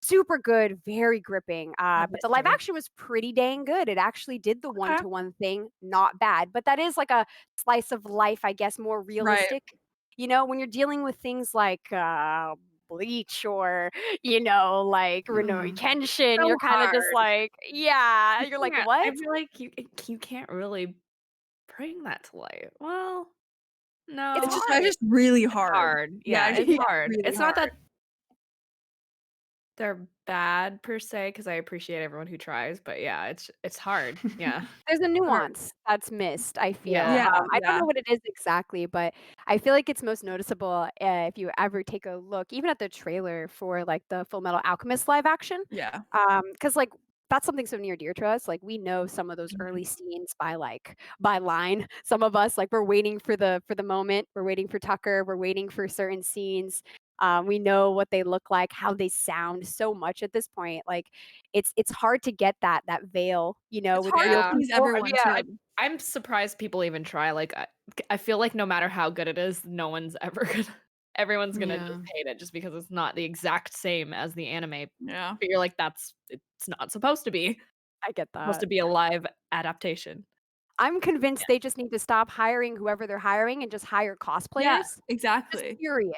Super good, very gripping. Love But the live mystery. action was pretty dang good. It actually did the Okay. one-to-one thing, not bad. But that is like a slice of life, I guess, more Right. realistic. When you're dealing with things like Bleach or, like Rurouni Hmm. Kenshin, So you're kind of just hard. like, yeah, you're like, Yeah, I what? feel like you can't really bring that to life. Well, It's It's no. just hard. really It's hard. hard. Yeah, Yeah, it's it's just hard. really It's not hard. that they're bad per se, because I appreciate everyone who tries, but yeah, it's hard. Yeah. There's a It's hard. nuance that's missed, I feel. Yeah. Yeah, I don't yeah. know what it is exactly, but I feel like it's most noticeable if you ever take a look, even at the trailer for like the Fullmetal Alchemist live action. Yeah. Because like that's something so near dear to us. Like, we know some of those early scenes by line. Some of us, like, we're waiting for the moment. We're waiting for Tucker. We're waiting for certain scenes. We know what they look like, how they sound so much at this point. Like, it's hard to get that veil, It's with hard to real Yeah. please people. everyone Yeah, too. I'm surprised people even try. Like, I feel like no matter how good it is, no one's ever gonna everyone's gonna Yeah. just hate it just because it's not the exact same as the anime. Yeah. But you're like, it's not supposed to be. It's I get supposed that. to be a live adaptation. I'm convinced they just need to stop hiring whoever they're hiring and just hire Yeah, cosplayers. Just exactly. period.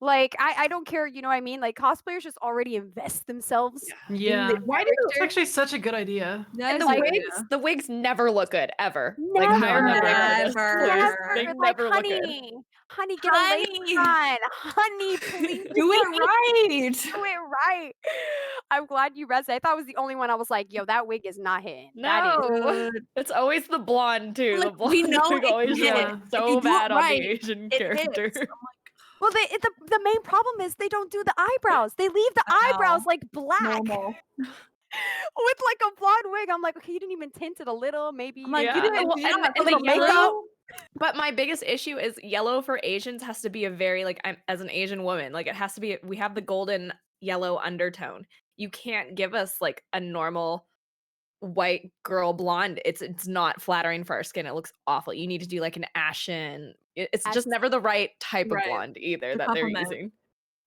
Like, I don't care, you know what I mean? Like, cosplayers just already invest themselves in the Yeah. Why do It's character. actually such a good idea. That and is the a good Like, idea. the wigs never look good ever. Like hire No, a wig never. artist, please. Never. They never. Like, never look good. honey, get a lace Honey, on. Honey, please. do it right. Do it right. I'm glad you rested. I thought I was the only one. I was like, yo, that wig is not hitting. That is No, Good. it's always the blonde too. Like, The we blonde know wig it always hits. Yeah. looks If so you do it bad on the right, Asian it character. hits. I'm well, the main problem is they don't do the eyebrows. They leave the I eyebrows know. like black Normal. with like a blonde wig. I'm like, okay, you didn't even tint it a little. Maybe I'm like, you Yeah, didn't well, do and that. a and the little makeup. yellow. But my biggest issue is yellow for Asians has to be a very like as an Asian woman, like it has to be. We have the golden yellow undertone. You can't give us like a normal white girl blonde. It's not flattering for our skin. It looks awful. You need to do like an ashen. It's just As never the right type of Right. blonde either To that they're compliment. using.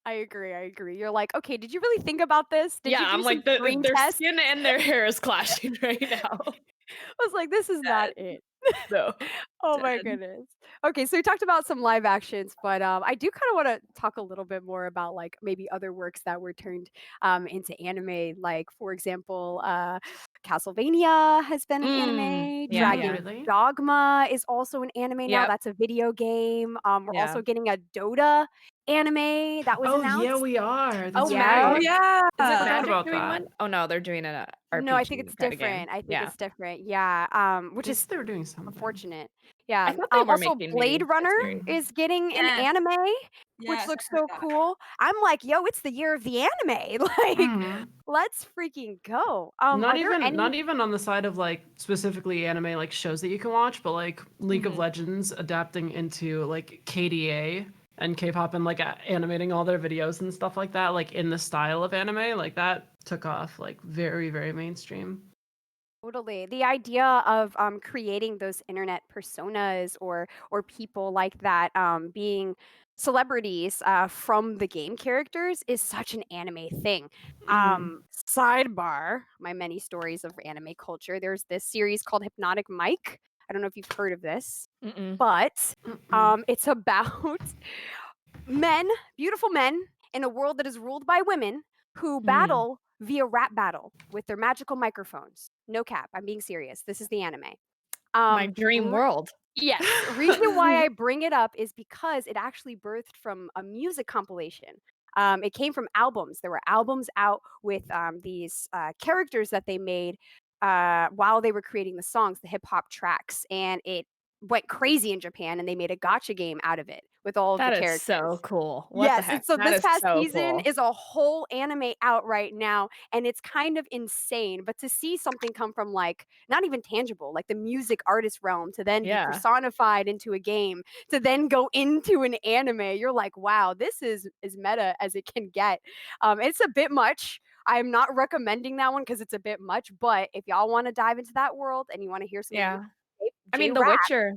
I agree. I agree. You're like, okay, did you really think about this? Did Yeah, you do I'm some like screen their tests? skin and their hair is clashing right now. I was like, this is not it. No. Oh my Dead. goodness. Okay, so we talked about some live actions, but I do kind of want to talk a little bit more about like maybe other works that were turned into anime. Like, for example, Castlevania has been an anime. Yeah, Oh, yeah. Dragon really? Dogma is also an anime now. Yep. That's a video game. We're Yeah. also getting a Dota anime that was Oh, yeah, announced. we are. Oh, That's Yeah. Oh right. yeah. Is it Forgot Magic about doing that. one? Oh no, they're doing an No, I think RPG it's kind of game. different. I think Yeah. it's different. Yeah. Which At is least they were doing something. unfortunate. I Yeah. thought they were Also, making Blade maybe a Runner series. is getting an Yes. anime, which Yes, looks I heard so that. cool. I'm like, yo, it's the year of the anime. Like, Mhm. let's freaking go. Not Are there even any? not even on the side of like specifically anime like shows that you can watch, but like League of Mhm. Legends adapting into like KDA and K-pop and like animating all their videos and stuff like that, like in the style of anime, like that took off like very, very mainstream. Totally. The idea of creating those internet personas or people like that being celebrities from the game characters is such an anime thing. Mhm. Sidebar, my many stories of anime culture. There's this series called Hypnotic Mike. I don't know if you've heard of this, Mm-mm. but Mm-mm. it's about men, beautiful men, in a world that is ruled by women who Mm. battle via rap battle with their magical microphones. No cap, I'm being serious. This is the anime. My Um, dream world. yes, reason why I bring it up is because it actually birthed from a music compilation. It came from albums. There were albums out with these characters that they made while they were creating the songs, the hip hop tracks, and it went crazy in Japan. And they made a gotcha game out of it with all of the That is characters. so cool. What the Yes, and heck? so That this is past so season cool. is a whole anime out right now, and it's kind of insane. But to see something come from like not even tangible, like the music artist realm, to then be Yeah. personified into a game, to then go into an anime, you're like, wow, this is as meta as it can get. It's a bit much. I'm not recommending that one because it's a bit much. But if y'all want to dive into that world and you want to hear some Yeah. I J mean, The rap, Witcher.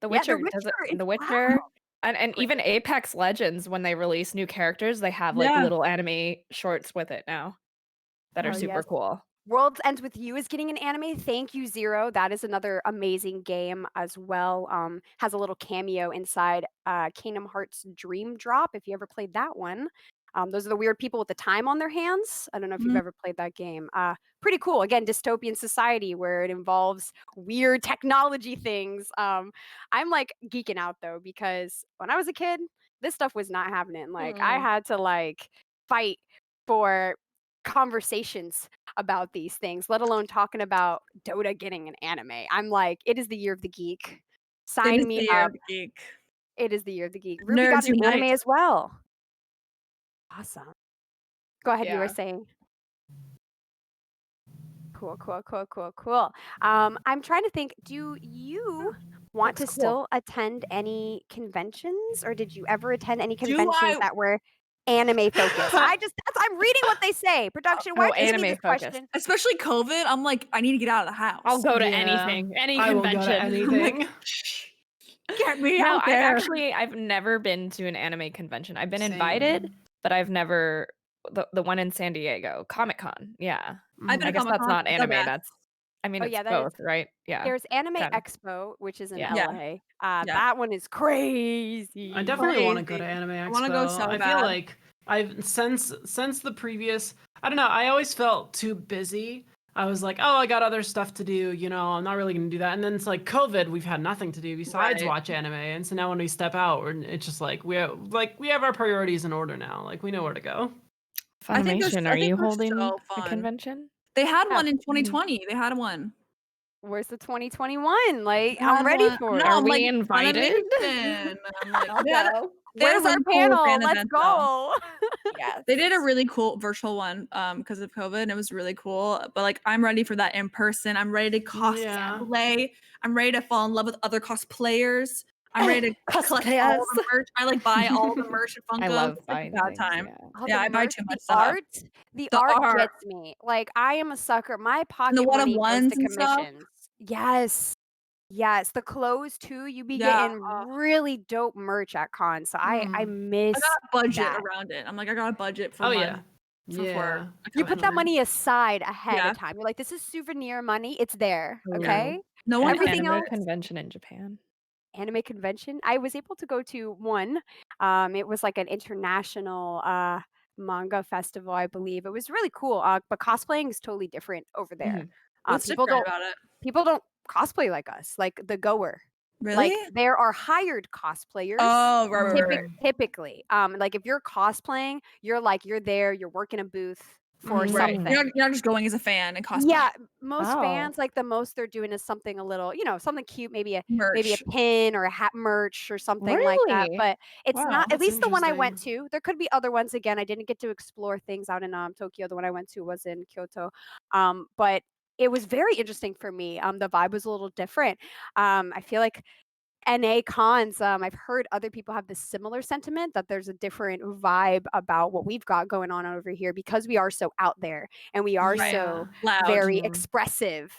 The yeah, The Witcher does it. Witcher is The wow. Witcher, and even Apex Legends, when they release new characters, they have like Yeah. little anime shorts with it now that are Hell super yes. cool. Worlds Ends with You is getting an anime. Thank You Zero. That is another amazing game as well. Has a little cameo inside Kingdom Hearts Dream Drop. If you ever played that one, those are the weird people with the time on their hands. I don't know if you've Mhm. ever played that game. Pretty cool. Again, dystopian society where it involves weird technology things. I'm like geeking out though because when I was a kid, this stuff was not happening. Like I Mm-mm. had to like fight for conversations about these things, let alone talking about Dota getting an anime. I'm like, it is the year of the geek. It Sign is me the year up. of the geek. It is the year of the geek. Ruby Nerds got an anime unite. as well. Awesome. Go ahead, you were Yeah. saying. Cool. I'm trying to think, do you want Looks to cool. still attend any conventions, or did you ever attend any Do conventions I that were anime focused? I'm reading what they say. Production, why'd Oh, you give me anime this focused. question? especially COVID, I'm like, I need to get out of the house. I'll go to Yeah, anything, any I will go to convention. anything. Get me No, out there. I've never been to an anime convention. I've been Same. invited, but I've never the one in San Diego, Comic-Con. Yeah. I've been I to guess that's Comic-Con. not The anime. best. That's I mean Oh it's yeah, that is. both, right? Yeah. There's Anime Kind of. Expo, which is in Yeah. Yeah. LA. Yeah. That one is crazy. I definitely want to go to Crazy. Anime Expo. I wanna go so I feel bad. like I've since the previous, I don't know, I always felt too busy. I was like, oh, I got other stuff to do, I'm not really gonna do that. And then it's like COVID, we've had nothing to do besides Right. watch anime. And so now when we step out, it's just like we have our priorities in order now. Like we know where to go. I think Funimation, are you they're holding so a fun. convention? They had Yeah. one in 2020. They had one. Where's the 2021? Like, They I'm had ready one. for No, it. Are I'm we like, invited? Funimation. I'm like, I'll they had go. they had a Where's our really cool panel? fan Let's event, though. go. Yes. They did a really cool virtual one because of COVID, and it was really cool. But like, I'm ready for that in person. I'm ready to cosplay. I'm ready to fall in love with other cosplayers. I'm ready to collect all the merch. I like buy all the merch and Funkos. I love It's like buying a bad things, time. yeah. Oh, Yeah, the I buy merch, too much the stuff. art, the The art art. gets me. Like, I am a sucker. My And the pocket one of money goes ones to and stuff. commissions. Yes. The clothes too. You be Yeah. getting really dope merch at cons. So I I miss got a budget that. around it. I'm like, I got a budget for Oh my yeah. for Yeah. You put that definitely. money aside ahead Yeah. of time. You're like, this is souvenir money. It's there. Ooh. Okay. No An one Everything anime else. convention in Japan. Anime convention. I was able to go to one. It was like an international manga festival, I believe. It was really cool. But cosplaying is totally different over there. What's People different don't about it? people don't cosplay like us, like the goer. Really? Like there are hired cosplayers. Oh, right. Typically, like if you're cosplaying, you're there, you're working a booth for Mhm. Right. something. You're not just going as a fan and cosplaying. Yeah, most Wow. fans, like, the most they're doing is something a little, something cute, maybe a Merch. pin or a hat merch or something like that, Really? but it's Wow. not, at That's least the one I went interesting. to. There could be other ones. Again, I didn't get to explore things out in Tokyo. The one I went to was in Kyoto. But it was very interesting for me. The vibe was a little different. I feel like NA cons, I've heard other people have this similar sentiment that there's a different vibe about what we've got going on over here because we are so out there and we are so Loud. very Mhm. expressive.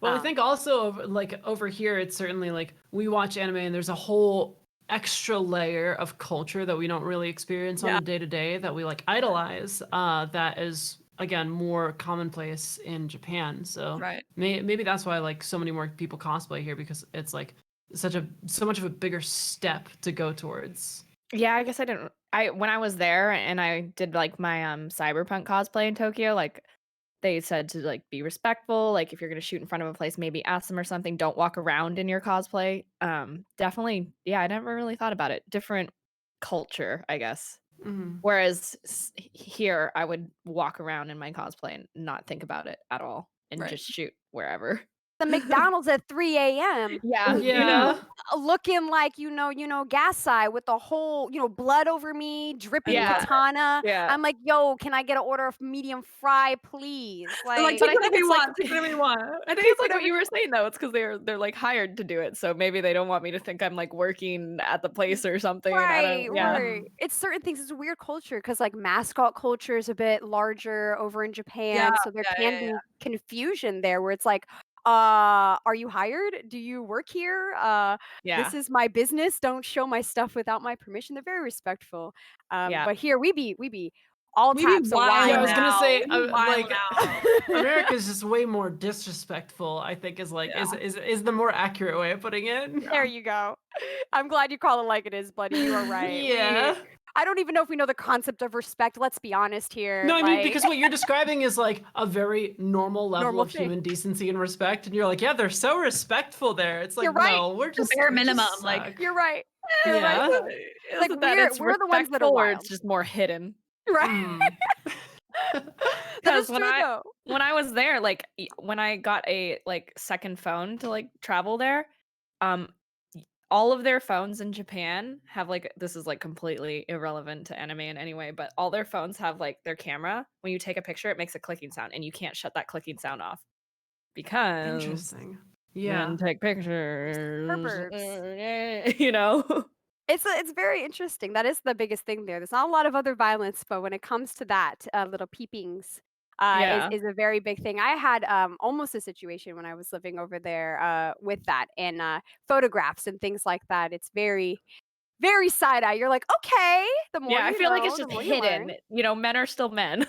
Well, I Um, think also over here, it's certainly like we watch anime and there's a whole extra layer of culture that we don't really experience on Yeah. a day to day that we like idolize. That is again more commonplace in Japan. So Right. maybe that's why like so many more people cosplay here because it's like so much of a bigger step to go towards. Yeah, I guess I didn't. When I was there and I did like my cyberpunk cosplay in Tokyo, like they said to like be respectful. Like if you're gonna shoot in front of a place, maybe ask them or something. Don't walk around in your cosplay. Definitely. Yeah, I never really thought about it. Different culture, I guess. Mhm. Whereas here, I would walk around in my cosplay and not think about it at all and Right. just shoot wherever. the McDonald's at 3 a.m. Yeah, Yeah. Looking like Gasai with the whole blood over me, dripping Yeah. katana. Yeah. I'm like, yo, can I get an order of medium fry, please? They're like, Like, But take I whatever think you it's like want. Take whatever you want. I think it's like what you were saying though. It's because they're like hired to do it, so maybe they don't want me to think I'm like working at the place or something. And I right, don't. Yeah. right. It's certain things. It's a weird culture because like mascot culture is a bit larger over in Japan, Yeah, so there yeah, can be confusion there where it's like, are you hired? Do you work here? Yeah. This is my business. Don't show my stuff without my permission. They're very respectful. Yeah. But here we be all We be types of wild Yeah, I wild. was gonna now. say, We be wild like, now. America's just way more disrespectful. I think is like is the more accurate way of putting it. There you go. I'm glad you call it like it is, buddy. You are right. Yeah. I don't even know if we know the concept of respect. Let's be honest here. No, I mean like, because what you're describing is like a very normal level Normal of thing. human decency and respect, and you're like, yeah, they're so respectful there. It's like, You're right. no, we're just bare we just minimum, like, suck. You're right. Yeah. Like, Isn't that we're- it's we're the ones that are respectful or wild. it's just more hidden? Right. Mm. That Because is true though. when I was there, like when I got a like second phone to like travel there, um all of their phones in Japan have like this is like completely irrelevant to anime in any way, but all their phones have like their camera. When you take a picture, it makes a clicking sound and you can't shut that clicking sound off. because Interesting. men Yeah. take pictures. Pervs. You know. It's very interesting. That is the biggest thing there. There's not a lot of other violence, but when it comes to that, little peepings Yeah. is a very big thing. I had almost a situation when I was living over there with that and photographs and things like that. It's very, very side eye. You're like, okay, the more Yeah, I you feel like it's know, the just more you learn. hidden. You know, men are still men.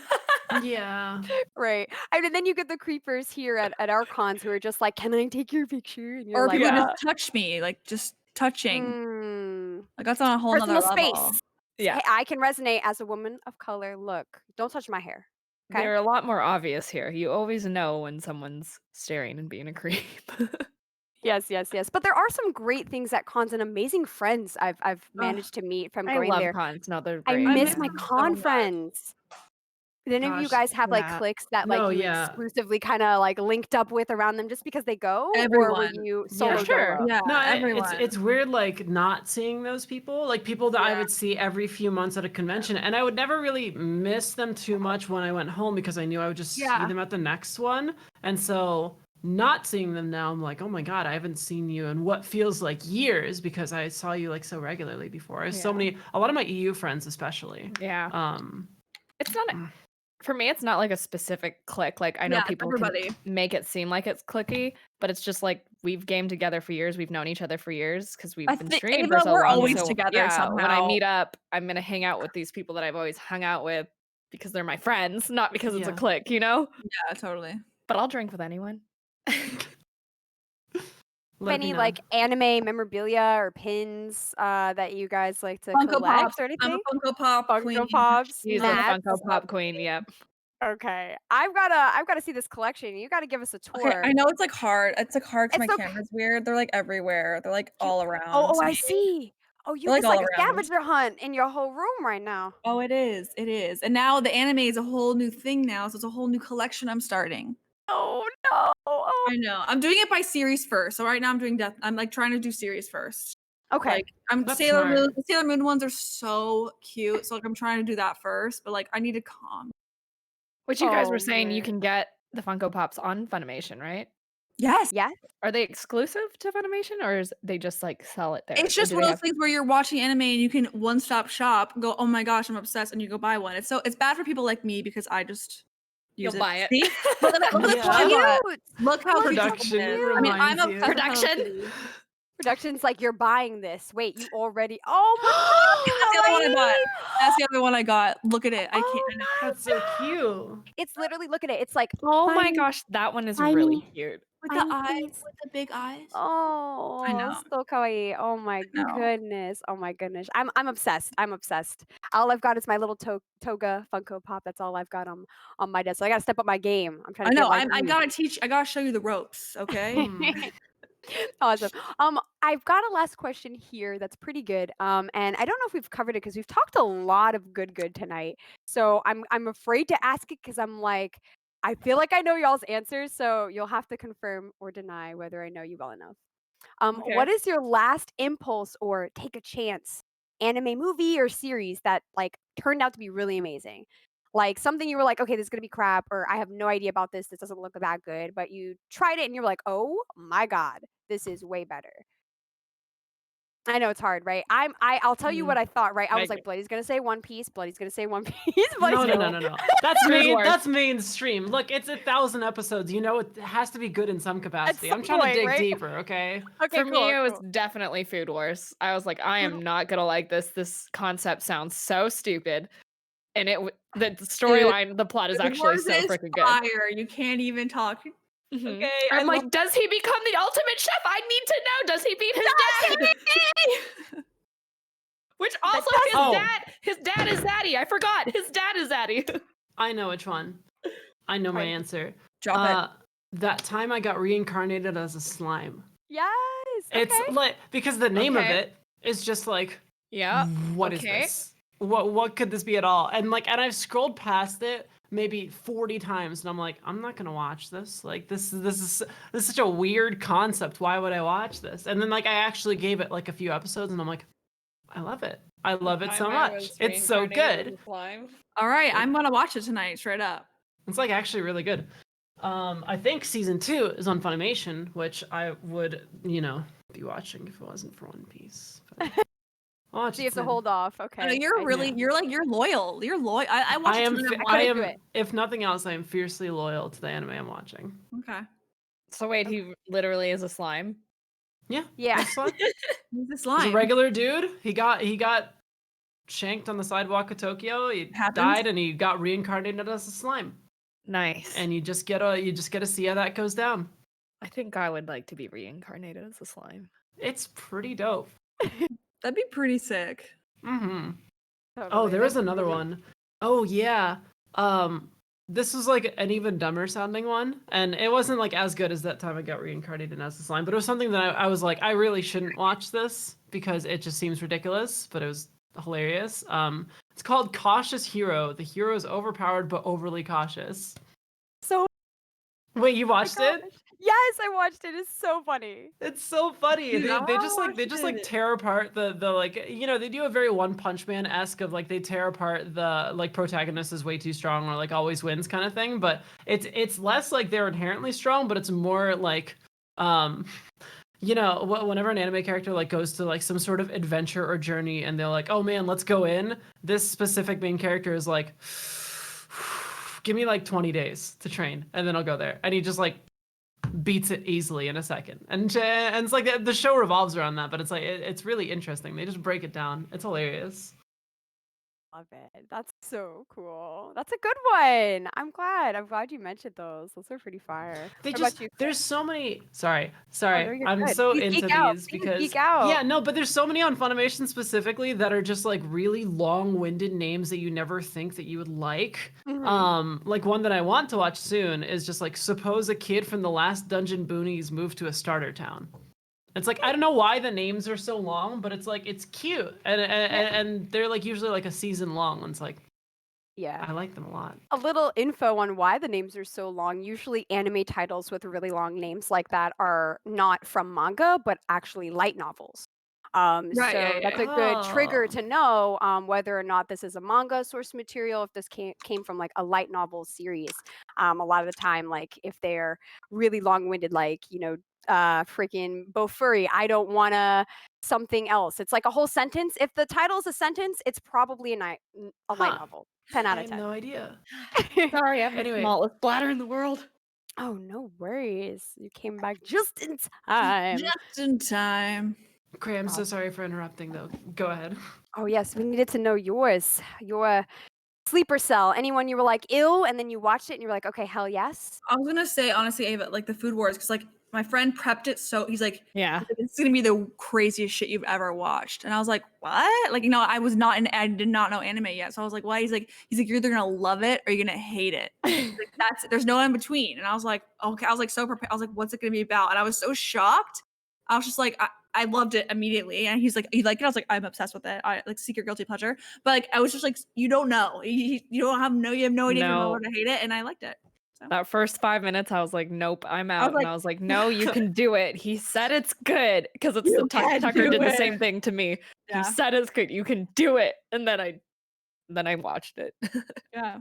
Yeah. Right. I mean, then you get the creepers here at our cons who are just like, can I take your picture? And you're Or like, people Yeah. just touch me, like just touching. mm, Like that's on a whole nother personal level. space. Yeah. Hey, I can resonate as a woman of color. Look, don't touch my hair. Okay. They're a lot more obvious here. You always know when someone's staring and being a creep. Yes, yes, yes. But there are some great things at cons and amazing friends I've Ugh, managed to meet from I going love there. cons. No, they're I great. I miss miss my them so con much. friends. Did any of you Gosh. guys have like Yeah. cliques that No, like you yeah. exclusively kind of like linked up with around them just because they go, or were Everyone. you Yeah. solo Sure. dolo? Yeah, No, everyone. it's weird like not seeing those people, like people that I Yeah. would see every few months at a convention, and I would never really miss them too much when I went home because I knew I would just see Yeah. them at the next one. And so not seeing them now, I'm like, oh my God, I haven't seen you in what feels like years because I saw you like so regularly before. I have so Yeah. many, a lot of my EU friends especially. Yeah. It's not for me, it's not like a specific click. Like I know Yeah, it's people everybody. can make it seem like it's clicky, but it's just like we've gamed together for years. We've known each other for years because we've been streaming for Ava, so we're long. always So together yeah, when I somehow. meet up, I'm gonna hang out with these people that I've always hung out with because they're my friends, not because it's a Yeah. click, you know? Yeah, totally. But I'll drink with anyone. Let me Any know. like anime memorabilia or pins that you guys like to Funko collect Pops. or I'm anything? a Funko Pop queen. Funko Pops, She's a Matt. Funko Pop queen. Yep. Okay, I've gotta see this collection. You gotta give us a Okay, tour. I know it's like hard. It's like hard because It's my okay. camera's weird. They're like everywhere. They're like all around. Oh, I me. see. Oh, you They're like it's all like a around me. scavenger hunt in your whole room right now. Oh, it is. It is. And now the anime is a whole new thing now. So it's a whole new collection I'm starting. Oh no. Oh. I know. I'm doing it by series first. So right now I'm doing death. I'm like trying to do series first. Okay. Like I'm That's Sailor Moon. smart. The Sailor Moon ones are so cute. So like I'm trying to do that first. But like I need to calm. Which you guys were Oh, saying you man. can get the Funko Pops on Funimation, right? Yes. Yeah. Are they exclusive to Funimation or is they just like sell it there? It's Or just do one they of have those things where you're watching anime and you can one-stop shop, go, oh my gosh, I'm obsessed, and you go buy one. It's bad for people like me because I just use You'll buy it. See? Look at that. Look at Yeah. what I bought. Cute. Look how Look, cute so Production it is. I mean, I'm reminds you. obsessed with Hello Production. Kitty. Production's like, you're buying this. Wait, you already. Oh my That's the other one I bought. God. That's the other one I got. Look at it. I can't. Oh I know. my That's so God. cute. It's literally, look at it. It's like, Oh buy my me, gosh, that one is buy really me, cute. With buy the me, eyes, please. with the big eyes. I Oh, know. so kawaii. Oh my I know. goodness. Oh my goodness. I'm obsessed. I'm obsessed. All I've got is my little toga Funko Pop. That's all I've got on my desk. So I gotta step up my game. I'm trying I to get know. like I you. gotta teach. I gotta show you the ropes. Okay. Hmm. Awesome. I've got a last question here that's pretty good. And I don't know if we've covered it because we've talked a lot of good tonight. So I'm afraid to ask it because I'm like, I feel like I know y'all's answers, so you'll have to confirm or deny whether I know you well enough. Okay. What is your last impulse or take a chance anime movie or series that like turned out to be really amazing? Like something you were like, okay, this is gonna be crap, or I have no idea about this. This doesn't look that good, but you tried it and you're like, oh my god, this is way better. I know it's hard, right? I'll tell you Hmm. what I thought, right? I I was agree. like, Bloody's gonna say One Piece, Bloody's gonna say One Piece, Bloody's No, no, gonna no, no, no. That's Food Wars. that's mainstream. Look, it's 1,000 episodes. You know it has to be good in some capacity. some I'm trying to point, dig right? deeper, okay? Okay, For cool, me, it was cool. definitely Food Wars. I was like, I Food- am not gonna like this. This concept sounds so stupid, and the Dude, storyline, the plot is Food actually Wars so is freaking good. fire. You can't even talk. Mhm. Okay, I I'm like, love does he become the ultimate chef? I need to know. Does he beat his dad? Which also his Oh. dad is Zaddy. I forgot. His dad is Zaddy. I know which one. I know my Right. answer. Drop it. That time I got reincarnated as a slime. Yes. It's Okay. like because the name of Okay. it is just like Yeah. what is okay. this? What could this be at all? And I've scrolled past it maybe 40 times and I'm like, I'm not gonna watch this. Like this is such a weird concept. Why would I watch this? And then I actually gave it like a few episodes and I'm like, I love it. I love it so much. It's so good. All right, I'm gonna watch it tonight, straight up. It's actually really good. I think season 2 is on Funimation, which I would, be watching if it wasn't for One Piece. But I'll watch So it you have to soon. hold off. I know Okay. you're loyal. You're loyal. I watched a ton of them. I couldn't do it. If nothing else, I am fiercely loyal to the anime I'm watching. Okay. So wait, Okay. he literally is a slime. Yeah. Yeah. That's fine. He's the He's a slime. regular dude. He got shanked on the sidewalk of Tokyo. He Happens. died and he got reincarnated as a slime. Nice. And you just get to see how that goes down. I think I would like to be reincarnated as a slime. It's pretty dope. That'd be pretty sick. Mm-hmm. Oh, Totally. there was That's another really- one. Oh yeah. This was like an even dumber sounding one, and it wasn't like as good as that time I got reincarnated as a slime, but it was something that I was like, I really shouldn't watch this because it just seems ridiculous, but it was hilarious. It's called Cautious Hero. The hero is overpowered but overly cautious. So Wait, you watched my it? gosh. Yes, I watched it. It's so funny. It's so funny. Dude, I They just watched like it. tear apart the like they do a very One Punch Man esque of like they tear apart the like protagonist is way too strong or like always wins kind of thing, but it's less like they're inherently strong, but it's more like whenever an anime character like goes to like some sort of adventure or journey and they're like, oh man, let's go in. This specific main character is like, give me like 20 days to train and then I'll go there, and he just like beats it easily in a second, and it's like the show revolves around that, but it's like it's really interesting. They just break it down. It's hilarious. Love it. That's so cool. That's a good one. I'm glad you mentioned those. Those are pretty fire. What about you? There's so many. Sorry, Oh, no, you're I'm good. so Please into geek out. these Please because geek out. yeah, no, but there's so many on Funimation specifically that are just like really long-winded names that you never think that you would like. Mhm. Like one that I want to watch soon is just like, suppose a kid from the last Dungeon Boonies moved to a starter town. It's like, I don't know why the names are so long, but it's like it's cute, and they're like usually like a season long, and it's like Yeah. I like them a lot. A little info on why the names are so long. Usually anime titles with really long names like that are not from manga, but actually light novels. Right, So yeah, that's yeah. a good trigger Oh. to know whether or not this is a manga source material, if this came from like a light novel series. A lot of the time, like if they're really long-winded, like, freaking Bofuri, I don't wanna something else. It's like a whole sentence. If the title is a sentence, it's probably a light Huh. novel. 10 out I of had 10. no idea. Sorry, I have Anyway. the smallest bladder in the world. Oh, no worries. You came back just in time. Just in time. Cray, I'm so sorry for interrupting though. Go ahead. Oh, yes, we needed to know yours. Your sleeper cell. Anyone you were like, ew, and then you watched it and you were like, okay, hell yes. I was gonna say honestly, Ava, like the Food Wars, because like my friend prepped it, so he's like, Yeah. it's gonna be the craziest shit you've ever watched, and I was like, what? Like, I did not know anime yet, so I was like, why? He's like, you're either gonna love it or you're gonna hate it. Like, there's no in between, and I was like, okay, I was like so prepared. I was like, what's it gonna be about? And I was so shocked. I was just like, I loved it immediately, and he's like, you like it? I was like, I'm obsessed with it. I like secret guilty pleasure, but like I was just like, you don't know, you have no idea if you're gonna love it or hate it, and I liked it. That first 5 minutes, I was like, nope, I'm I out. was like, and I was like, no, you can do it. He said it's good because it's You the can Tucker do did the it. same thing to me. Yeah. He said it's good. You can do it. And then I watched it. Yeah.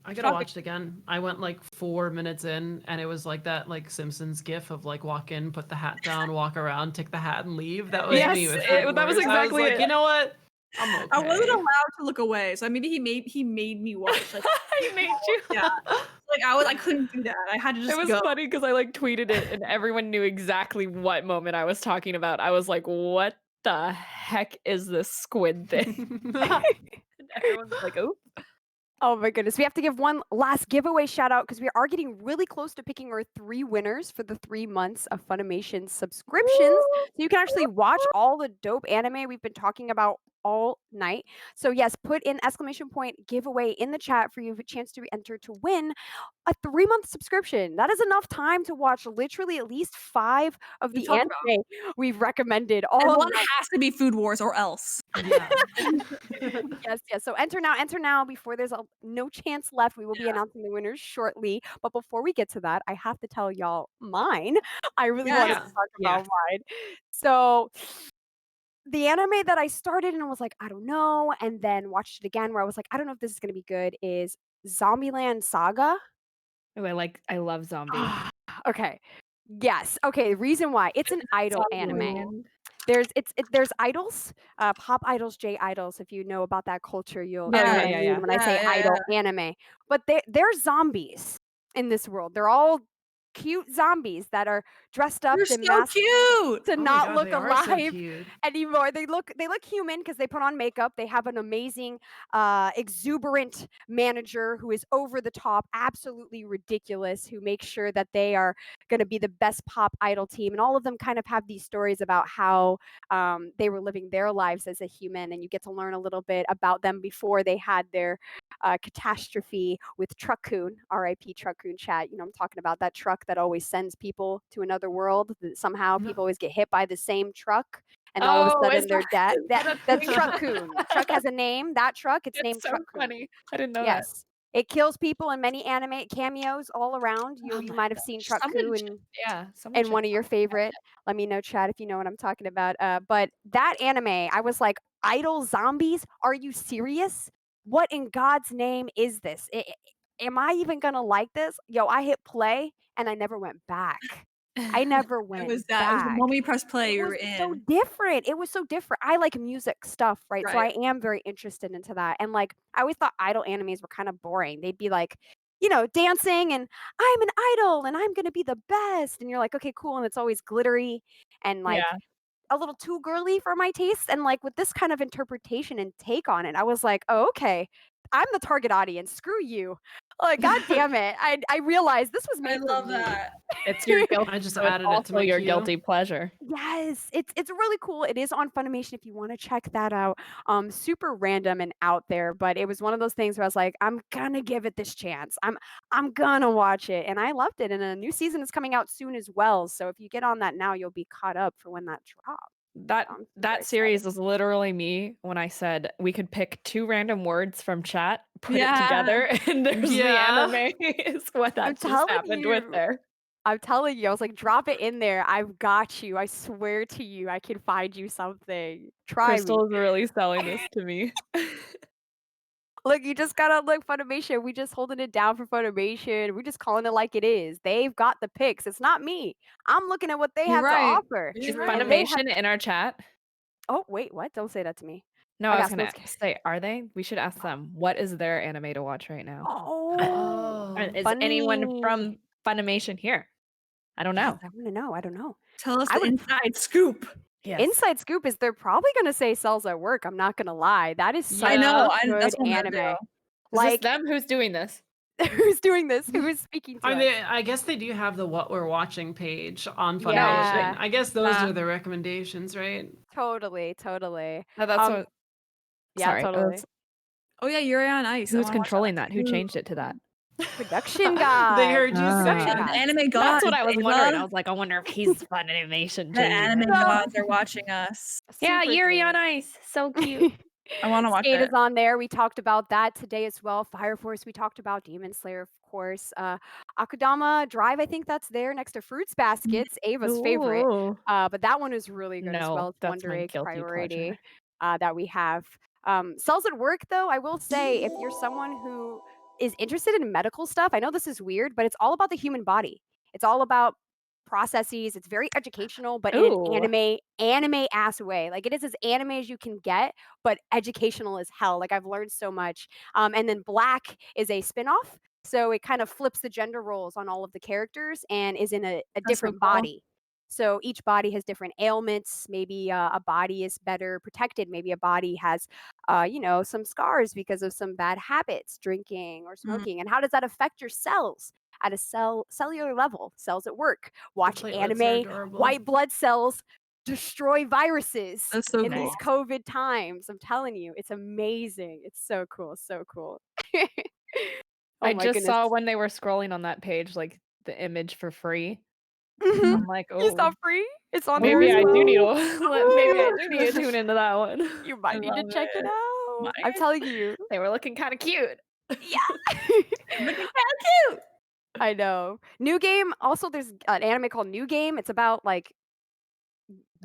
I gotta watch it again. I went like 4 minutes in, and it was like that like Simpsons gif of like walk in, put the hat down, walk around, take the hat, and leave. That was Yes, me with that Food was Wars. exactly I was like, it. you know what? I'm okay. I wasn't allowed to look away, so maybe he made me watch. Like, He made you. yeah, like I couldn't do that. I had to just It was go. funny because I like tweeted it and everyone knew exactly what moment I was talking about. I was like, what the heck is this squid thing? And everyone was like, oh. Oh my goodness. We have to give one last giveaway shout out because we are getting really close to picking our 3 winners for the 3 months of Funimation subscriptions. So you can actually watch all the dope anime we've been talking about all night. So yes, put in exclamation point giveaway in the chat for you have a chance to enter to win a 3-month subscription. That is enough time to watch literally at least 5 of We the talked anime we've recommended And all one night. has to be Food Wars or else. Yeah. Yes, yes. So enter now before there's no chance left. We will be announcing the winners shortly. But before we get to that, I have to tell y'all mine. I really wanted to Yes. talk about mine. So the anime that I started and was like, I don't know, and then watched it again where I was like, I don't know if this is gonna be good, is Zombieland Saga. Oh, I love zombie. Okay. Yes. Okay, reason why. It's an idol anime. There's idols, pop idols, J idols. If you know about that culture, you'll Oh, know yeah, what I yeah, mean yeah. when I Yeah, say yeah, yeah. idol anime. But they're zombies in this world. They're all cute zombies that are dressed up You're and so masked cute. to Oh my not god, look they are so alive cute. anymore. They look human because they put on makeup. They have an amazing, exuberant manager who is over the top, absolutely ridiculous, who makes sure that they are going to be the best pop idol team. And all of them kind of have these stories about how they were living their lives as a human, and you get to learn a little bit about them before they had their catastrophe with Truckcoon, R.I.P. Truckcoon chat. You know, I'm talking about that truck that always sends people to another world. That somehow No. people always get hit by the same truck, and then all of a Oh, is sudden they're dead. is that a That's thing? Truckcoon. Truck has a name. That truck, it's It's named so Truckcoon. funny. I didn't know that. Yes, it kills people in many anime cameos all around. Oh You my might have seen Someone Truckcoon should someone and should one of your favorite. Let me know, chat, if you know what I'm talking about. But that anime, I was like, idol zombies? Are you serious? What in God's name is this? Am I even gonna like this? Yo, I hit play and I never went back. I never It went was that. It was the back. moment you press play, It you was were so in. different. It was so different. I like music stuff, right? So Right. I am very interested into that. And like, I always thought idol animes were kind of boring. They'd be like, you know, dancing and I'm an idol and I'm gonna be the best. And you're like, okay, cool. And it's always glittery and like Yeah. a little too girly for my taste. And like with this kind of interpretation and take on it, I was like, oh, okay. I'm the target audience. Screw you. Like, god damn it. I realized this was I made for love me. that. It's your guilty I just so it's added it to also my your queue. guilty pleasure. Yes, it's really cool. It is on Funimation if you want to check that out. Super random and out there, but it was one of those things where I was like, I'm gonna give it this chance. I'm gonna watch it, and I loved it. And a new season is coming out soon as well. So if you get on that now, you'll be caught up for when that drops. That I'm super that excited. series was literally me when I said we could pick two random words from chat, put it Yeah. together, and there's the Yeah. anime is what I'm that just telling happened with you. there. I'm telling you, I was like, drop it in there. I've got you. I swear to you, I can find you something. Try me. Crystal is really selling this to me. Look, you just gotta look Funimation. We just holding it down for Funimation. We're just calling it like it is. They've got the picks. It's not me. I'm looking at what they You're have to right. offer. Is You're And they right. have Funimation in our chat? oh, wait, what? Don't say that to me. No, I I was got gonna smoke say, are they? We should ask them. What is their anime to watch right now? Oh, Oh. Is anyone funny. from Funimation here? I don't Yes, know. I wanna know. I don't know. Tell us I the would inside scoop. Yes. inside scoop is they're probably gonna say cells at work. I'm not gonna lie. That is such I know. a good That's what I'm gonna anime. do. Is this Like, them? Who's doing this? who's doing this? Who is speaking to I us? mean, I guess they do have the what we're watching page on No, Funimation. Yeah, I guess those are the recommendations, right? totally. no, that's what. Yeah, Sorry. totally. Oh yeah, Yuri on Ice. I Who's wanna watch controlling that that? Who too. changed it to that? Production They gods. heard you Production say. The gods. anime gods. That's what I was wondering. I Ava. was like, I wonder if he's Funimation The changing anime it. No. gods are watching us. Yeah, Super Yuri on good. Ice. So cute. I wanna watch Skate it. is on there. We talked about that today as well. Fire Force, we talked about Demon Slayer, of course. Akudama Drive, I think that's there next to Fruits Baskets, Ava's favorite. Ooh. But that one is really good as well. No, It's that's Wonder my Egg guilty pleasure. priority that we have. Cells at work, though, I will say, if you're someone who is interested in medical stuff, I know this is weird, but it's all about the human body. It's all about processes. It's very educational, but in an Ooh. anime ass way. Like it is as anime as you can get, but educational as hell. Like I've learned so much. And then Black is a spinoff. So it kind of flips the gender roles on all of the characters and is in a That's so different cool. body. So each body has different ailments. Maybe a body is better protected. Maybe a body has, some scars because of some bad habits, drinking or Mm. smoking. And how does that affect your cells at a cellular level? Cells at work. Watch platelets are anime. adorable. White blood cells destroy viruses That's so in cool. these COVID times. I'm telling you, it's amazing. It's so cool. So cool. I Oh my just goodness. saw when they were scrolling on that page, like the image for free. Mhm. I'm like, You saw oh, free? It's on there maybe as I well. do need to maybe I do need to tune into that one. You I might need to love check it it. out. I'm telling you. They were looking kind of cute. Yeah. Looking kinda cute. I know. New Game, also there's an anime called New Game. It's about like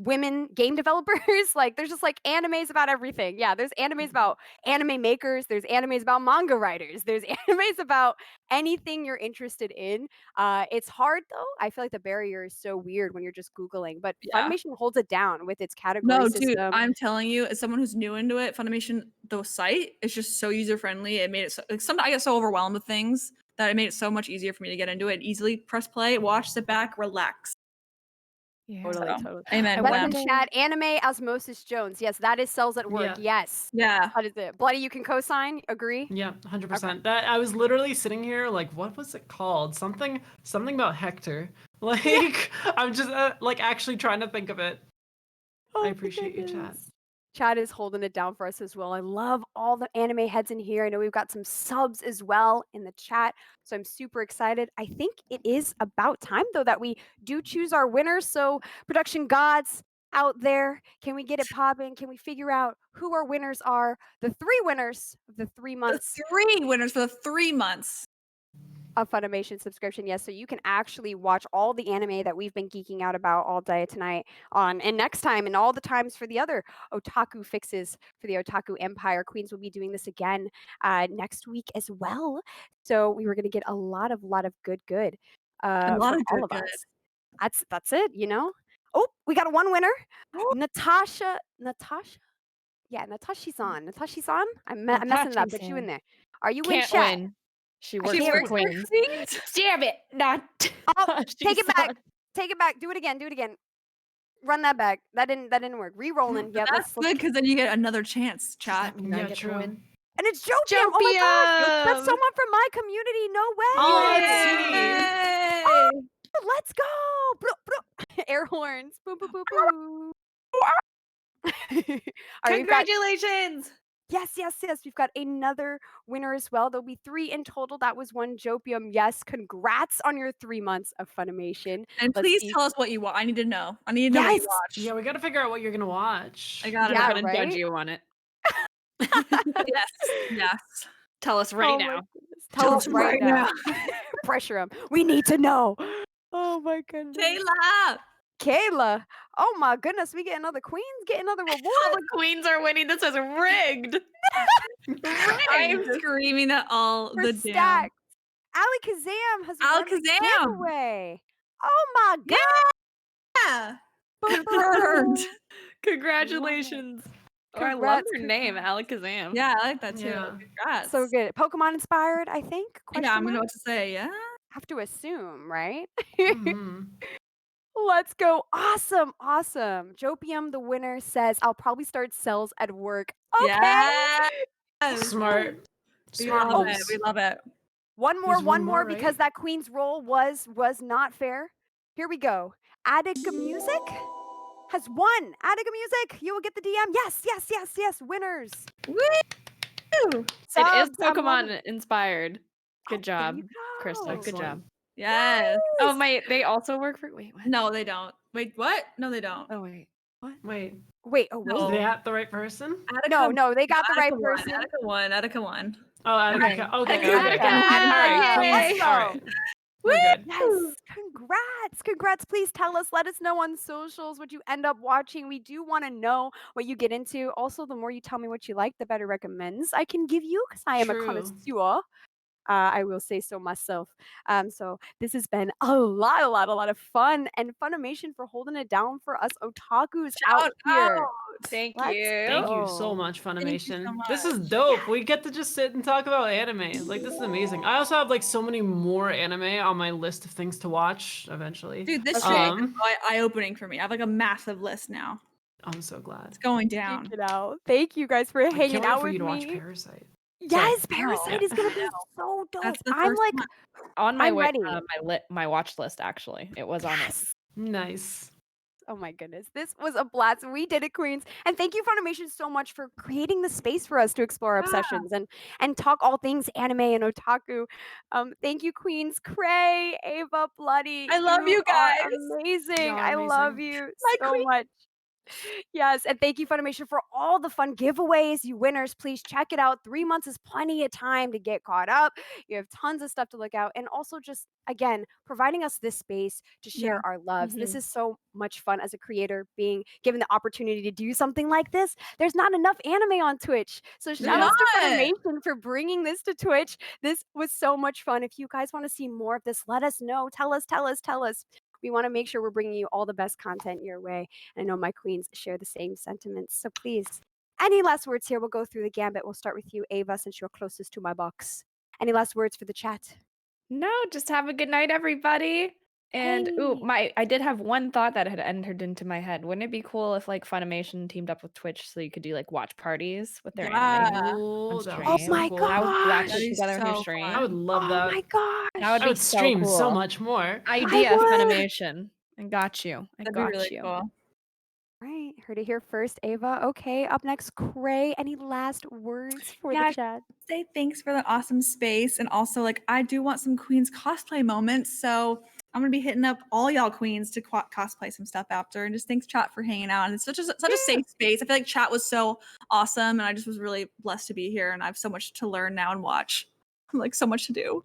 women game developers. Like there's just like animes about everything. Yeah, there's animes about anime makers, there's animes about manga writers, there's animes about anything you're interested in. It's hard though. I feel like the barrier is so weird when you're just Googling, but Yeah. Funimation holds it down with its category No, dude, system. I'm telling you, as someone who's new into it, Funimation, the site is just so user friendly. It made it so, like, sometimes I get so overwhelmed with things that it made it so much easier for me to get into it. Easily press play, watch, sit back, relax. Yeah. Totally, So, totally. amen. What's Wham. in chat? Anime Osmosis Jones. Yes, that is cells at work. Yeah. Yes. Yeah. That is it. Bloody, you can co-sign. Agree? Yeah, 100%. That I was literally sitting here like, what was it called? Something about Hector. Like, I'm just like actually trying to think of it. Oh I my appreciate you, chat. goodness. Chat is holding it down for us as well. I love all the anime heads in here. I know we've got some subs as well in the chat, so I'm super excited. I think it is about time though that we do choose our winners. So production gods out there, can we get it popping? Can we figure out who our winners are? The 3 winners of the 3 The months 3 winners for the 3 months. a Funimation subscription. Yes, so you can actually watch all the anime that we've been geeking out about all day tonight on and next time and all the times for the other otaku fixes for the Otaku Empire. Queens will be doing this again next week as well. So we were going to get a lot of good A lot from of all of good. us. That's it, you know. Oh, we got one winner. Natasha. Yeah, Natasha's on. I'm messing it up. Put you in there. Are you in Can't chat? win. She I works can't for win. Queens. Queens. Damn it! Not. Oh, take it back. on. Take it back. Do it again. Run that back. That didn't work. Re-rolling. Yep. That's good because then you get another chance, Does chat. that mean I Yeah, get true. to win? And it's Jopium. Oh my gosh. That's Jopium! someone from my community. No way. Oh, that's Oh, Yay! let's go. Bloop, bloop. Air horns. Boom, boom, boom, boom. All right, we've got Congratulations! yes. We've got another winner as well. There'll be 3 in total. That was one Jopium. Yes, congrats on your 3 months of Funimation. And Let's please see. tell us what you want. I need to know. I need to know what you Yes. watch. Yeah, we got to figure out what you're gonna watch. I got it. Yeah, I'm gonna right? judge you on it. Yes. Yes. Tell us right Oh now. my goodness. Tell us right now. Pressure him. We need to know. Oh my goodness. Taylor. Kayla. Oh my goodness. We get another queens, get another All reward. the queens are winning. This is rigged. I'm screaming at all We're the damn. stacked. Ali Kazam has won the Alakazam. giveaway. Oh my god. Yeah. Boom, boom, Confirmed. boom. Congratulations. Oh, I love Congrats, her name, congrats. Alakazam. Yeah, I like that too. Yeah. Congrats. So good. Pokemon inspired, I think. Question Yeah, I'm gonna know mark? what to say. Yeah. Have to assume, right? Mhm. Let's go. Awesome. Jopium, the winner, says, I'll probably start cells at work. Okay. Yes. Smart. We Smart love it. moves. We love it. One more, There's one more, because right? that queen's roll was not fair. Here we go. Attica Music has won. Attica Music, you will get the DM. Yes. Winners. Woo! It is Subs, I'm Pokemon loving- inspired. Good There job, you Crystal. go. Good job. Excellent. Yes. Oh, they also work for. Wait, what? No, they don't. Wait, what? No, they don't. Oh, wait. What? Wait, Wait. is No. that the right person? Attica, No, they got the right person. Attica won. Oh, Attica. Okay. Okay. Attica. All right. Let's Please. go. All right. We're good. Yes, congrats. Please tell us, let us know on socials what you end up watching. We do want to know what you get into. Also, the more you tell me what you like, the better recommends I can give you because I am a True. connoisseur. I will say so myself. So this has been a lot of fun, and Funimation for holding it down for us otakus out Shout here. out. Thank Let's you. Thank you so go. much, Thank you Funimation. so This is much. dope. We get to just sit and talk about anime. Like, this is amazing. I also have like so many more anime on my list of things to watch eventually. Dude, this Okay. shit is eye-opening for me. I have like a massive list now. I'm so glad. It's going down. Check it out. Thank you guys for I hanging can't wait out for with you to watch me. Parasite. Yes, No. Parasite Yeah. is gonna be so dope. That's the I'm first like, one. On my I'm way, ready. my watch list actually. It was on it. yes. Nice. Oh my goodness, this was a blast. We did it, Queens, and thank you, Funimation, so much for creating the space for us to explore our obsessions and talk all things anime and otaku. Thank you, Queens, Cray, Ava, Bloody. I love you are guys. amazing. Y'all I love amazing. you My so queen. much. Yes, and thank you, Funimation, for all the fun giveaways. You winners, please check it out. 3 months is plenty of time to get caught up. You have tons of stuff to look out, and also just again providing us this space to Yeah. share our loves. This Mhm. is so much fun as a creator, being given the opportunity to do something like this. There's not enough anime on Twitch, so There's shout Yeah. outs to not. Funimation for bringing this to Twitch. This was so much fun. If you guys want to see more of this, let us know. Tell us, tell us, tell us. We want to make sure we're bringing you all the best content your way. I know my queens share the same sentiments. So please, any last words here? We'll go through the gambit. We'll start with you, Ava, since you're closest to my box. Any last words for the chat? No, just have a good night, everybody. And ooh, Hey. I did have one thought that had entered into my head. Wouldn't it be cool if like Funimation teamed up with Twitch so you could do like watch parties with their anime Yeah. on Ooh, that would Oh be so my stream? cool. Watch That it gosh. is together with your so I would stream. fun. love Oh my that. That would gosh. I be would so stream so cool. much more. I Idea, would. Funimation. I got you. I That'd be really got you. cool. Right. Heard it here first, Ava. Okay. Up next, Cray. Any last words for the Yeah, chat? say thanks for the awesome space. And also, like, I do want some Queens cosplay moments. So I'm gonna be hitting up all y'all Queens to cosplay some stuff after. And just thanks, chat, for hanging out. And it's such a safe space. I feel like chat was so awesome, and I just was really blessed to be here. And I have so much to learn now and watch. Like so much to do,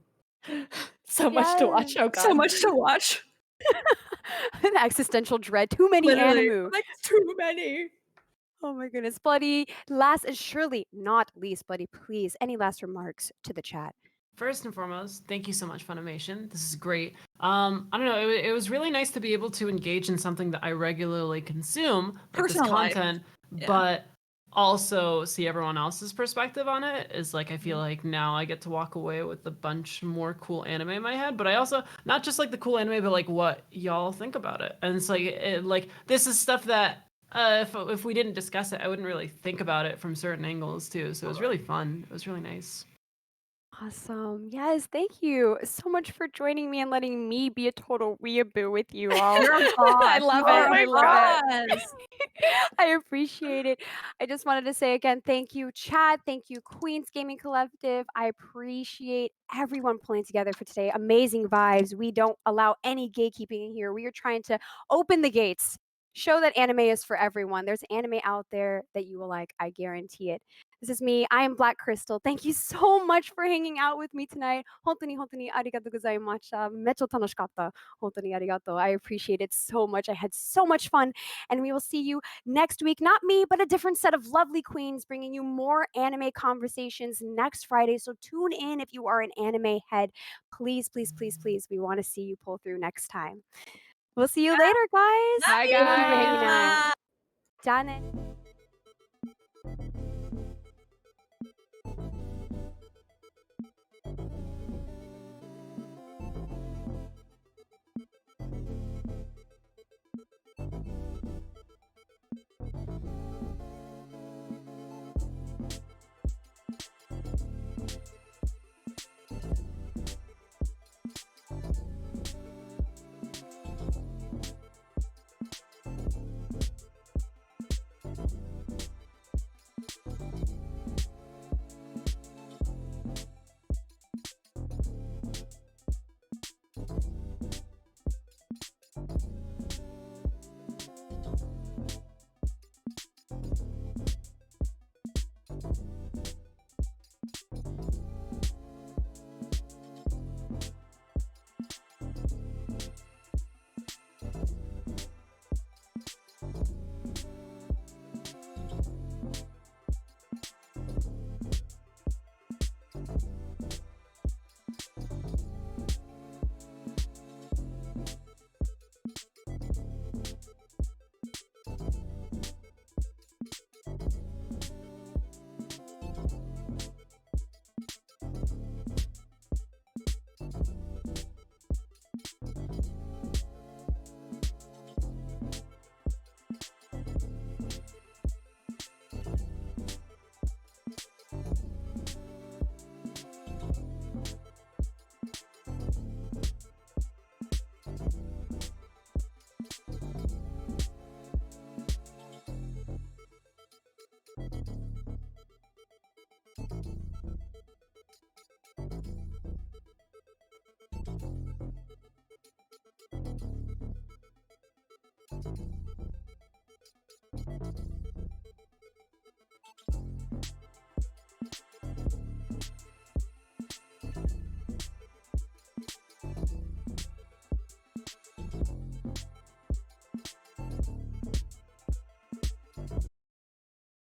So much to Yes. watch. Oh so god. much to watch. An existential dread. Too many Literally, animu. like too many. Oh my goodness. Bloody. Last and surely not least, Bloody, please, any last remarks to the chat? First and foremost, thank you so much, Funimation. This is great. I don't know. It was really nice to be able to engage in something that I regularly consume, like this Personal life. content, Yeah. but also see everyone else's perspective on it. Is like I feel like now I get to walk away with a bunch more cool anime in my head. But I also not just like the cool anime, but like what y'all think about it. And it's like this is stuff that. If we didn't discuss it, I wouldn't really think about it from certain angles too. So it was really fun. It was really nice. Awesome. Yes, thank you so much for joining me and letting me be a total weeaboo with you all. You're a boss. I love You it. are I a love it. boss. I appreciate it. I just wanted to say again, thank you, Chad. Thank you, Queens Gaming Collective. I appreciate everyone pulling together for today. Amazing vibes. We don't allow any gatekeeping in here. We are trying to open the gates, show that anime is for everyone. There's anime out there that you will like. I guarantee it. This is me. I am BlackKrystel. Thank you so much for hanging out with me tonight. 本当に本当にありがとうございました。めっちゃ楽しかった。本当にありがとう. I appreciate it so much. I had so much fun. And we will see you next week. Not me, but a different set of lovely queens bringing you more anime conversations next Friday. So tune in if you are an anime head. Please, please, please, please. We want to see you pull through next time. We'll see you later, guys. Bye, Thank you for hanging guys. out. Janet.